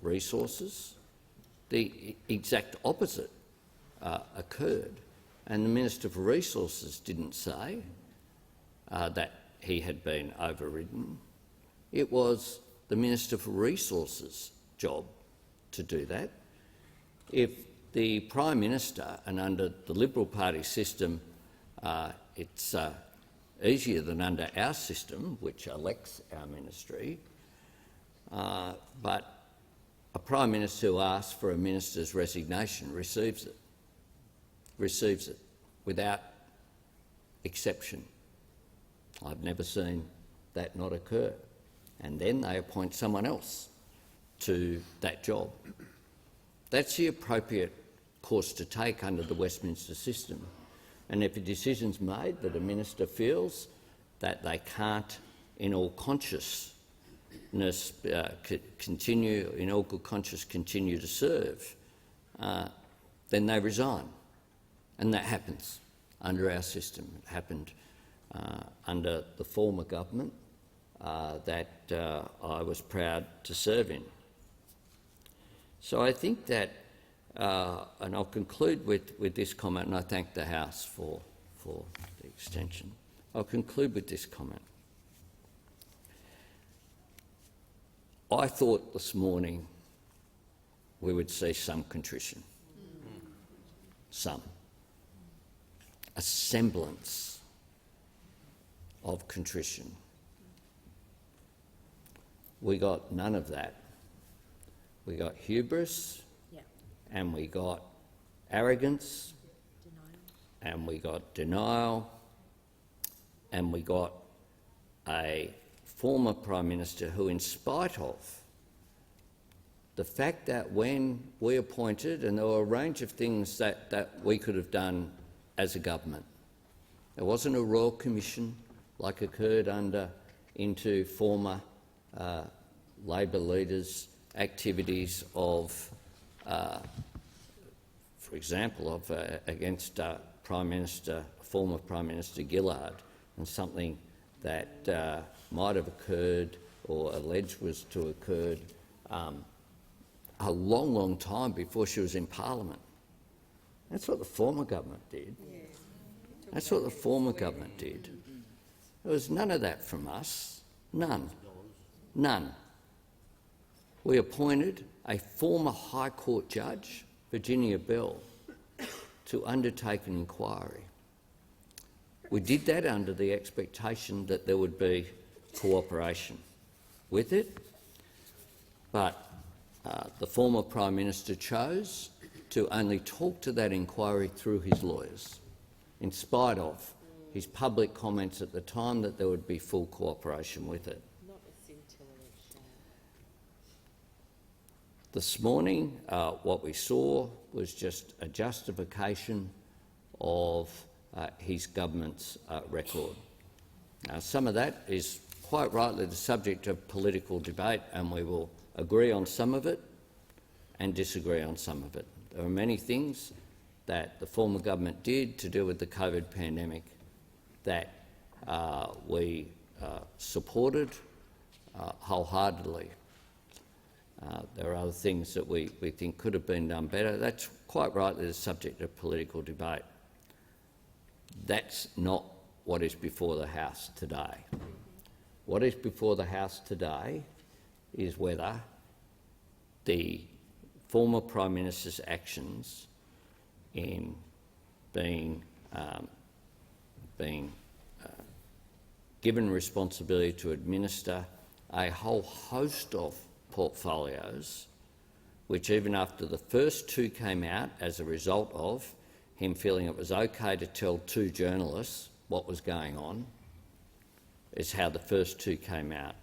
Resources. The exact opposite occurred, and the Minister for Resources didn't say that he had been overridden. It was the Minister for Resources' job to do that. If the Prime Minister, and under the Liberal Party system it's easier than under our system, which elects our ministry, but a Prime Minister who asks for a minister's resignation receives it without exception. I've never seen that not occur. And then they appoint someone else to that job. That's the appropriate course to take under the Westminster system. And if a decision's made that a minister feels that they can't, in all consciousness, continue to serve, then they resign. And that happens under our system. It happened under the former government that I was proud to serve in. So I think that, and I'll conclude with this comment, and I thank the House for the extension. I'll conclude with this comment. I thought this morning we would see some contrition, a semblance of contrition. We got none of that. We got hubris, and we got arrogance, and we got denial, and we got a former Prime Minister who, in spite of the fact that when we appointed, and there were a range of things that we could have done as a government, there wasn't a royal commission like occurred into former Labor leaders' activities of, for example, against former Prime Minister Gillard, and something that might have occurred or alleged was to have occurred a long, long time before she was in Parliament. That's what the former government did. That's what the former government did. There was none of that from us. None. None. We appointed a former High Court judge, Virginia Bell, to undertake an inquiry. We did that under the expectation that there would be cooperation with it, but the former Prime Minister chose to only talk to that inquiry through his lawyers, in spite of his public comments at the time that there would be full cooperation with it. This morning, what we saw was just a justification of his government's record. Now, some of that is quite rightly the subject of political debate, and we will agree on some of it and disagree on some of it. There are many things that the former government did to deal with the COVID pandemic that we supported wholeheartedly. There are other things that we think could have been done better. That's quite rightly the subject of political debate. That's not what is before the House today. What is before the House today is whether the former Prime Minister's actions in being given responsibility to administer a whole host of portfolios, which even after the first two came out as a result of him feeling it was okay to tell two journalists what was going on, is how the first two came out.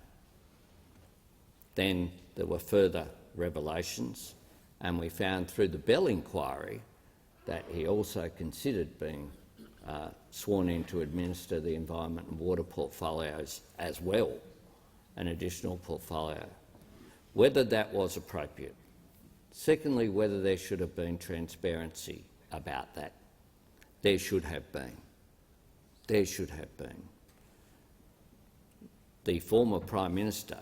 Then there were further revelations, and we found through the Bell inquiry that he also considered being sworn in to administer the environment and water portfolios as well, an additional portfolio, whether that was appropriate. Secondly, whether there should have been transparency about that. There should have been. There should have been. The former Prime Minister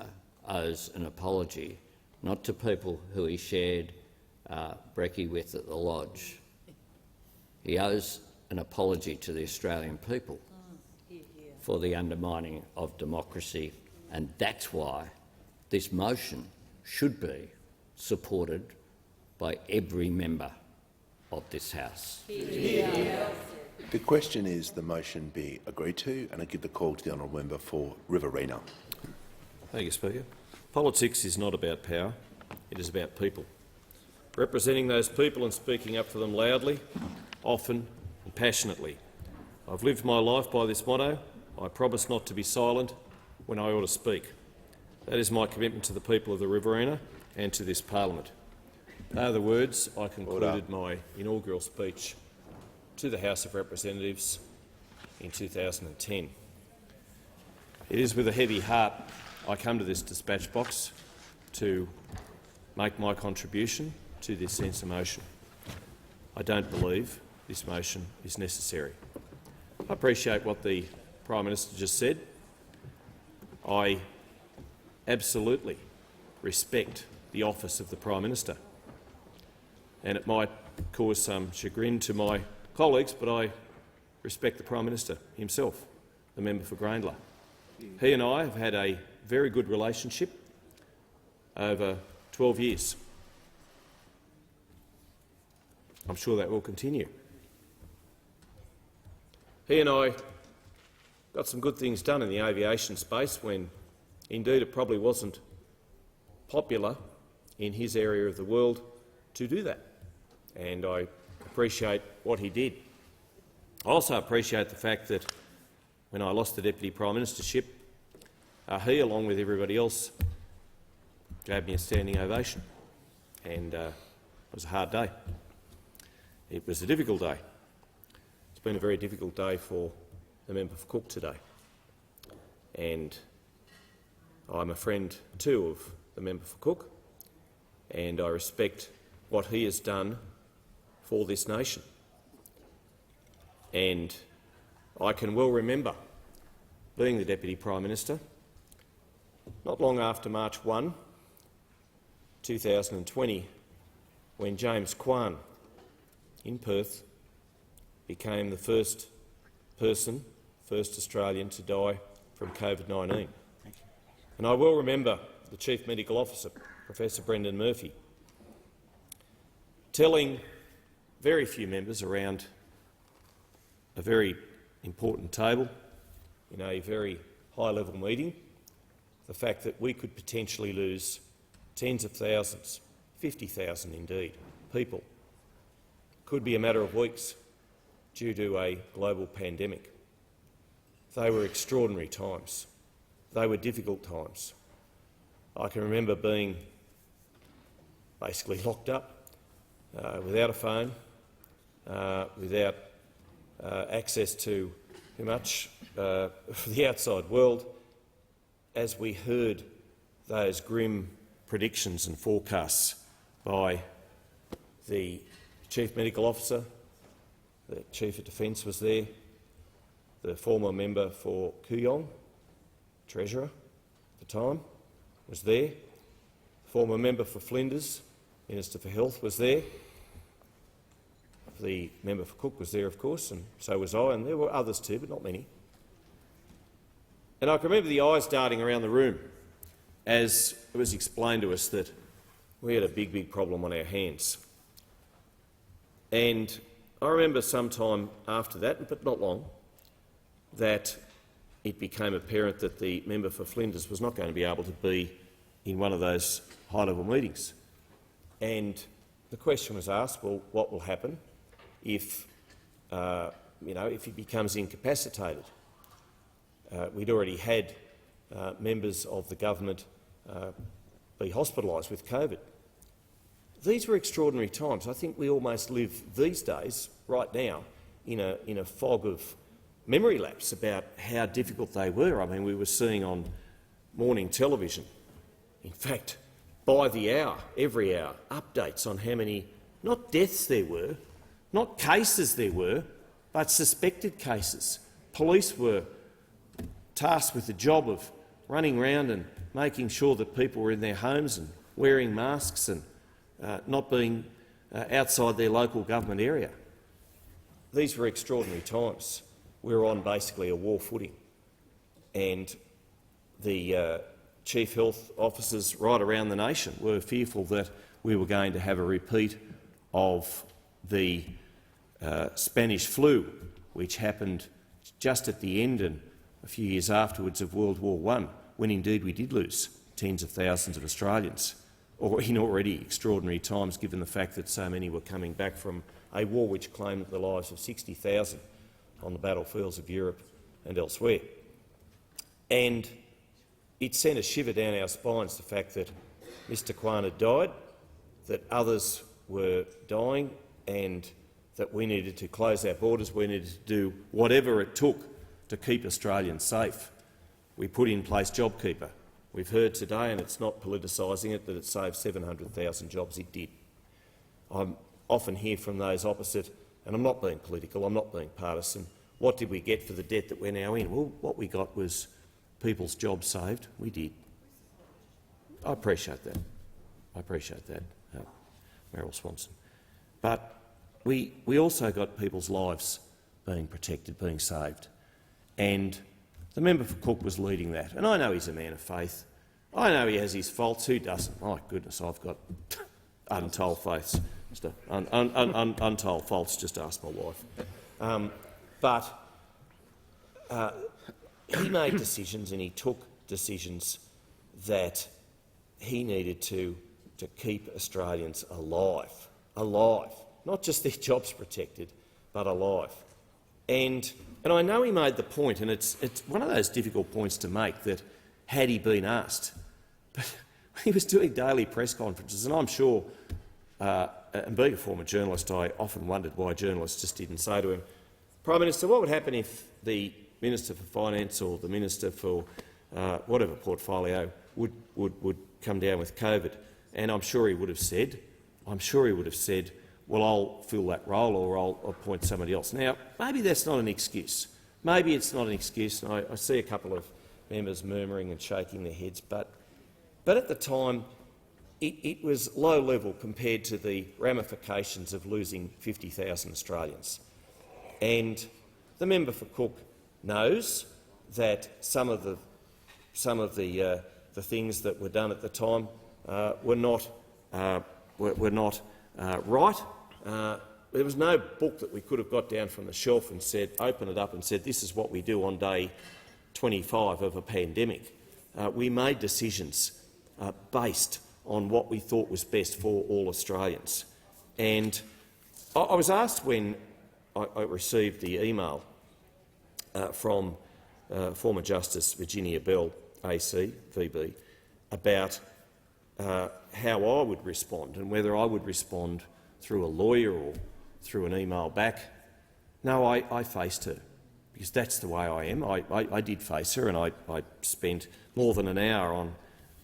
owes an apology not to people who he shared brekkie with at the Lodge. He owes an apology to the Australian people for the undermining of democracy, and that's why this motion should be supported by every member of this House. The question is the motion be agreed to, and I give the call to the honourable member for Riverina. Thank you, Speaker. Politics is not about power, it is about people. Representing those people and speaking up for them loudly, often and passionately. I've lived my life by this motto: I promise not to be silent when I ought to speak. That is my commitment to the people of the Riverina and to this parliament. They are the words I concluded my inaugural speech to the House of Representatives in 2010. It is with a heavy heart I come to this dispatch box to make my contribution to this censure motion. I don't believe this motion is necessary. I appreciate what the Prime Minister just said. I absolutely respect the office of the Prime Minister, and it might cause some chagrin to my colleagues, but I respect the Prime Minister himself, the member for Grayndler. He and I have had a very good relationship over 12 years. I'm sure that will continue. He and I got some good things done in the aviation space when, indeed, it probably wasn't popular in his area of the world to do that, and I appreciate what he did. I also appreciate the fact that when I lost the Deputy Prime Ministership, he, along with everybody else, gave me a standing ovation, and it was a hard day. It was a difficult day. It's been a very difficult day for the member for Cook today, and I'm a friend too of the member for Cook, and I respect what he has done for this nation. And I can well remember being the Deputy Prime Minister not long after March 1, 2020, when James Kwan in Perth became the first Australian to die from COVID-19. And I well remember the Chief Medical Officer, Professor Brendan Murphy, telling very few members around a very important table in a very high-level meeting the fact that we could potentially lose tens of thousands, 50,000 indeed, people. Could be a matter of weeks due to a global pandemic. They were extraordinary times. They were difficult times. I can remember being basically locked up, without a phone, without access to much for the outside world, as we heard those grim predictions and forecasts by the Chief Medical Officer. The Chief of Defence was there, the former member for Kooyong, Treasurer at the time, was there, the former member for Flinders, Minister for Health, was there, the member for Cook was there, of course, and so was I, and there were others too, but not many. And I can remember the eyes darting around the room as it was explained to us that we had a big, big problem on our hands. And I remember sometime after that, but not long, that it became apparent that the member for Flinders was not going to be able to be in one of those high-level meetings. And the question was asked, well, what will happen if, if he becomes incapacitated? We'd already had members of the government be hospitalised with COVID. These were extraordinary times. I think we almost live these days, right now, in a fog of memory lapse about how difficult they were. I mean, we were seeing on morning television, in fact, by the hour, every hour, updates on how many, not deaths there were, not cases there were, but suspected cases. Police were tasked with the job of running around and making sure that people were in their homes and wearing masks and not being outside their local government area. These were extraordinary times. We were on basically a war footing, and the chief health officers right around the nation were fearful that we were going to have a repeat of the Spanish flu, which happened just at the end and a few years afterwards of World War I, when indeed we did lose tens of thousands of Australians, or in already extraordinary times, given the fact that so many were coming back from a war which claimed the lives of 60,000 on the battlefields of Europe and elsewhere. And it sent a shiver down our spines, the fact that Mr Kwan had died, that others were dying, and that we needed to close our borders. We needed to do whatever it took to keep Australians safe. We put in place JobKeeper. We've heard today, and it's not politicising it, that it saved 700,000 jobs. It did. I often hear from those opposite, and I'm not being political, I'm not being partisan, what did we get for the debt that we're now in? Well, what we got was people's jobs saved. We did. I appreciate that. I appreciate that, Meryl Swanson. But we also got people's lives being protected, being saved. And the member for Cook was leading that. And I know he's a man of faith. I know he has his faults. Who doesn't? My goodness, I've got untold faiths. Untold faults, just ask my wife. But he made decisions, and he took decisions that he needed to keep Australians alive, not just their jobs protected, but alive. And I know he made the point, and it's one of those difficult points to make, that had he been asked, but he was doing daily press conferences, and I'm sure, and being a former journalist, I often wondered why journalists just didn't say to him, Prime Minister, what would happen if the Minister for Finance or the Minister for whatever portfolio would come down with COVID? And I'm sure he would have said, well, I'll fill that role, or I'll appoint somebody else. Now, maybe that's not an excuse. Maybe it's not an excuse, and I see a couple of members murmuring and shaking their heads, but at the time it was low level compared to the ramifications of losing 50,000 Australians. And the member for Cook knows that some of the things that were done at the time were not right. There was no book that we could have got down from the shelf and said, opened it up and said, this is what we do on day 25 of a pandemic. We made decisions based on what we thought was best for all Australians. And I was asked when I received the email from former Justice Virginia Bell, AC, VB, about how I would respond and whether I would respond through a lawyer or through an email back. No, I faced her, because that's the way I am. I did face her, and I spent more than an hour on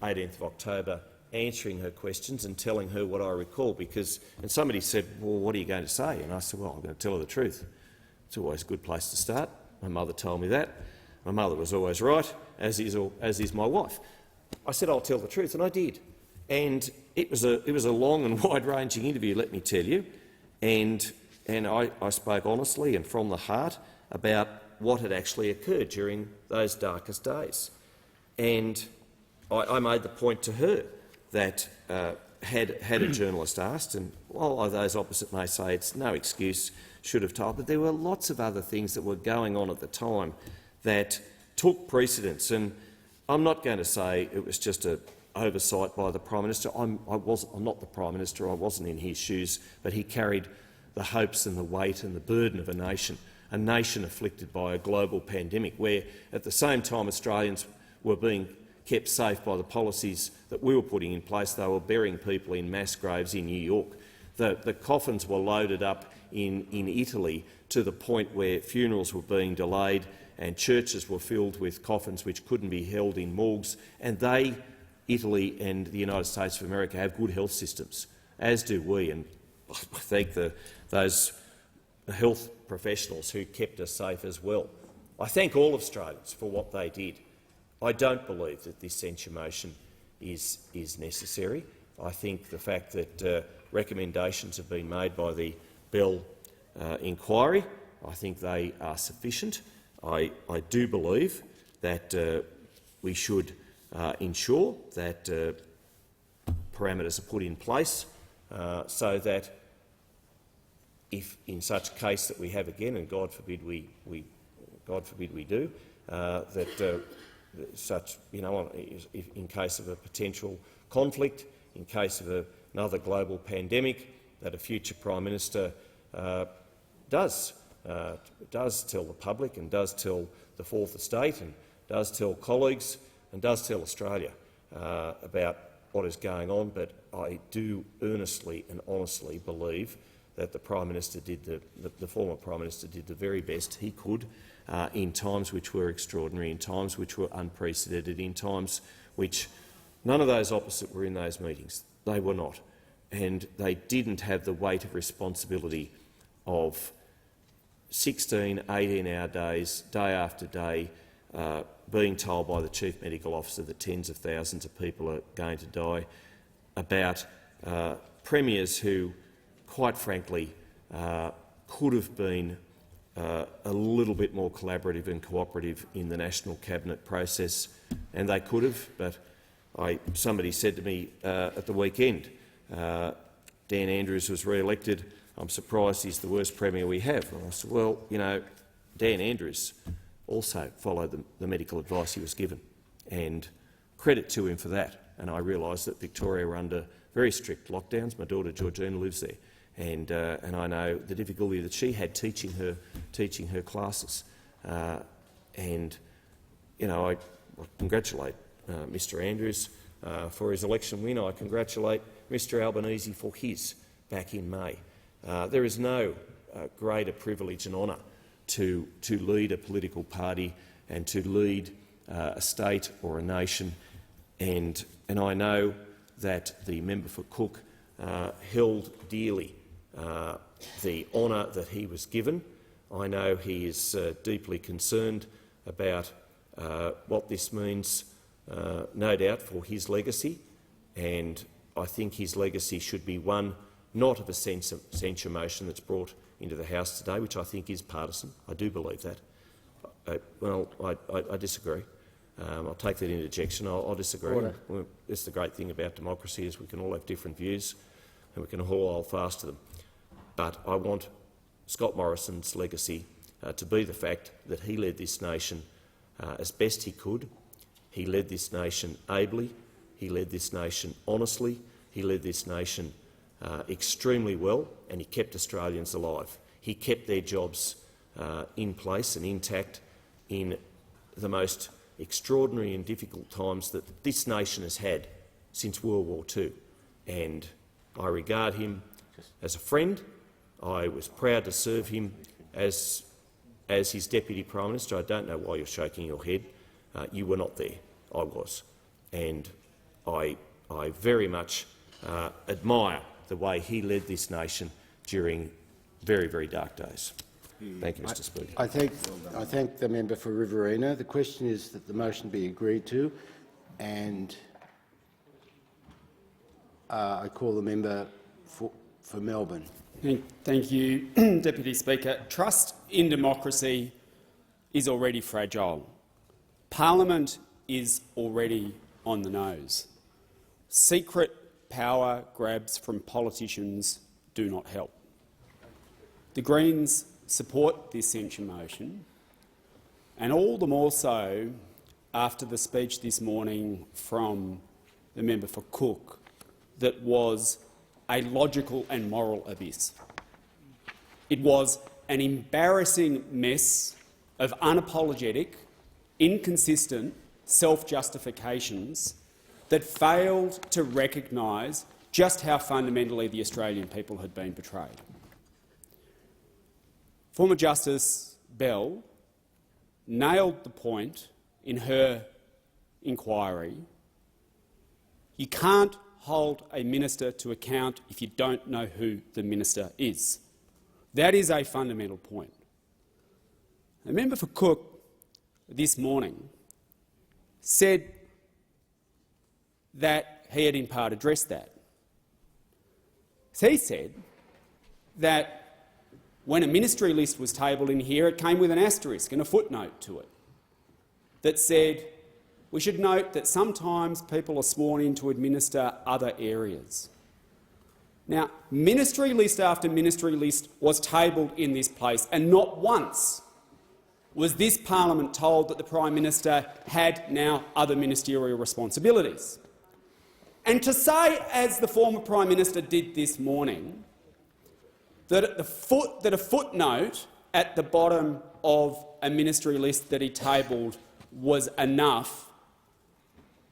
18th of October answering her questions and telling her what I recall. And somebody said, well, what are you going to say? And I said, well, I'm going to tell her the truth. It's always a good place to start. My mother told me that. My mother was always right, as is my wife. I said I'll tell the truth, and I did. And it was a long and wide-ranging interview, let me tell you, and I spoke honestly and from the heart about what had actually occurred during those darkest days. And I made the point to her that had a journalist asked, and while those opposite may say it's no excuse, should have told, but there were lots of other things that were going on at the time that took precedence. And I'm not going to say it was just an oversight by the Prime Minister. I'm not the Prime Minister, I wasn't in his shoes, but he carried the hopes and the weight and the burden of a nation afflicted by a global pandemic, where at the same time Australians were being kept safe by the policies that we were putting in place. They were burying people in mass graves in New York. The coffins were loaded up in Italy to the point where funerals were being delayed and churches were filled with coffins which couldn't be held in morgues. And they, Italy and the United States of America, have good health systems, as do we. And I thank those health professionals who kept us safe as well. I thank all Australians for what they did. I don't believe that this censure motion is necessary. I think the fact that recommendations have been made by the Bell inquiry, I think they are sufficient. I do believe that we should ensure that parameters are put in place so that if in such case that we have again, and God forbid we do, that such, in case of a potential conflict, in case of another global pandemic, that a future Prime Minister does tell the public and does tell the Fourth Estate and does tell colleagues and does tell Australia about what is going on. But I do earnestly and honestly believe that the Prime Minister the former Prime Minister did the very best he could in times which were extraordinary, in times which were unprecedented, in times which none of those opposite were in those meetings. They were not. And they didn't have the weight of responsibility of 16, 18-hour days, day after day, being told by the Chief Medical Officer that tens of thousands of people are going to die, about premiers who, quite frankly, could have been a little bit more collaborative and cooperative in the National Cabinet process, and they could have. But somebody said to me at the weekend, Dan Andrews was re-elected. I'm surprised he's the worst Premier we have. And I said, well, Dan Andrews also followed the medical advice he was given, and credit to him for that. And I realised that Victoria were under very strict lockdowns. My daughter Georgina lives there, and I know the difficulty that she had teaching her classes. And I congratulate Mr Andrews for his election win. I congratulate Mr Albanese for his back in May. There is no greater privilege and honour to lead a political party and to lead a state or a nation, and I know that the member for Cook held dearly the honour that he was given. I know he is deeply concerned about what this means, no doubt, for his legacy, and I think his legacy should be one not of a censure motion that's brought into the House today, which I think is partisan. I do believe that. I disagree. I'll take that interjection. I'll disagree. Order. It's the great thing about democracy is we can all have different views and we can all hold fast to them. But I want Scott Morrison's legacy to be the fact that he led this nation as best he could. He led this nation ably. He led this nation honestly. He led this nation extremely well, and he kept Australians alive. He kept their jobs in place and intact in the most extraordinary and difficult times that this nation has had since World War II. And I regard him as a friend. I was proud to serve him as his Deputy Prime Minister. I don't know why you're shaking your head. You were not there. I was. And I very much admire the way he led this nation during very, very dark days. Thank you, Mr Speaker. I thank the member for Riverina. The question is that the motion be agreed to, and I call the member for Melbourne. Thank you, Deputy Speaker. Trust in democracy is already fragile. Parliament is already on the nose. Secret power grabs from politicians do not help. The Greens support this censure motion, and all the more so after the speech this morning from the member for Cook that was a logical and moral abyss. It was an embarrassing mess of unapologetic, inconsistent self-justifications that failed to recognise just how fundamentally the Australian people had been betrayed. Former Justice Bell nailed the point in her inquiry. You can't hold a minister to account if you don't know who the minister is. That is a fundamental point. The member for Cook this morning said that he had in part addressed that. He said that when a ministry list was tabled in here, it came with an asterisk and a footnote to it that said we should note that sometimes people are sworn in to administer other areas. Now, ministry list after ministry list was tabled in this place, and not once was this parliament told that the Prime Minister had now other ministerial responsibilities. And to say, as the former Prime Minister did this morning, that a footnote at the bottom of a ministry list that he tabled was enough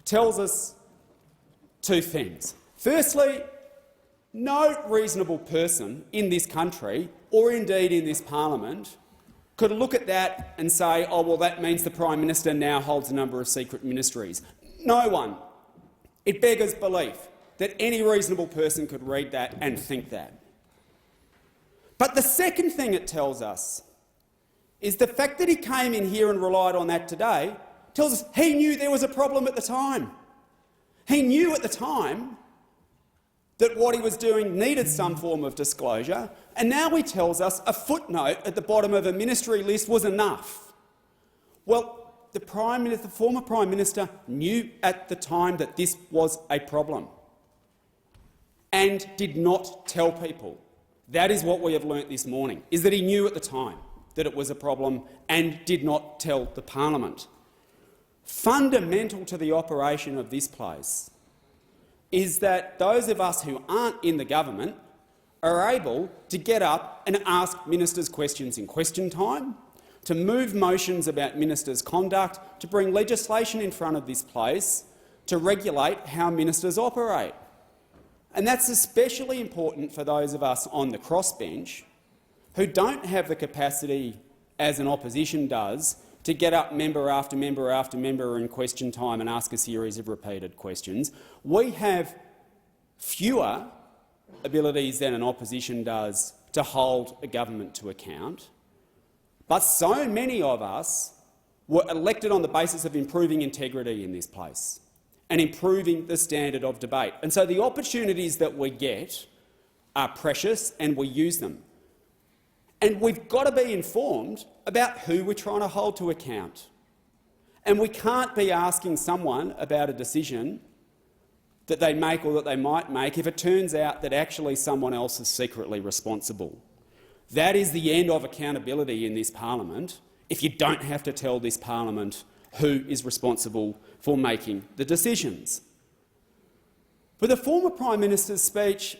tells us two things. Firstly, no reasonable person in this country, or indeed in this parliament, could look at that and say, oh, well, that means the Prime Minister now holds a number of secret ministries. No one. It beggars belief that any reasonable person could read that and think that. But the second thing it tells us is the fact that he came in here and relied on that today tells us he knew there was a problem at the time. He knew at the time that what he was doing needed some form of disclosure, and now he tells us a footnote at the bottom of a ministry list was enough. Well, the former Prime Minister knew at the time that this was a problem and did not tell people. That is what we have learnt this morning, is that he knew at the time that it was a problem and did not tell the parliament. Fundamental to the operation of this place is that those of us who aren't in the government are able to get up and ask ministers questions in question time, to move motions about ministers' conduct, to bring legislation in front of this place to regulate how ministers operate. And that's especially important for those of us on the crossbench who don't have the capacity, as an opposition does, to get up member after member after member in question time and ask a series of repeated questions. We have fewer abilities than an opposition does to hold a government to account, but so many of us were elected on the basis of improving integrity in this place and improving the standard of debate. And so the opportunities that we get are precious and we use them. And we've got to be informed about who we're trying to hold to account. And we can't be asking someone about a decision that they make or that they might make if it turns out that actually someone else is secretly responsible. That is the end of accountability in this parliament, if you don't have to tell this parliament who is responsible for making the decisions. But the former Prime Minister's speech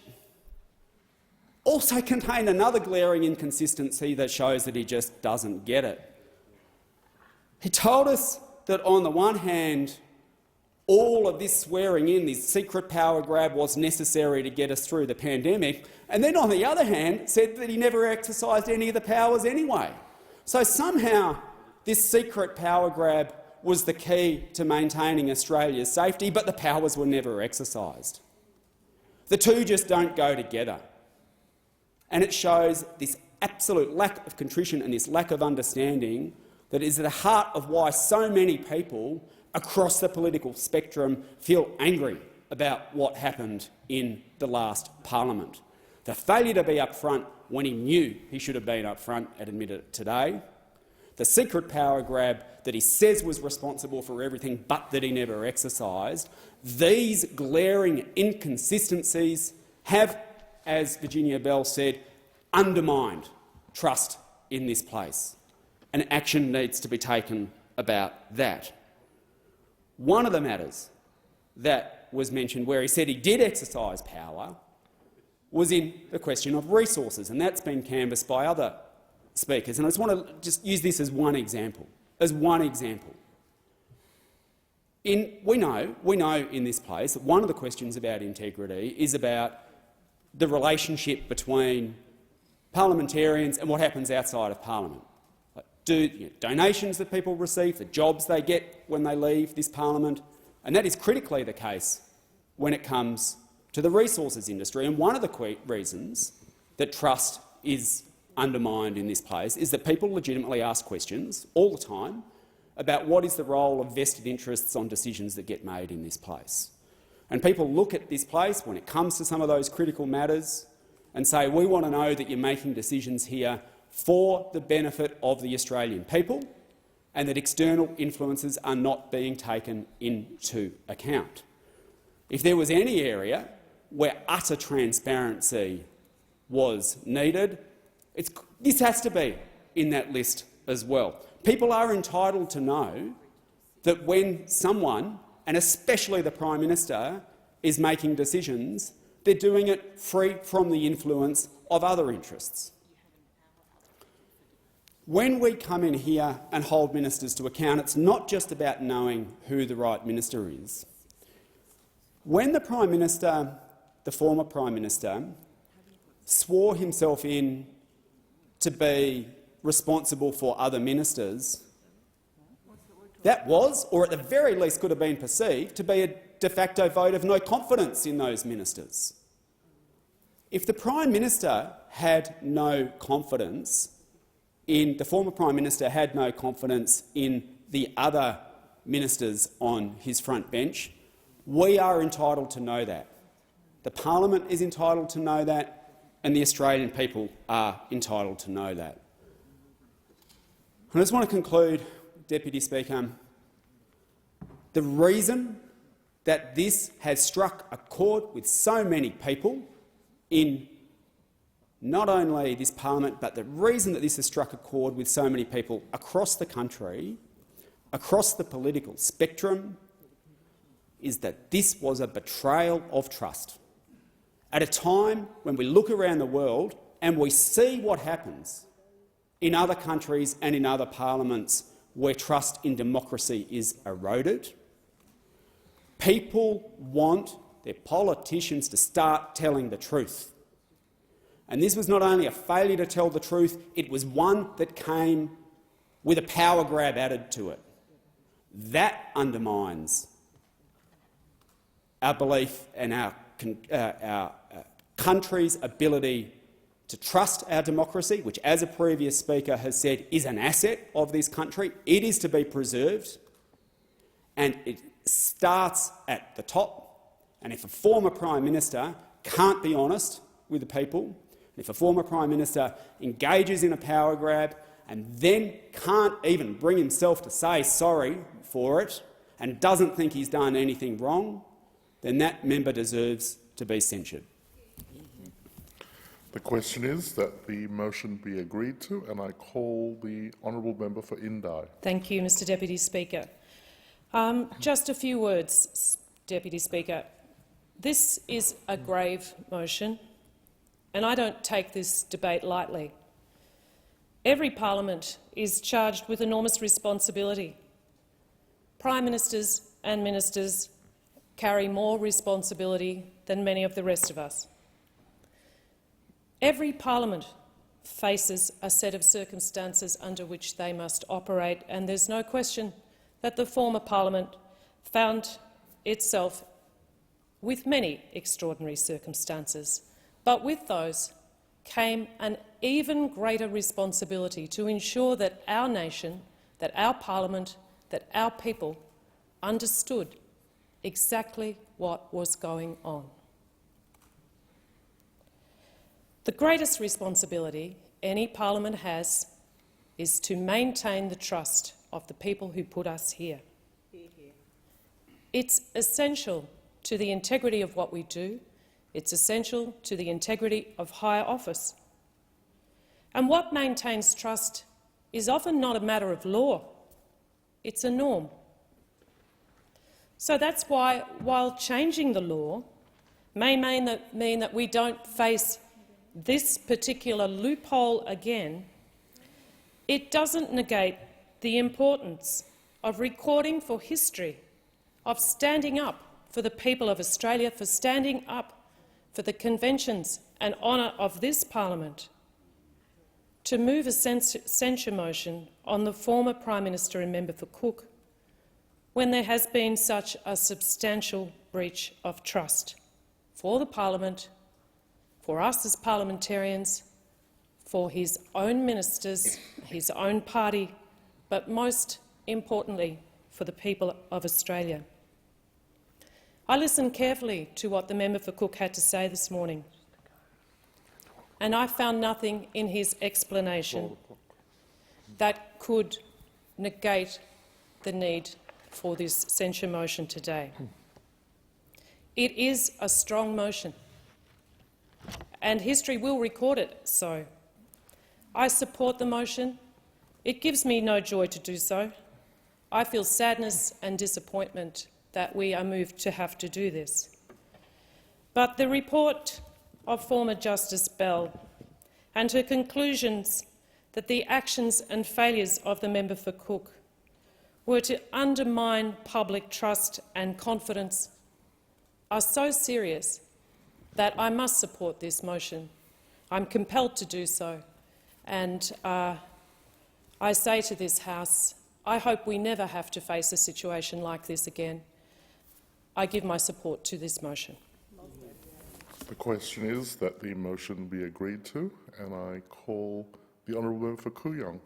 also contained another glaring inconsistency that shows that he just doesn't get it. He told us that on the one hand, all of this swearing in, this secret power grab, was necessary to get us through the pandemic, and then on the other hand said that he never exercised any of the powers anyway. So somehow this secret power grab was the key to maintaining Australia's safety, but the powers were never exercised. The two just don't go together. And it shows this absolute lack of contrition and this lack of understanding that is at the heart of why so many people across the political spectrum feel angry about what happened in the last parliament. The failure to be up front when he knew he should have been up front and admitted it today. The secret power grab that he says was responsible for everything but that he never exercised. These glaring inconsistencies have, as Virginia Bell said, undermined trust in this place, and action needs to be taken about that. One of the matters that was mentioned where he said he did exercise power was in the question of resources, and that's been canvassed by other speakers. And I just want to just use this as one example. We know in this place that one of the questions about integrity is about the relationship between parliamentarians and what happens outside of parliament. Donations that people receive, the jobs they get when they leave this parliament, and that is critically the case when it comes to the resources industry. And one of the reasons that trust is undermined in this place is that people legitimately ask questions all the time about what is the role of vested interests on decisions that get made in this place. And people look at this place when it comes to some of those critical matters and say, we want to know that you're making decisions here for the benefit of the Australian people and that external influences are not being taken into account. If there was any area where utter transparency was needed, this has to be in that list as well. People are entitled to know that when someone, and especially the Prime Minister, is making decisions, they're doing it free from the influence of other interests. When we come in here and hold ministers to account, it's not just about knowing who the right minister is. When the Prime Minister, the former Prime Minister, swore himself in to be responsible for other ministers, that was, or at the very least could have been perceived, to be a de facto vote of no confidence in those ministers. If the Prime Minister had no confidence in the former Prime Minister had no confidence in the other ministers on his front bench, we are entitled to know that. The parliament is entitled to know that, and the Australian people are entitled to know that. I just want to conclude, Deputy Speaker, the reason that this has struck a chord with so many people in not only this parliament, but the reason that this has struck a chord with so many people across the country, across the political spectrum, is that this was a betrayal of trust. At a time when we look around the world and we see what happens in other countries and in other parliaments where trust in democracy is eroded, people want their politicians to start telling the truth. And this was not only a failure to tell the truth, it was one that came with a power grab added to it. That undermines our belief and our country's ability to trust our democracy, which, as a previous speaker has said, is an asset of this country. It is to be preserved, and it starts at the top. And if a former Prime Minister can't be honest with the people, if a former Prime Minister engages in a power grab and then can't even bring himself to say sorry for it and doesn't think he's done anything wrong, then that member deserves to be censured. The question is that the motion be agreed to, and I call the honourable member for Indi. Thank you, Mr Deputy Speaker. Just a few words, Deputy Speaker. This is a grave motion, and I don't take this debate lightly. Every parliament is charged with enormous responsibility. Prime ministers and ministers carry more responsibility than many of the rest of us. Every parliament faces a set of circumstances under which they must operate, and there's no question that the former parliament found itself with many extraordinary circumstances. But with those came an even greater responsibility to ensure that our nation, that our parliament, that our people understood exactly what was going on. The greatest responsibility any parliament has is to maintain the trust of the people who put us here. It's essential to the integrity of what we do. It's essential to the integrity of higher office. And what maintains trust is often not a matter of law. It's a norm. So that's why, while changing the law may mean that we don't face this particular loophole again, it doesn't negate the importance of recording for history, of standing up for the people of Australia, for standing up for the conventions and honour of this parliament, to move a censure motion on the former Prime Minister and member for Cook when there has been such a substantial breach of trust for the parliament, for us as parliamentarians, for his own ministers, his own party, but most importantly for the people of Australia. I listened carefully to what the member for Cook had to say this morning, and I found nothing in his explanation that could negate the need for this censure motion today. It is a strong motion, and history will record it so. I support the motion. It gives me no joy to do so. I feel sadness and disappointment that we are moved to have to do this. But the report of former Justice Bell and her conclusions that the actions and failures of the member for Cook were to undermine public trust and confidence are so serious that I must support this motion. I'm compelled to do so, and I say to this House, I hope we never have to face a situation like this again. I give my support to this motion. The question is that the motion be agreed to, and I call the honourable member for Kooyong.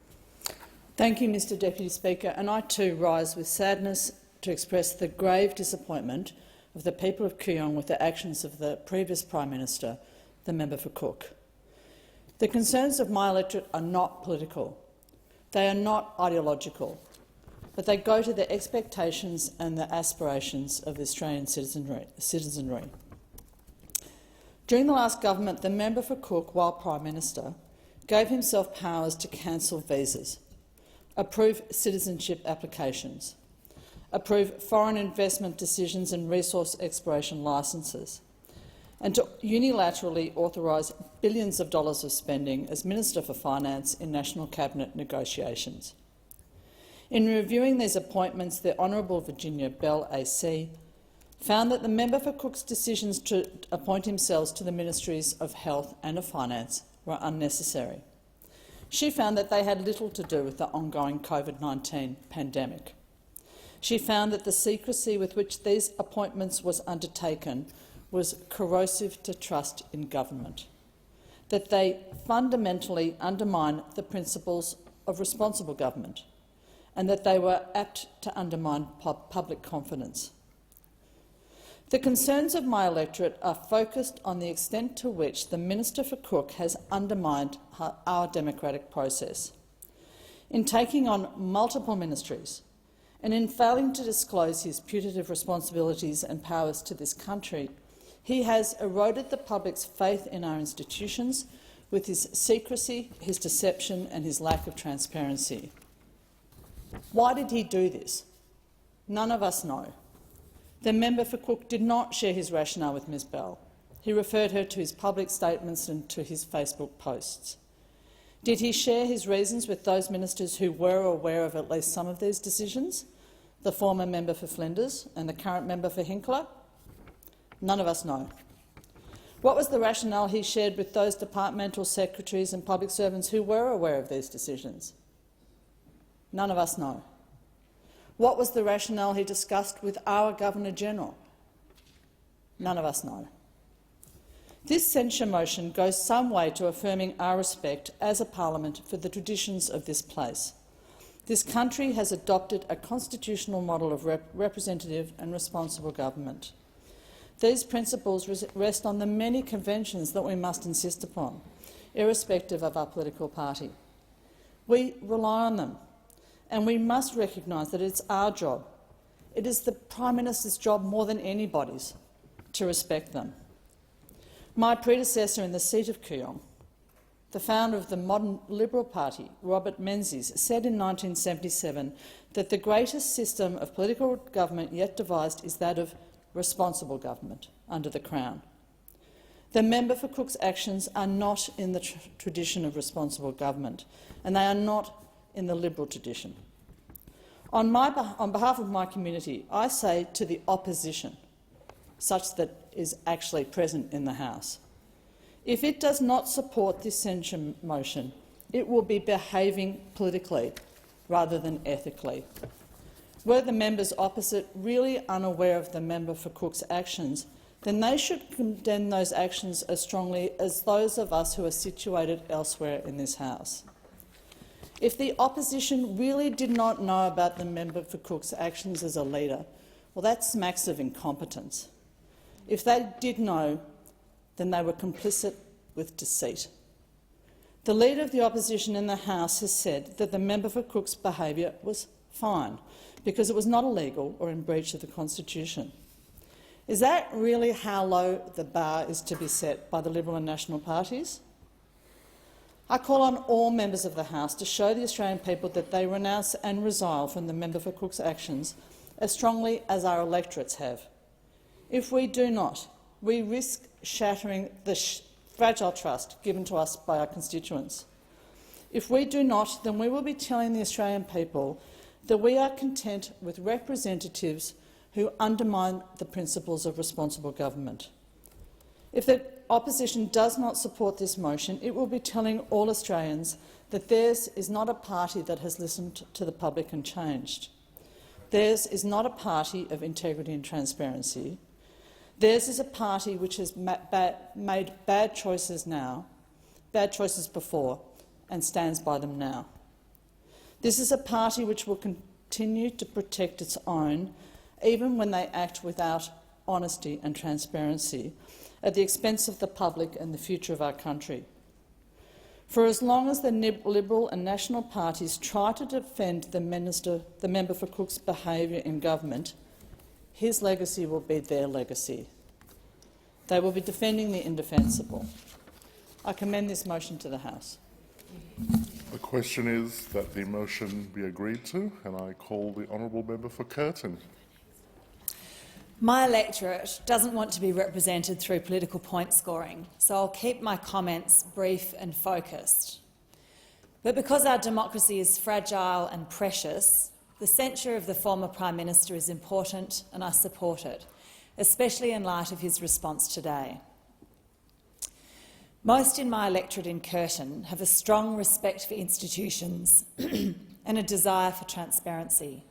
Thank you, Mr Deputy Speaker, and I too rise with sadness to express the grave disappointment of the people of Kooyong with the actions of the previous Prime Minister, the member for Cook. The concerns of my electorate are not political. They are not ideological, but they go to the expectations and the aspirations of the Australian citizenry. During the last government, the member for Cook, while Prime Minister, gave himself powers to cancel visas, approve citizenship applications, approve foreign investment decisions and resource exploration licences, and to unilaterally authorise billions of dollars of spending as Minister for Finance in National Cabinet negotiations. In reviewing these appointments, the Honourable Virginia Bell AC found that the member for Cook's decisions to appoint himself to the Ministries of Health and of Finance were unnecessary. She found that they had little to do with the ongoing COVID-19 pandemic. She found that the secrecy with which these appointments was undertaken was corrosive to trust in government, that they fundamentally undermine the principles of responsible government, and that they were apt to undermine public confidence. The concerns of my electorate are focused on the extent to which the Minister for Cook has undermined our democratic process. In taking on multiple ministries and in failing to disclose his putative responsibilities and powers to this country, he has eroded the public's faith in our institutions with his secrecy, his deception and his lack of transparency. Why did he do this? None of us know. The member for Cook did not share his rationale with Ms Bell. He referred her to his public statements and to his Facebook posts. Did he share his reasons with those ministers who were aware of at least some of these decisions, the former member for Flinders and the current member for Hinkler? None of us know. What was the rationale he shared with those departmental secretaries and public servants who were aware of these decisions? None of us know. What was the rationale he discussed with our Governor-General? None of us know. This censure motion goes some way to affirming our respect as a parliament for the traditions of this place. This country has adopted a constitutional model of representative and responsible government. These principles rest on the many conventions that we must insist upon, irrespective of our political party. We rely on them, and we must recognise that it's our job. It is the Prime Minister's job more than anybody's to respect them. My predecessor in the seat of Kooyong, the founder of the modern Liberal Party, Robert Menzies, said in 1977 that the greatest system of political government yet devised is that of responsible government under the Crown. The member for Cook's actions are not in the tradition of responsible government, and they are not in the Liberal tradition. On behalf of my community, I say to the opposition, such that is actually present in the House, if it does not support this censure motion, It will be behaving politically rather than ethically. Were the members opposite really unaware of the member for Cook's actions, then they should condemn those actions as strongly as those of us who are situated elsewhere in this House. If the opposition really did not know about the member for Cook's actions as a leader, well, that smacks of incompetence. If they did know, then they were complicit with deceit. The Leader of the Opposition in the House has said that the member for Cook's behaviour was fine because it was not illegal or in breach of the Constitution. Is that really how low the bar is to be set by the Liberal and National parties? I call on all members of the House to show the Australian people that they renounce and resile from the member for Cook's actions as strongly as our electorates have. If we do not, we risk shattering the fragile trust given to us by our constituents. If we do not, then we will be telling the Australian people that we are content with representatives who undermine the principles of responsible government. If the opposition does not support this motion, it will be telling all Australians that theirs is not a party that has listened to the public and changed. Theirs is not a party of integrity and transparency. Theirs is a party which has made bad choices before, and stands by them now. This is a party which will continue to protect its own, even when they act without honesty and transparency, at the expense of the public and the future of our country. For as long as the Liberal and National parties try to defend the member for Cook's behaviour in government, his legacy will be their legacy. They will be defending the indefensible. I commend this motion to the House. The question is that the motion be agreed to, and I call the honourable member for Curtin. My electorate doesn't want to be represented through political point scoring, so I'll keep my comments brief and focused. But because our democracy is fragile and precious, the censure of the former Prime Minister is important and I support it, especially in light of his response today. Most in my electorate in Curtin have a strong respect for institutions and a desire for transparency.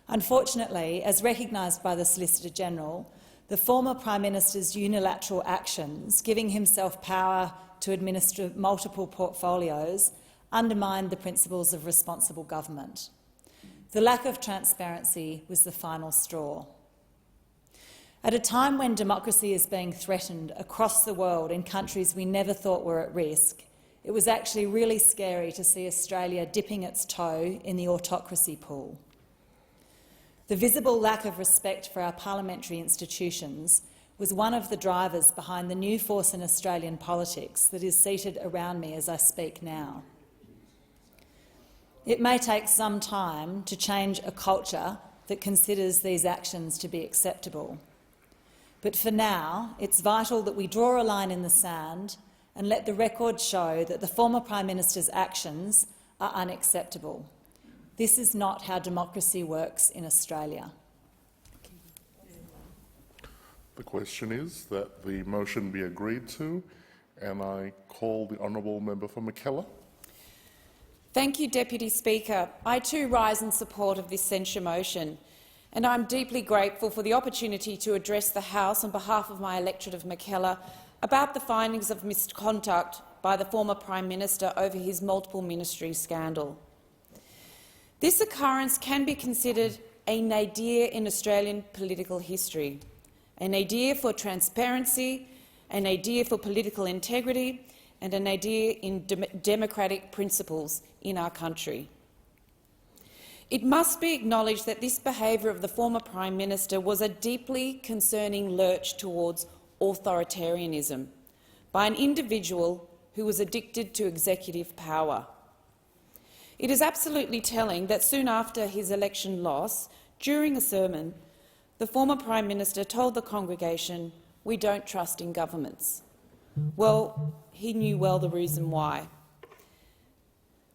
Unfortunately, as recognised by the Solicitor-General, the former Prime Minister's unilateral actions, giving himself power to administer multiple portfolios, undermined the principles of responsible government. The lack of transparency was the final straw. At a time when democracy is being threatened across the world in countries we never thought were at risk, it was actually really scary to see Australia dipping its toe in the autocracy pool. The visible lack of respect for our parliamentary institutions was one of the drivers behind the new force in Australian politics that is seated around me as I speak now. It may take some time to change a culture that considers these actions to be acceptable. But for now, it's vital that we draw a line in the sand and let the record show that the former Prime Minister's actions are unacceptable. This is not how democracy works in Australia. The question is that the motion be agreed to, and I call the honourable member for Mackellar. Thank you, Deputy Speaker. I too rise in support of this censure motion, and I'm deeply grateful for the opportunity to address the House on behalf of my electorate of Mackellar about the findings of misconduct by the former Prime Minister over his multiple ministry scandal. This occurrence can be considered a nadir in Australian political history, a nadir for transparency, a nadir for political integrity and a nadir in democratic principles in our country. It must be acknowledged that this behaviour of the former Prime Minister was a deeply concerning lurch towards authoritarianism by an individual who was addicted to executive power. It is absolutely telling that soon after his election loss, during a sermon, the former Prime Minister told the congregation, "We don't trust in governments." Well, he knew well the reason why.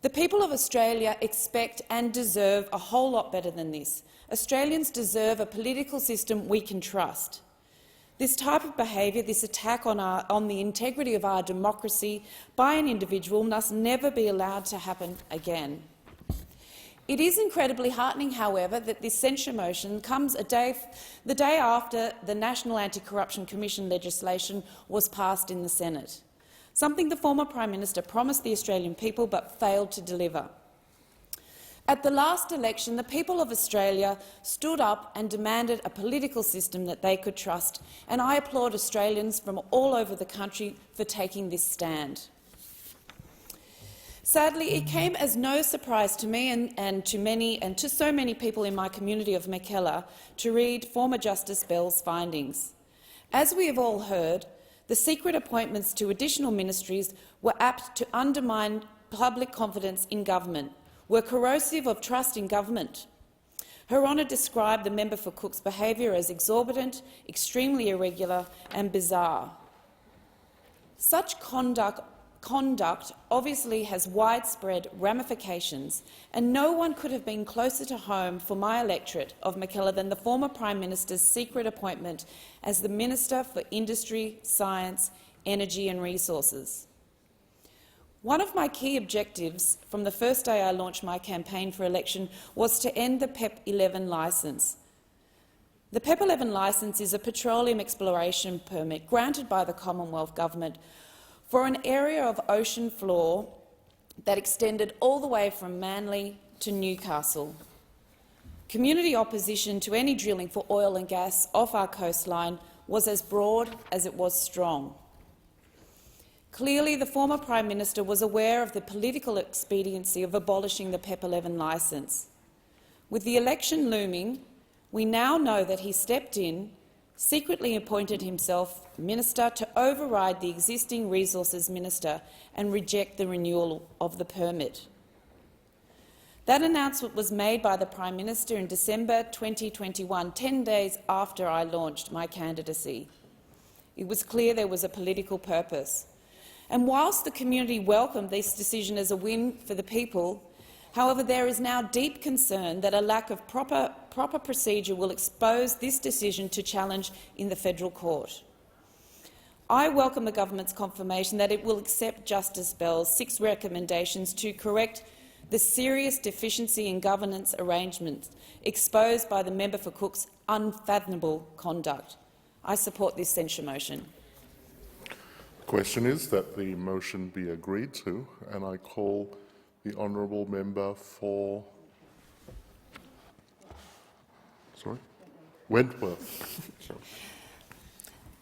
The people of Australia expect and deserve a whole lot better than this. Australians deserve a political system we can trust. This type of behaviour, this attack on the integrity of our democracy by an individual must never be allowed to happen again. It is incredibly heartening, however, that this censure motion comes the day after the National Anti-Corruption Commission legislation was passed in the Senate, something the former Prime Minister promised the Australian people but failed to deliver. At the last election, the people of Australia stood up and demanded a political system that they could trust, and I applaud Australians from all over the country for taking this stand. Sadly, it came as no surprise to me and to so many people in my community of Mackellar to read former Justice Bell's findings. As we have all heard, the secret appointments to additional ministries were apt to undermine public confidence in government, were corrosive of trust in government. Her Honour described the member for Cook's behaviour as exorbitant, extremely irregular and bizarre. Such conduct obviously has widespread ramifications, and no one could have been closer to home for my electorate of Mackellar than the former Prime Minister's secret appointment as the Minister for Industry, Science, Energy and Resources. One of my key objectives from the first day I launched my campaign for election was to end the PEP 11 licence. The PEP 11 licence is a petroleum exploration permit granted by the Commonwealth Government for an area of ocean floor that extended all the way from Manly to Newcastle. Community opposition to any drilling for oil and gas off our coastline was as broad as it was strong. Clearly, the former Prime Minister was aware of the political expediency of abolishing the PEP 11 licence. With the election looming, we now know that he stepped in, secretly appointed himself Minister to override the existing Resources Minister and reject the renewal of the permit. That announcement was made by the Prime Minister in December 2021, 10 days after I launched my candidacy. It was clear there was a political purpose. And whilst the community welcomed this decision as a win for the people, however, there is now deep concern that a lack of proper procedure will expose this decision to challenge in the federal court. I welcome the government's confirmation that it will accept Justice Bell's 6 recommendations to correct the serious deficiency in governance arrangements exposed by the member for Cook's unfathomable conduct. I support this censure motion. The question is that the motion be agreed to, and I call the honourable member for Wentworth.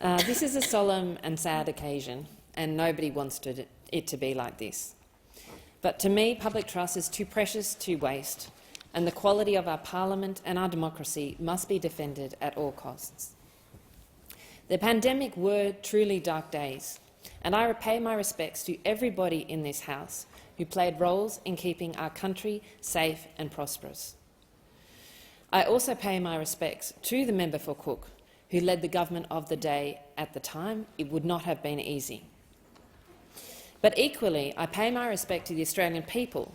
This is a solemn and sad occasion, and nobody wants it to be like this. But to me, public trust is too precious to waste, and the quality of our parliament and our democracy must be defended at all costs. The pandemic were truly dark days, and I pay my respects to everybody in this House who played roles in keeping our country safe and prosperous. I also pay my respects to the member for Cook, who led the government of the day at the time. It would not have been easy. But equally, I pay my respect to the Australian people,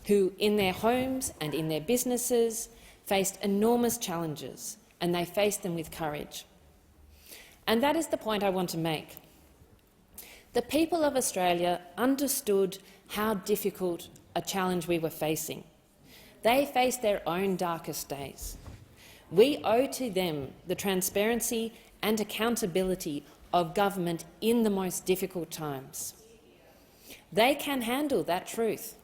who in their homes and in their businesses faced enormous challenges, and they faced them with courage. And that is the point I want to make. The people of Australia understood how difficult a challenge we were facing. They faced their own darkest days. We owe to them the transparency and accountability of government in the most difficult times. They can handle that truth.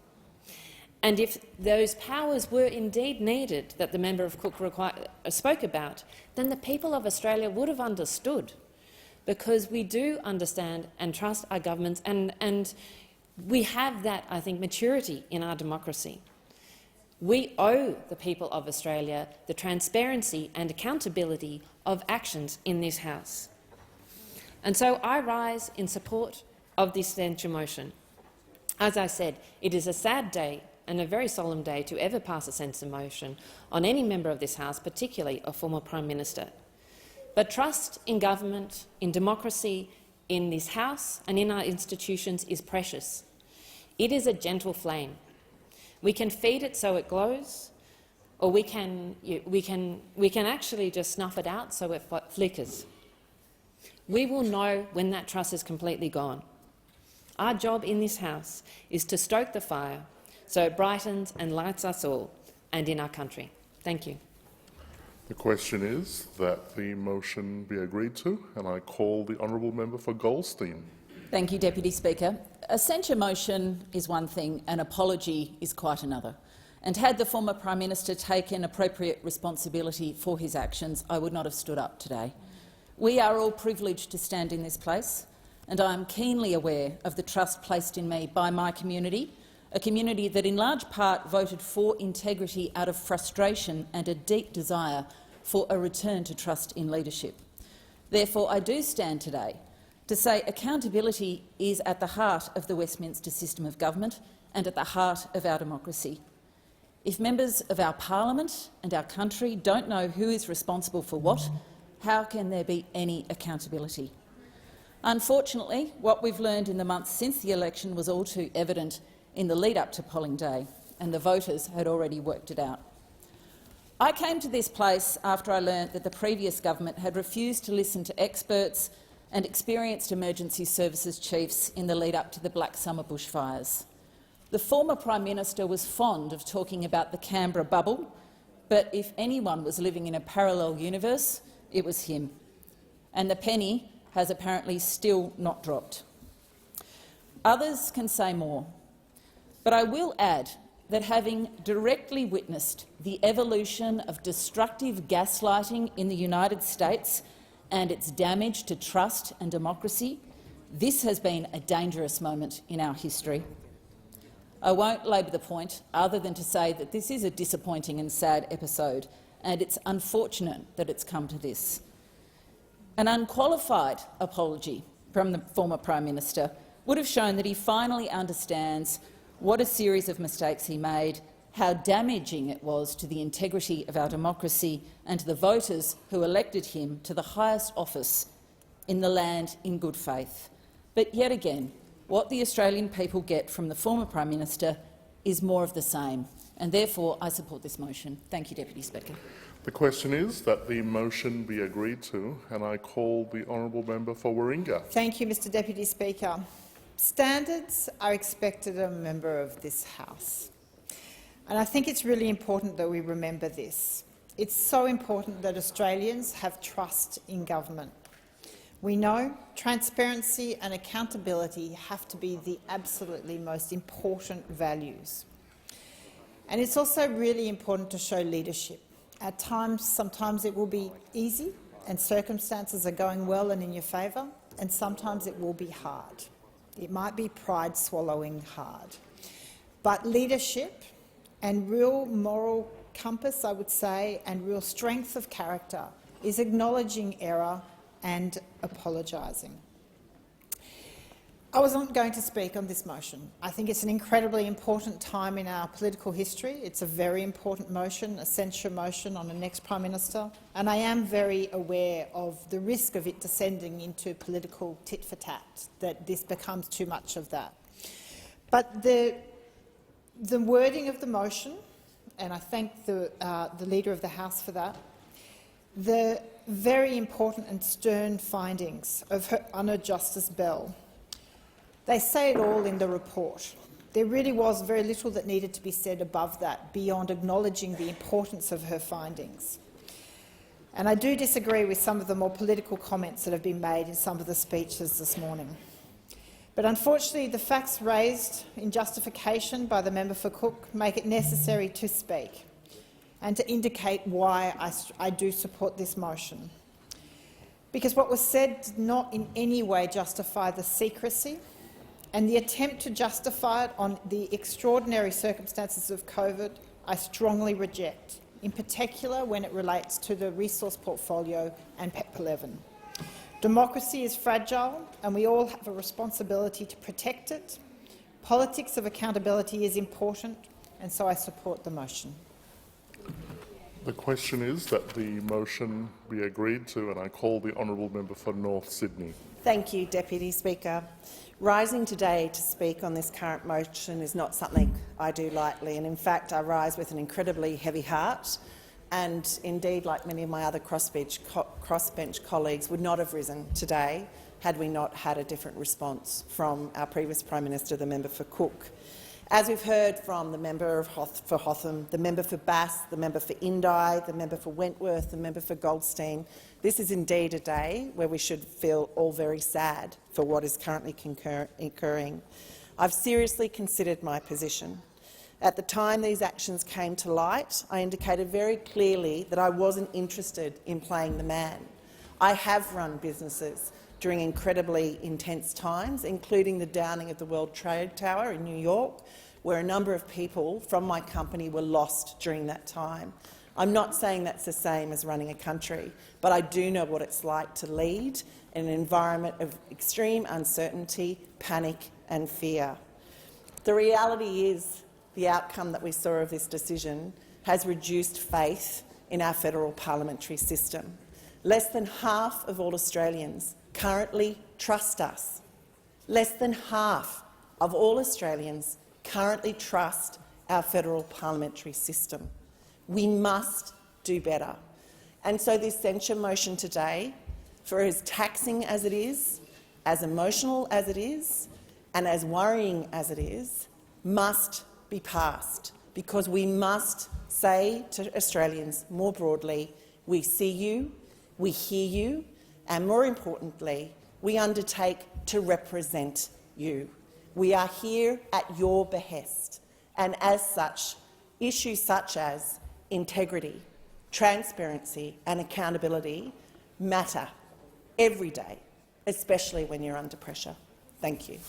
And if those powers were indeed needed that the member of Cook spoke about, then the people of Australia would have understood, because we do understand and trust our governments, and we have that, I think, maturity in our democracy. We owe the people of Australia the transparency and accountability of actions in this House. And so I rise in support of this censure motion. As I said, it is a sad day and a very solemn day to ever pass a censure motion on any member of this House, particularly a former Prime Minister. But trust in government, in democracy, in this House and in our institutions is precious. It is a gentle flame. We can feed it so it glows, or we can actually just snuff it out so it flickers. We will know when that trust is completely gone. Our job in this House is to stoke the fire so it brightens and lights us all and in our country. Thank you. The question is that the motion be agreed to, and I call the honourable member for Goldstein. Thank you, Deputy Speaker. A censure motion is one thing, an apology is quite another. And had the former Prime Minister taken appropriate responsibility for his actions, I would not have stood up today. We are all privileged to stand in this place, and I am keenly aware of the trust placed in me by my community, a community that in large part voted for integrity out of frustration and a deep desire for a return to trust in leadership. Therefore, I do stand today to say accountability is at the heart of the Westminster system of government and at the heart of our democracy. If members of our parliament and our country don't know who is responsible for what, how can there be any accountability? Unfortunately, what we've learned in the months since the election was all too evident in the lead-up to polling day, and the voters had already worked it out. I came to this place after I learnt that the previous government had refused to listen to experts and experienced emergency services chiefs in the lead-up to the Black Summer bushfires. The former Prime Minister was fond of talking about the Canberra bubble, but if anyone was living in a parallel universe, it was him. And the penny has apparently still not dropped. Others can say more, but I will add that having directly witnessed the evolution of destructive gaslighting in the United States and its damage to trust and democracy, this has been a dangerous moment in our history. I won't labour the point other than to say that this is a disappointing and sad episode, and it's unfortunate that it's come to this. An unqualified apology from the former Prime Minister would have shown that he finally understands what a series of mistakes he made, how damaging it was to the integrity of our democracy and to the voters who elected him to the highest office in the land in good faith. But yet again, what the Australian people get from the former Prime Minister is more of the same, and therefore I support this motion. Thank you, Deputy Speaker. The question is that the motion be agreed to, and I call the honourable member for Warringah. Thank you, Mr Deputy Speaker. Standards are expected of a member of this House, and I think it's really important that we remember this. It's so important that Australians have trust in government. We know transparency and accountability have to be the absolutely most important values. And it's also really important to show leadership. At times, sometimes it will be easy and circumstances are going well and in your favour, and sometimes it will be hard. It might be pride swallowing hard. But leadership and real moral compass, I would say, and real strength of character is acknowledging error and apologising. I wasn't going to speak on this motion. I think it's an incredibly important time in our political history. It's a very important motion, a censure motion on the next Prime Minister, and I am very aware of the risk of it descending into political tit-for-tat, that this becomes too much of that. But the wording of the motion, and I thank the Leader of the House for that, the very important and stern findings of Her Honour Justice Bell, they say it all in the report. There really was very little that needed to be said above that, beyond acknowledging the importance of her findings. And I do disagree with some of the more political comments that have been made in some of the speeches this morning. But unfortunately, the facts raised in justification by the member for Cook make it necessary to speak and to indicate why I do support this motion. Because what was said did not in any way justify the secrecy, and the attempt to justify it on the extraordinary circumstances of COVID, I strongly reject, in particular when it relates to the resource portfolio and PEP 11. Democracy is fragile, and we all have a responsibility to protect it. Politics of accountability is important, and so I support the motion. The question is that the motion be agreed to, and I call the honourable member for North Sydney. Thank you, Deputy Speaker. Rising today to speak on this current motion is not something I do lightly, and in fact I rise with an incredibly heavy heart and indeed, like many of my other crossbench colleagues, would not have risen today had we not had a different response from our previous Prime Minister, the member for Cook. As we've heard from the member for Hotham, the member for Bass, the member for Indi, the member for Wentworth, the member for Goldstein, this is indeed a day where we should feel all very sad for what is currently occurring. I've seriously considered my position. At the time these actions came to light, I indicated very clearly that I wasn't interested in playing the man. I have run businesses during incredibly intense times, including the downing of the World Trade Tower in New York, where a number of people from my company were lost during that time. I'm not saying that's the same as running a country, but I do know what it's like to lead in an environment of extreme uncertainty, panic and fear. The reality is the outcome that we saw of this decision has reduced faith in our federal parliamentary system. Less than half of all Australians currently trust us. Less than half of all Australians currently trust our federal parliamentary system. We must do better. And so this censure motion today, for as taxing as it is, as emotional as it is, and as worrying as it is, must be passed, because we must say to Australians more broadly, we see you, we hear you, and more importantly, we undertake to represent you. We are here at your behest, and as such, issues such as integrity, transparency and accountability matter every day, especially when you're under pressure. Thank you.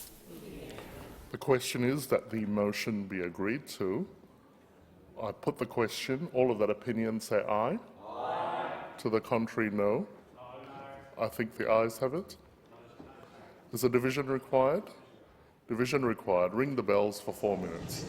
The question is that the motion be agreed to. I put the question. All of that opinion say aye. Aye. To the contrary, no. I think the ayes have it. Is a division required? Division required. Ring the bells for 4 minutes.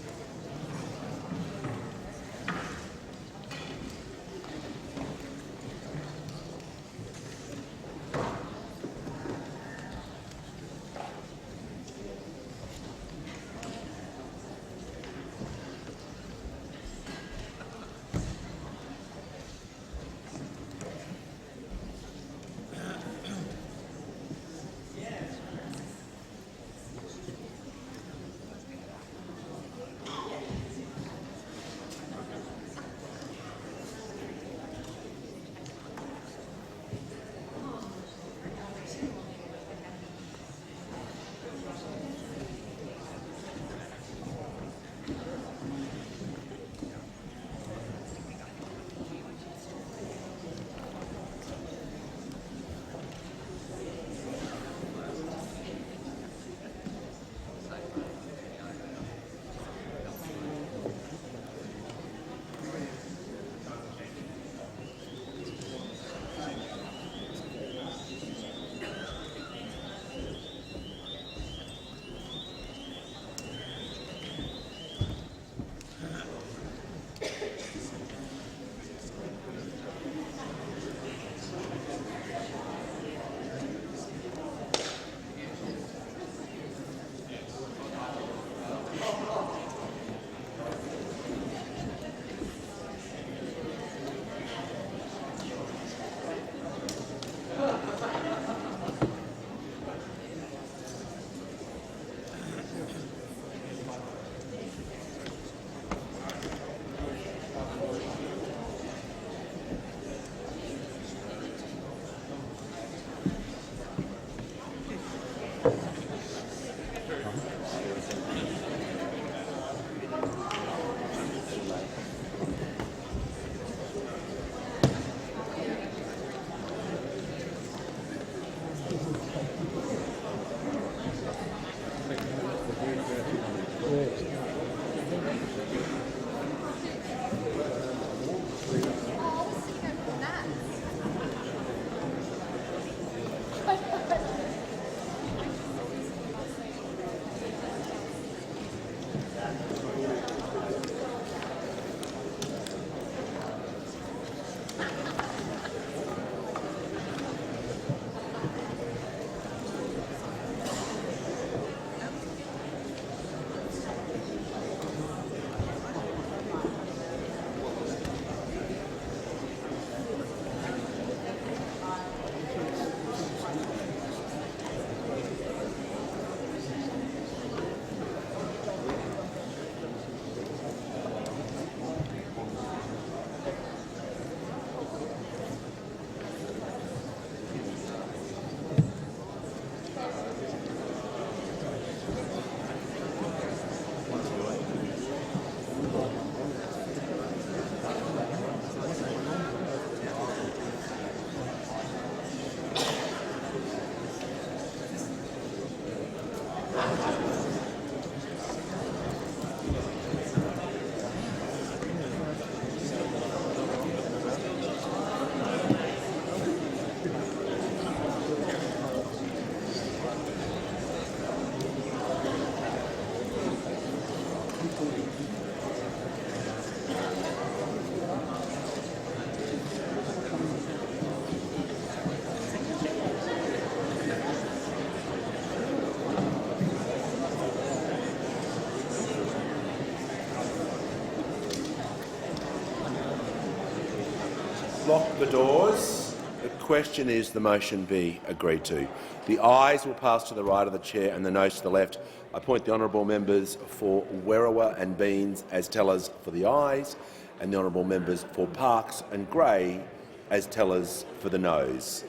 the doors. The question is the motion be agreed to. The ayes will pass to the right of the chair and the noes to the left. I appoint the honourable members for Werriwa and Beans as tellers for the ayes and the honourable members for Parkes and Grey as tellers for the noes.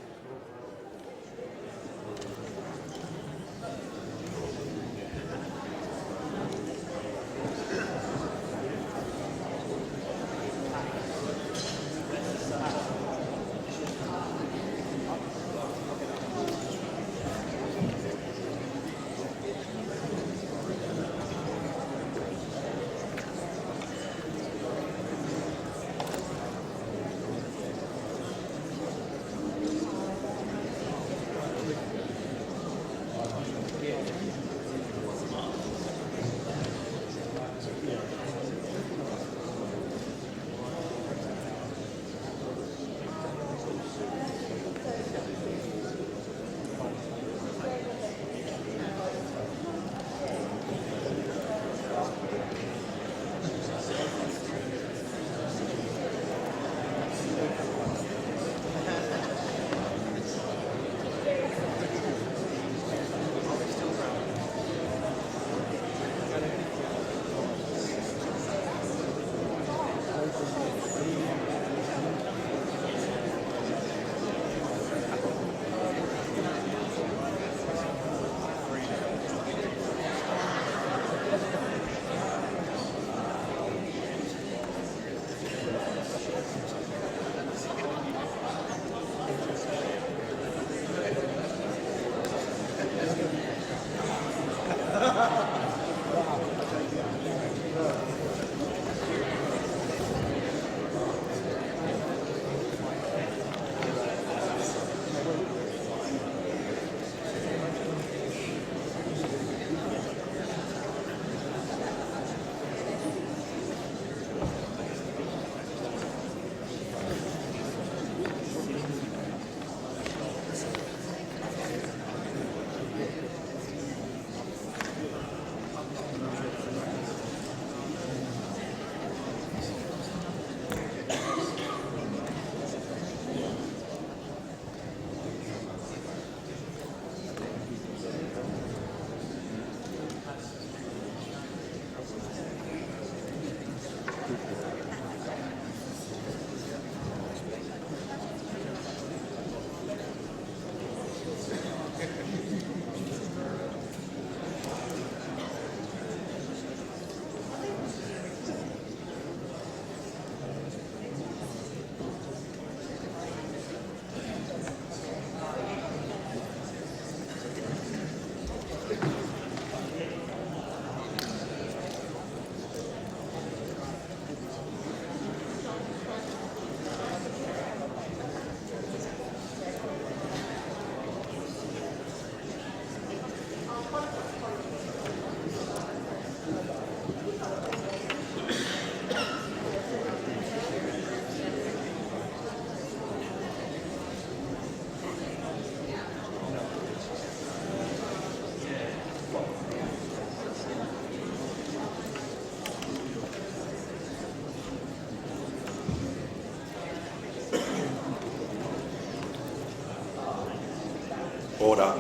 Order.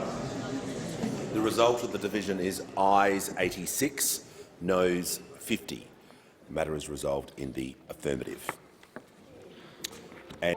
The result of the division is ayes 86, noes 50. The matter is resolved in the affirmative. And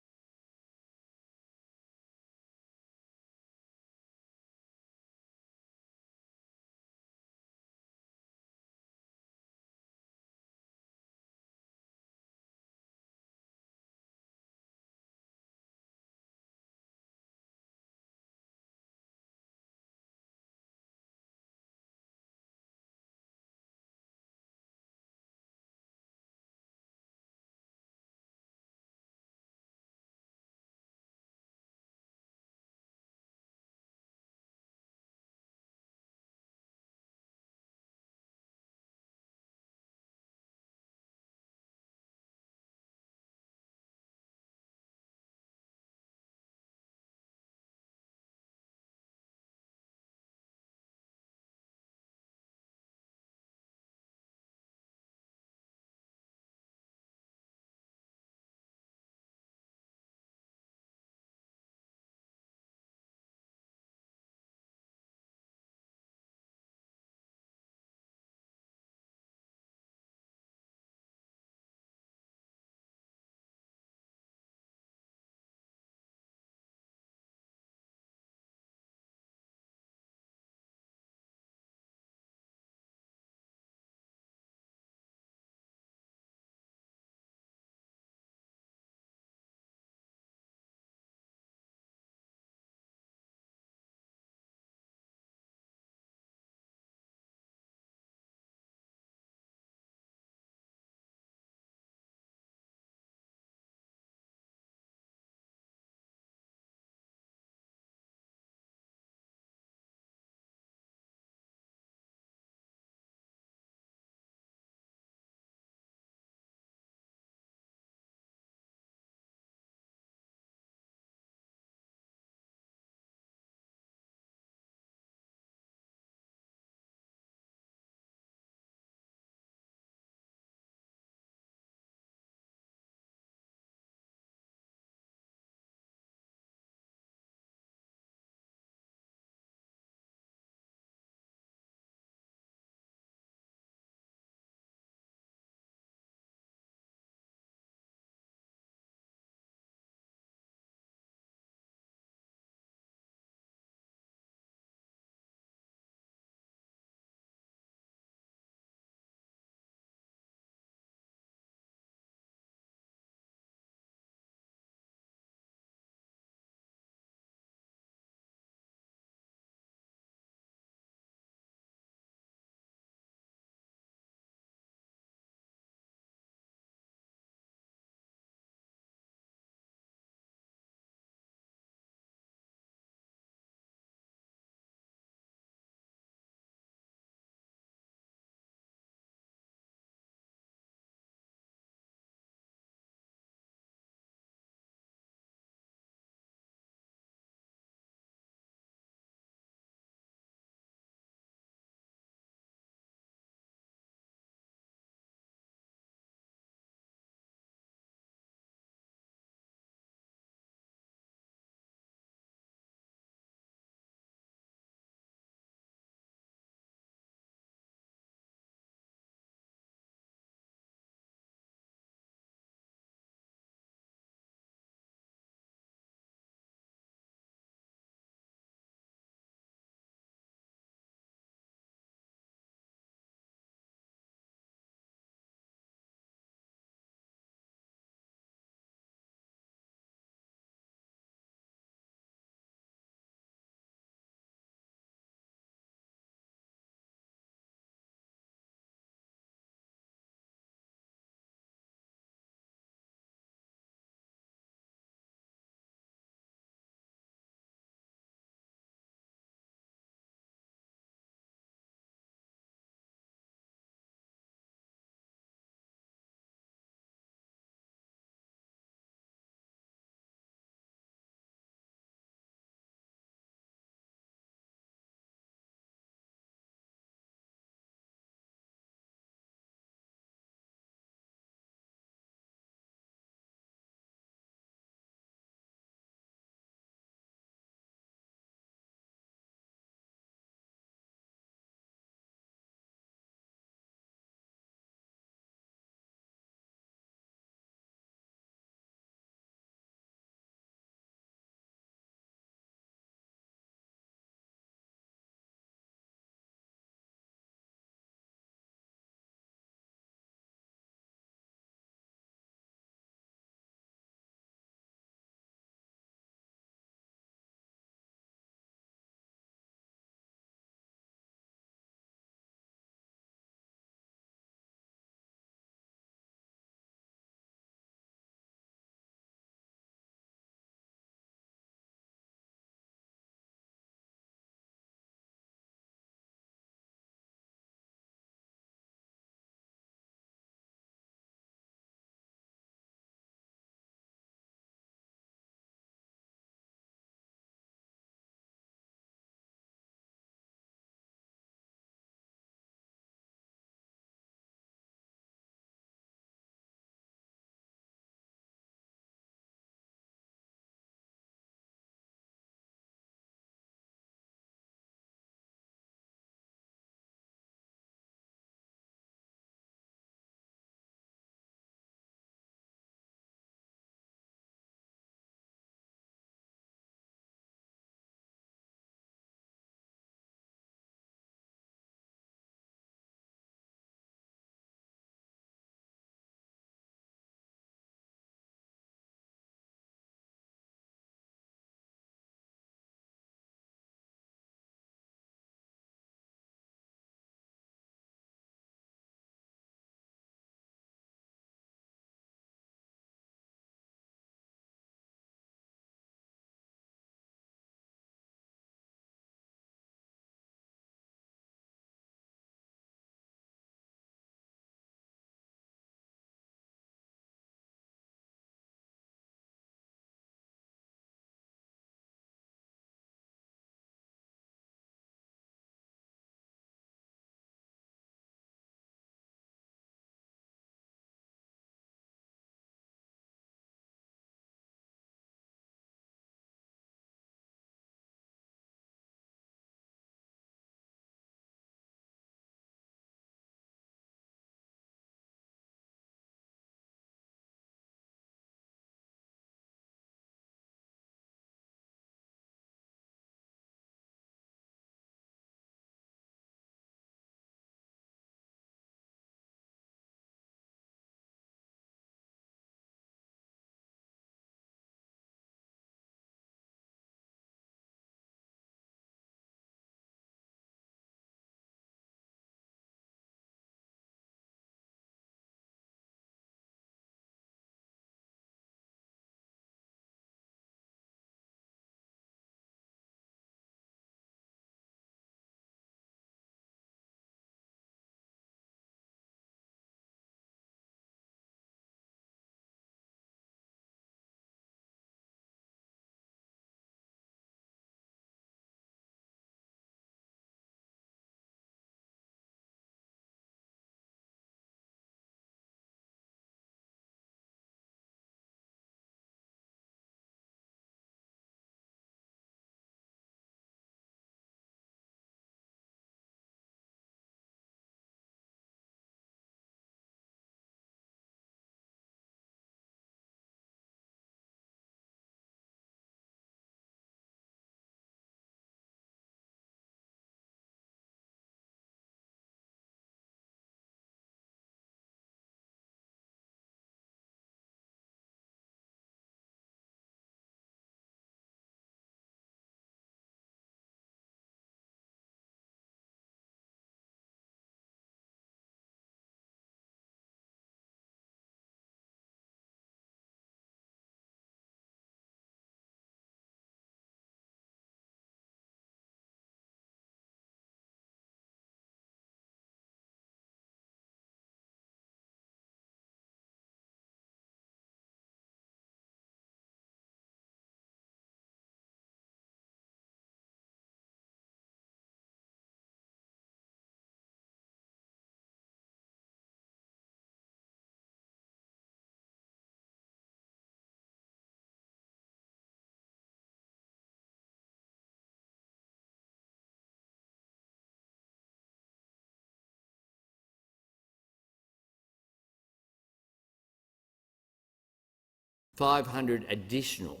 500 additional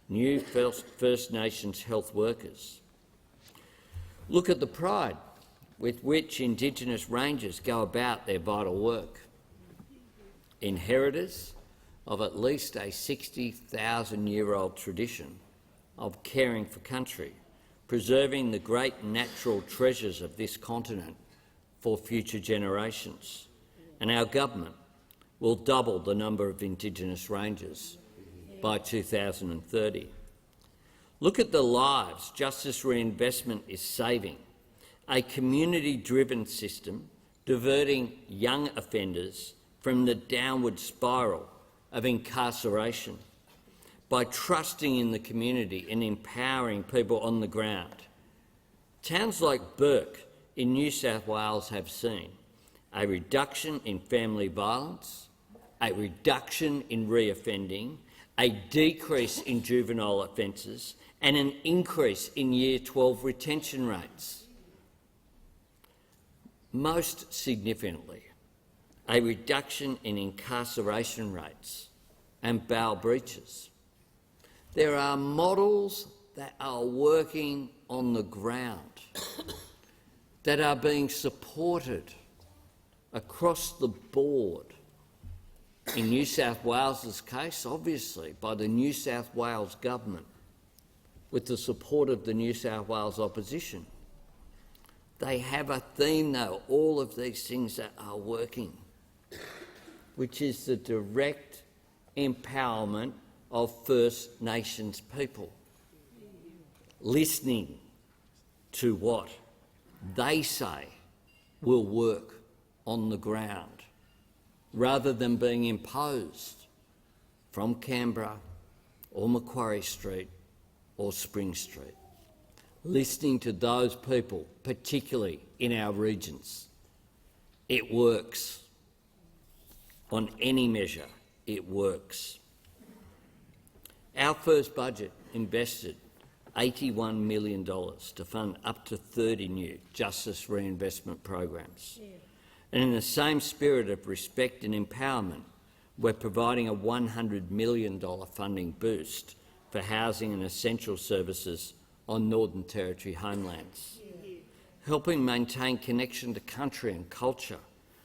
new First Nations health workers. Look at the pride with which Indigenous rangers go about their vital work. Inheritors of at least a 60,000-year-old tradition of caring for country, preserving the great natural treasures of this continent for future generations. And our government will double the number of Indigenous rangers by 2030. Look at the lives Justice Reinvestment is saving, a community-driven system diverting young offenders from the downward spiral of incarceration by trusting in the community and empowering people on the ground. Towns like Burke in New South Wales have seen a reduction in family violence, a reduction in reoffending, a decrease in juvenile offences and an increase in Year 12 retention rates. Most significantly, a reduction in incarceration rates and bail breaches. There are models that are working on the ground, that are being supported across the board. In New South Wales's case, obviously, by the New South Wales government, with the support of the New South Wales opposition. They have a theme, though, all of these things that are working, which is the direct empowerment of First Nations people, listening to what they say will work on the ground, rather than being imposed from Canberra or Macquarie Street or Spring Street. Listening to those people, particularly in our regions. It works. On any measure, it works. Our first budget invested $81 million to fund up to 30 new justice reinvestment programs. And in the same spirit of respect and empowerment, we're providing a $100 million funding boost for housing and essential services on Northern Territory homelands, helping maintain connection to country and culture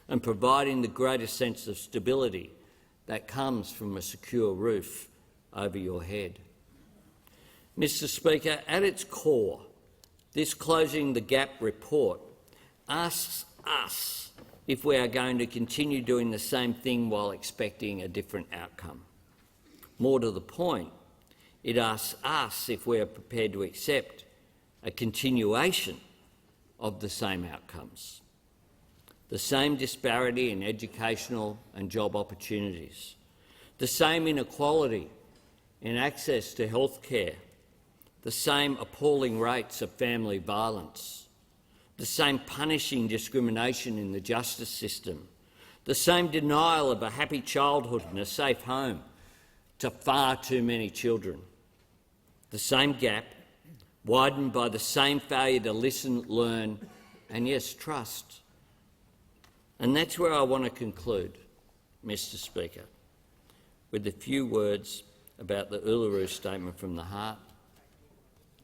and providing the greatest sense of stability that comes from a secure roof over your head. Mr Speaker, at its core, this Closing the Gap report asks us if we are going to continue doing the same thing while expecting a different outcome. More to the point, it asks us if we are prepared to accept a continuation of the same outcomes. The same disparity in educational and job opportunities, the same inequality in access to health care, the same appalling rates of family violence, the same punishing discrimination in the justice system, the same denial of a happy childhood and a safe home to far too many children, the same gap widened by the same failure to listen, learn and, yes, trust. And that's where I want to conclude, Mr Speaker, with a few words about the Uluru Statement from the Heart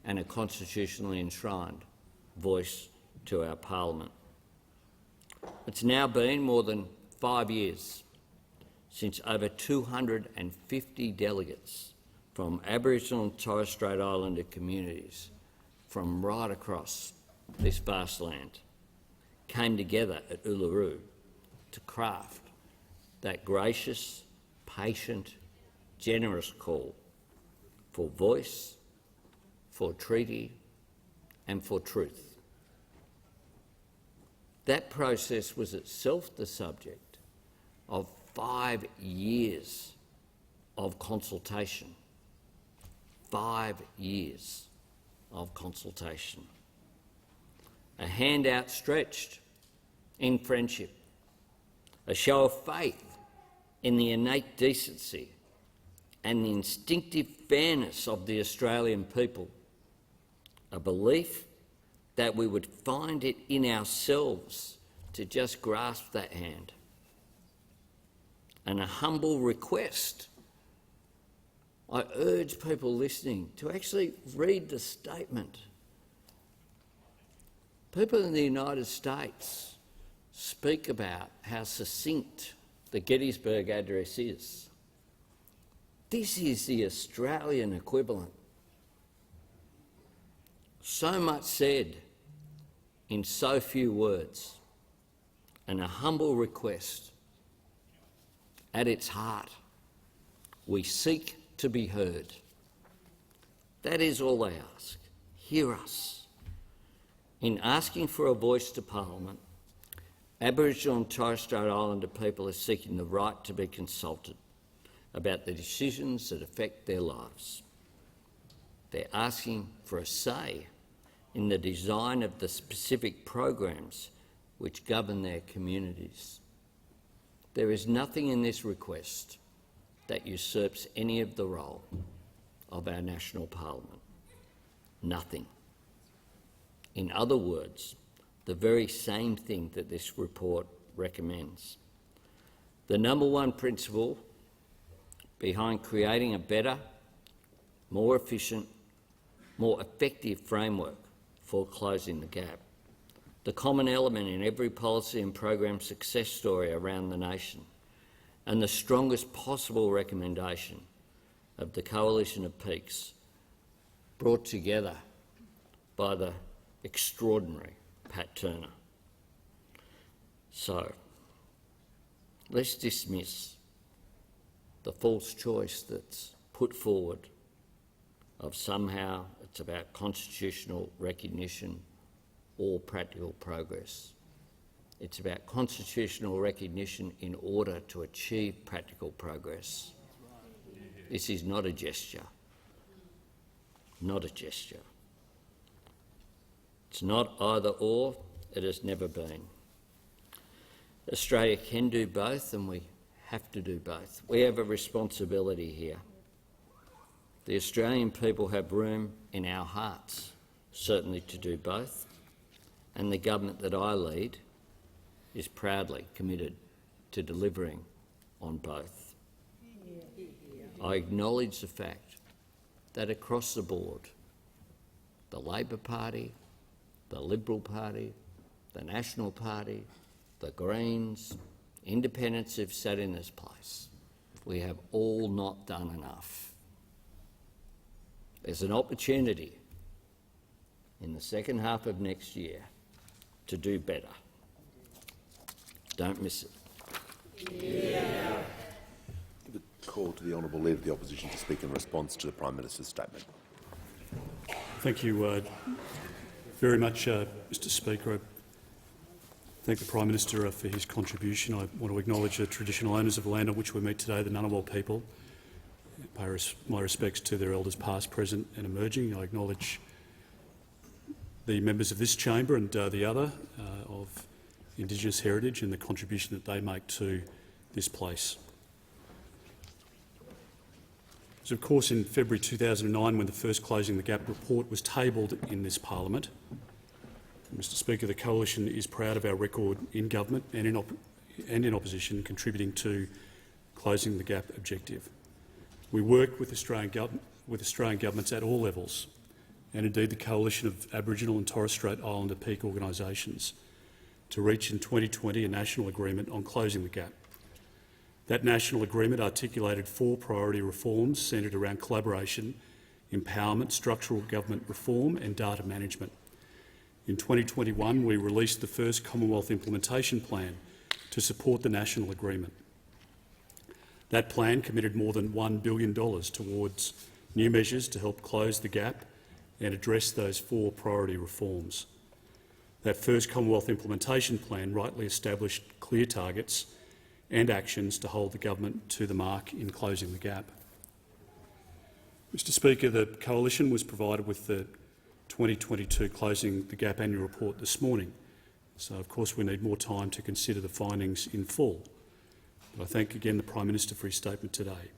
and a constitutionally enshrined voice to our parliament. It's now been more than 5 years since over 250 delegates from Aboriginal and Torres Strait Islander communities from right across this vast land came together at Uluru to craft that gracious, patient, generous call for voice, for treaty and for truth. That process was itself the subject of 5 years of consultation. 5 years of consultation. A hand outstretched in friendship, a show of faith in the innate decency and the instinctive fairness of the Australian people, a belief that we would find it in ourselves to just grasp that hand, and a humble request I urge people listening to actually read the statement. People in the United States speak about how succinct the Gettysburg Address is. This is the Australian equivalent. So much said in so few words, and a humble request. At its heart, we seek to be heard. That is all they ask. Hear us. In asking for a voice to Parliament, Aboriginal and Torres Strait Islander people are seeking the right to be consulted about the decisions that affect their lives. They're asking for a say in the design of the specific programs which govern their communities. There is nothing in this request that usurps any of the role of our national parliament. Nothing. In other words, the very same thing that this report recommends. The number one principle behind creating a better, more efficient, more effective framework for closing the gap. The common element in every policy and program success story around the nation, and the strongest possible recommendation of the coalition of peaks brought together by the extraordinary Pat Turner. So, let's dismiss the false choice that's put forward of somehow it's about constitutional recognition or practical progress. It's about constitutional recognition in order to achieve practical progress. This is not a gesture. Not a gesture. It's not either or, it has never been. Australia can do both and we have to do both. We have a responsibility here. The Australian people have room in our hearts, certainly to do both, and the government that I lead is proudly committed to delivering on both. I acknowledge the fact that across the board, the Labor Party, the Liberal Party, the National Party, the Greens, independents who've sat in this place, we have all not done enough. There's an opportunity in the second half of next year to do better. Don't miss it. Yeah. Give a call to the Honourable Leader of the Opposition to speak in response to the Prime Minister's statement. Thank you very much, Mr Speaker. I thank the Prime Minister for his contribution. I want to acknowledge the traditional owners of the land on which we meet today, the Ngunnawal people. I pay my respects to their elders past, present and emerging. I acknowledge the members of this chamber and the other of Indigenous heritage and the contribution that they make to this place. It was, of course, in February 2009 when the first Closing the Gap report was tabled in this parliament. Mr Speaker, the Coalition is proud of our record in government and in opposition contributing to closing the gap objective. We work with Australian governments at all levels, and indeed the Coalition of Aboriginal and Torres Strait Islander peak organisations, to reach in 2020 a national agreement on closing the gap. That national agreement articulated 4 priority reforms centred around collaboration, empowerment, structural government reform and data management. In 2021, we released the first Commonwealth implementation plan to support the national agreement. That plan committed more than $1 billion towards new measures to help close the gap and address those 4 priority reforms. That first Commonwealth implementation plan rightly established clear targets and actions to hold the government to the mark in closing the gap. Mr Speaker, the Coalition was provided with the 2022 Closing the Gap annual report this morning, so of course we need more time to consider the findings in full. But I thank again the Prime Minister for his statement today.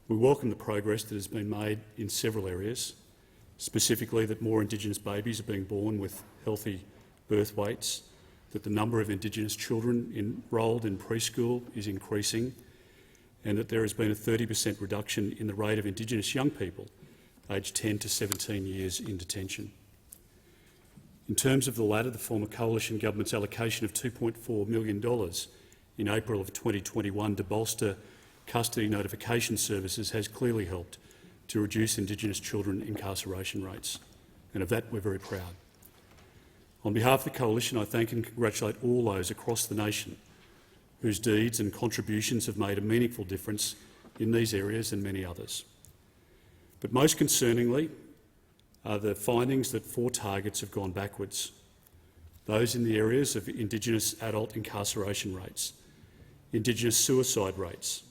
We welcome the progress that has been made in several areas, specifically that more Indigenous babies are being born with healthy birth weights, that the number of Indigenous children enrolled in preschool is increasing, and that there has been a 30% reduction in the rate of Indigenous young people aged 10 to 17 years in detention. In terms of the latter, the former coalition government's allocation of $2.4 million in April of 2021 to bolster custody notification services has clearly helped to reduce Indigenous children incarceration rates, and of that we're very proud. On behalf of the Coalition, I thank and congratulate all those across the nation whose deeds and contributions have made a meaningful difference in these areas and many others. But most concerningly are the findings that 4 targets have gone backwards, those in the areas of Indigenous adult incarceration rates, Indigenous suicide rates,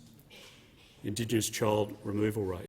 Indigenous child removal rates,